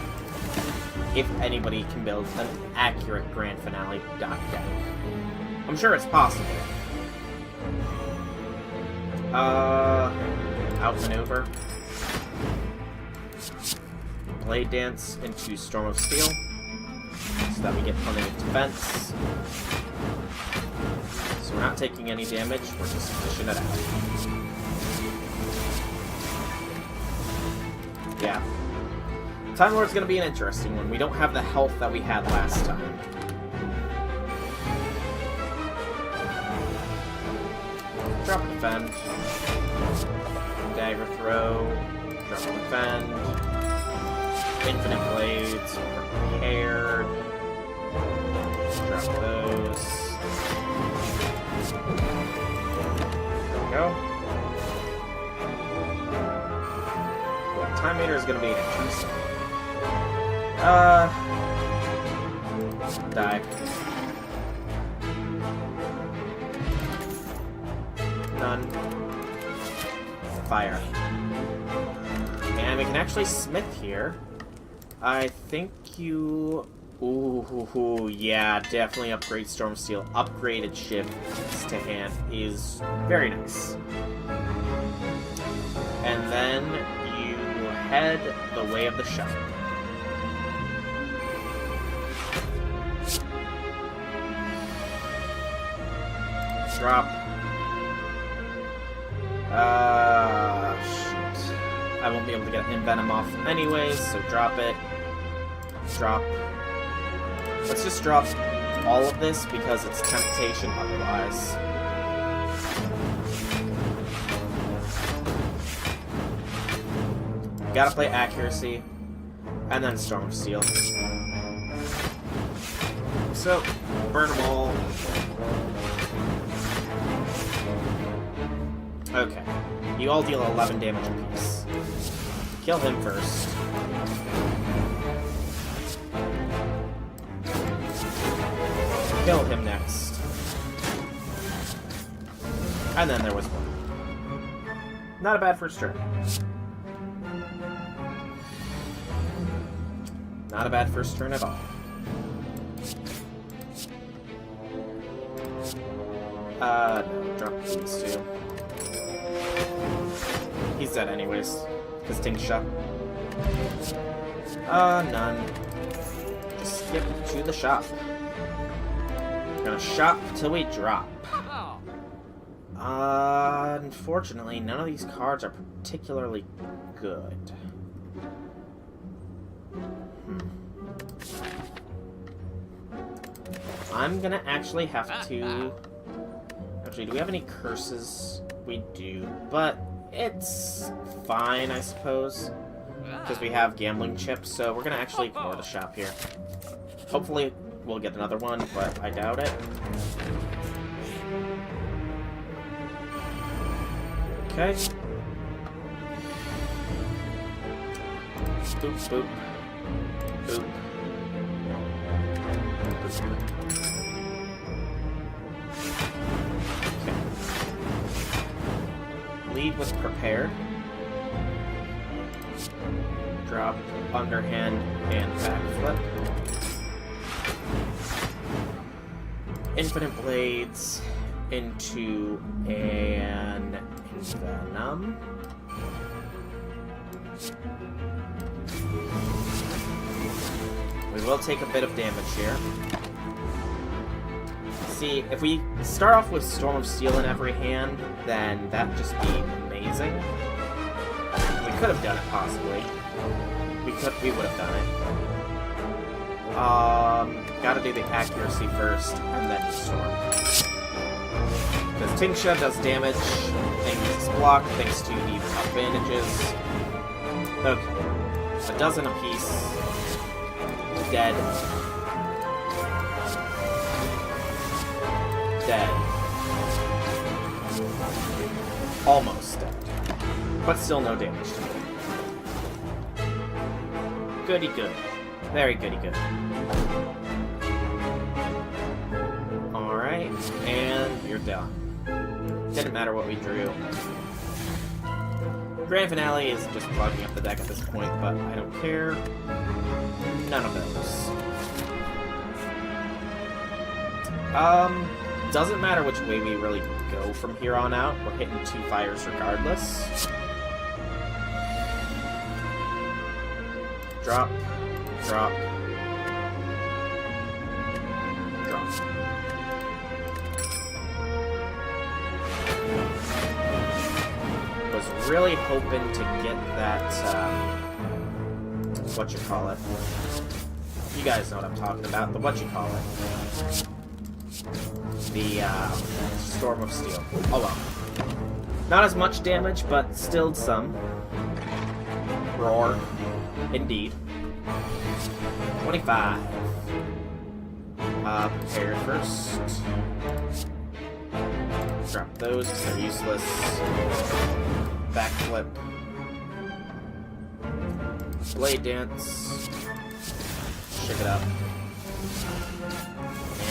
if anybody can build an accurate Grand Finale deck. I'm sure it's possible. Outmaneuver. Blade Dance into Storm of Steel, so that we get plenty of defense. So we're not taking any damage, we're just fishing it out. Yeah. Time Lord's gonna be an interesting one. We don't have the health that we had last time. Drop defend. Dagger throw. Drop defend. Infinite blades. Prepared. Drop those. There we go. The time meter is going to be interesting. Die. None. Fire. And we can actually smith here. I think you... Ooh, yeah, definitely upgrade Storm Steel. Upgraded shifts to hand is very nice. And then you head the way of the shop. Drop. Shoot. I won't be able to get Envenom off anyways, so drop it. Drop. Let's just drop all of this because it's temptation otherwise. Gotta play accuracy, and then Storm Steel. So, burn them all. Okay. You all deal 11 damage apiece. Kill him first. Kill him next. And then there was one. Not a bad first turn. Not a bad first turn at all. No, drop these two. He's dead anyways, because Ting shot. None. Just skip to the shop. We're gonna shop till we drop. Unfortunately, none of these cards are particularly good. I'm gonna actually have to... Actually, do we have any curses? We do, but it's fine, I suppose. Because we have gambling chips, so we're gonna actually ignore the shop here. Hopefully we'll get another one, but I doubt it. Okay. Boop, boop. Boop. Okay. Lead with prepared. Drop underhand and backflip. Infinite blades into an Envenom. We will take a bit of damage here. See, if we start off with Storm of Steel in every hand, then that'd just be amazing. We could have done it, possibly. We would have done it. Gotta do the accuracy first, and then Storm. Because Tingsha does damage, things block, thanks to the advantages. Okay. A dozen apiece. Dead. Dead. Almost dead. But still no damage to me. Goody good. Very goody good. Alright, and you're done. Didn't matter what we drew. Grand Finale is just plugging up the deck at this point, but I don't care. None of those. Doesn't matter which way we really go from here on out. We're hitting 2 fires regardless. Drop. Drop. Drop. Was really hoping to get that, whatchamacallit. You guys know what I'm talking about. The whatchamacallit. The, Storm of Steel. Oh well. Not as much damage, but still some. Roar. Indeed. 25. Prepare first. Drop those because they're useless. Backflip. Blade dance. Shake it up.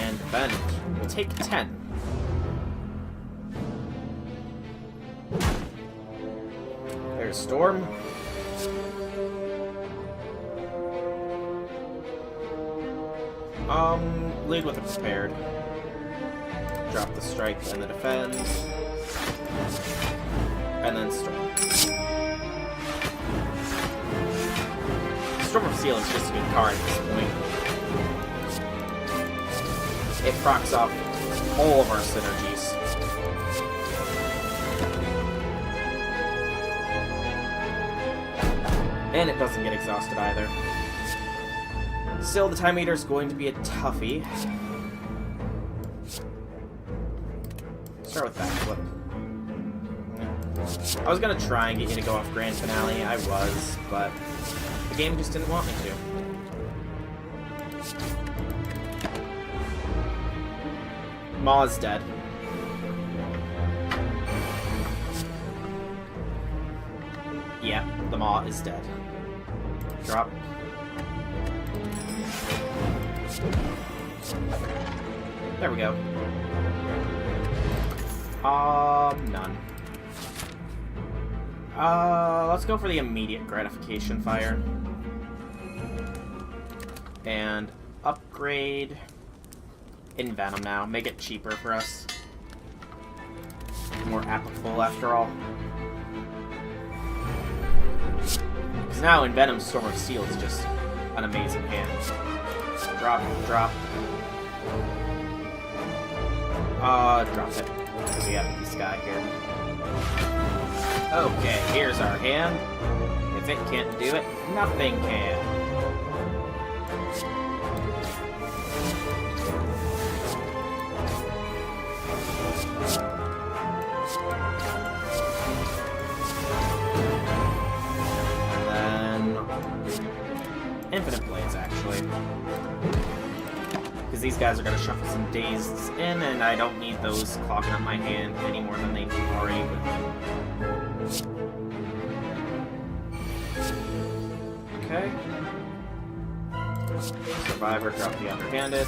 And bend. We'll take 10. There's Storm. Lead with a prepared. Drop the strike and the defend. And then Storm. Storm of Steel is just a good card at this point. It procs off all of our synergies. And it doesn't get exhausted either. Still, the Time Eater is going to be a toughie. Start with backflip. I was gonna try and get you to go off Grand Finale. I was, but the game just didn't want me to. Maw's dead. Yeah, the Maw is dead. Drop. There we go. None. Let's go for the immediate gratification fire. And upgrade Envenom now. Make it cheaper for us. More applicable after all. Because now Envenom's Storm of Steel is just an amazing hand. Drop, drop. Drop it. Because we have this guy here. Okay, here's our hand. If it can't do it, nothing can. And then Infinite Blades, actually. Because these guys are going to shuffle some dazes in, and I don't need those clogging up my hand any more than they already would. Okay. Survivor, drop the underhanded.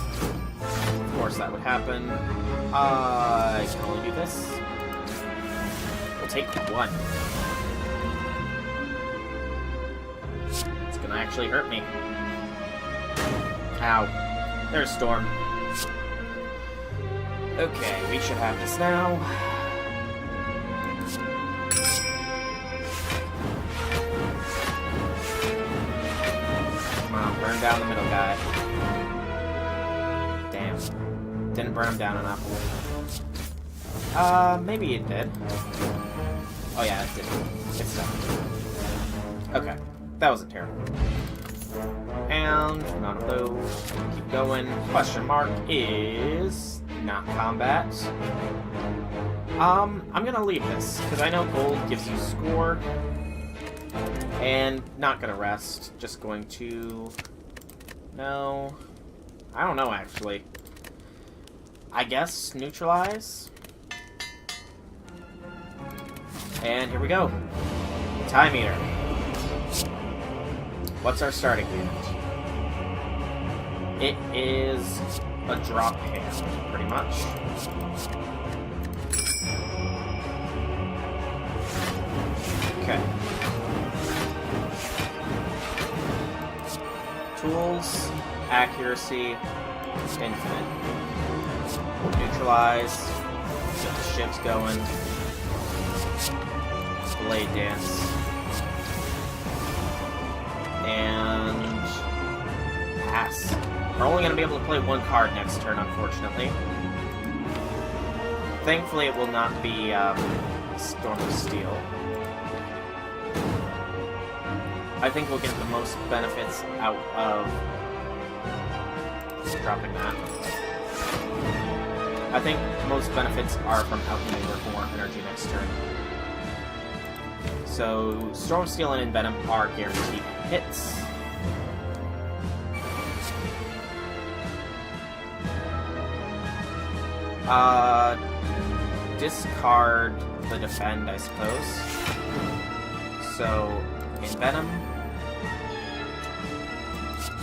Of course that would happen. I can only do this. We'll take 1. It's gonna actually hurt me. Ow. There's Storm. Okay, we should have this now. Come on, burn down the middle guy. Damn. Didn't burn him down enough. Maybe it did. Oh yeah, it did. It's done. Okay. That wasn't terrible. And none of those. Keep going. Question mark is not combat. I'm gonna leave this, because I know gold gives you score. And not gonna rest. Just going to... No. I don't know, actually. I guess neutralize. And here we go. Time Eater. What's our starting hand? It is a drop hand, pretty much. Okay. Tools, accuracy, infinite. Neutralize, get the ships going. Blade dance. And pass. We're only going to be able to play 1 card next turn, unfortunately. Thankfully, it will not be Storm of Steel. I think we'll get the most benefits out of dropping that. I think most benefits are from outmaneuver for more energy next turn. So, Storm, Steel, and Envenom are guaranteed hits. Discard the Defend, I suppose. So, Envenom,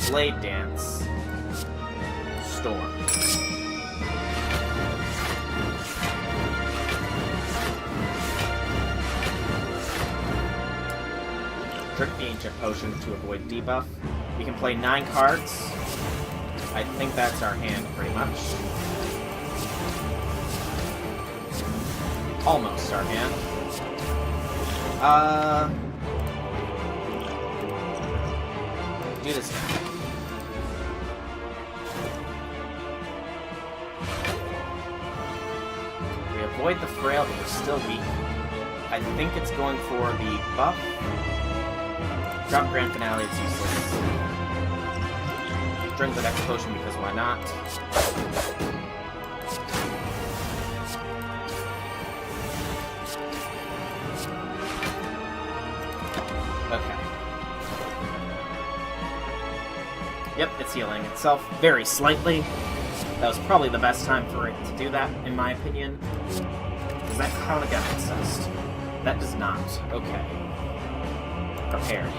Blade Dance, Storm. Drink the Ancient Potion to avoid debuff. We can play 9 cards. I think that's our hand, pretty much. Almost our hand. Do this now. We avoid the Frail, but we're still weak. I think it's going for the buff. Drop Grand Finale, it's useless. Drink the next potion because why not? Okay. Yep, it's healing itself very slightly. That was probably the best time for it to do that, in my opinion. Does that count against Incest? That does not. Okay. Prepared.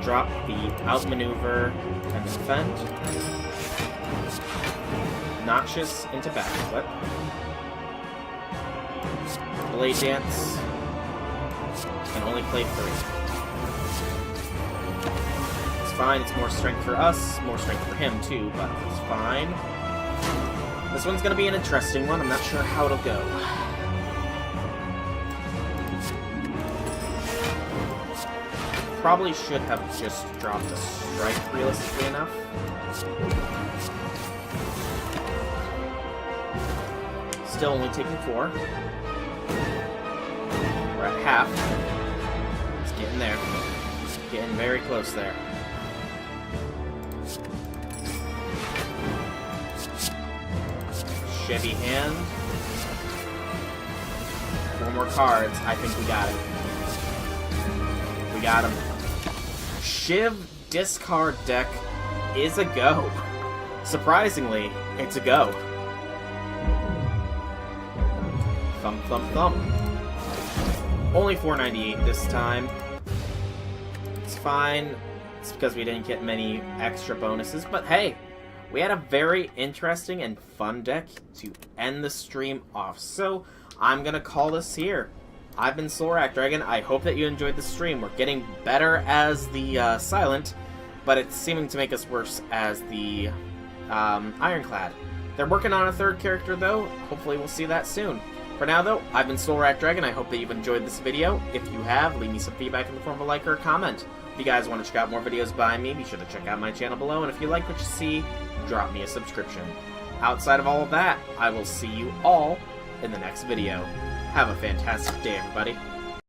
Drop the Outmaneuver and Defend. Noxious into Backflip. Blade Dance. And only play 3. It's fine, it's more strength for us, more strength for him too, but it's fine. This one's gonna be an interesting one, I'm not sure how it'll go. Probably should have just dropped a strike realistically enough. Still only taking 4. We're at half. It's getting there. Getting very close there. Chevy hand. 4 more cards. I think we got it. We got him. Shiv discard deck is a go. Surprisingly, it's a go. Thump, thump, thump. Only 498 this time. It's fine. It's because we didn't get many extra bonuses, but hey, we had a very interesting and fun deck to end the stream off. So, I'm gonna call this here. I've been Rouge-Like Dragon. I hope that you enjoyed the stream. We're getting better as the Silent, but it's seeming to make us worse as the Ironclad. They're working on a 3rd character, though. Hopefully we'll see that soon. For now, though, I've been Rouge-Like Dragon. I hope that you've enjoyed this video. If you have, leave me some feedback in the form of a like or a comment. If you guys want to check out more videos by me, be sure to check out my channel below. And if you like what you see, drop me a subscription. Outside of all of that, I will see you all in the next video. Have a fantastic day, everybody.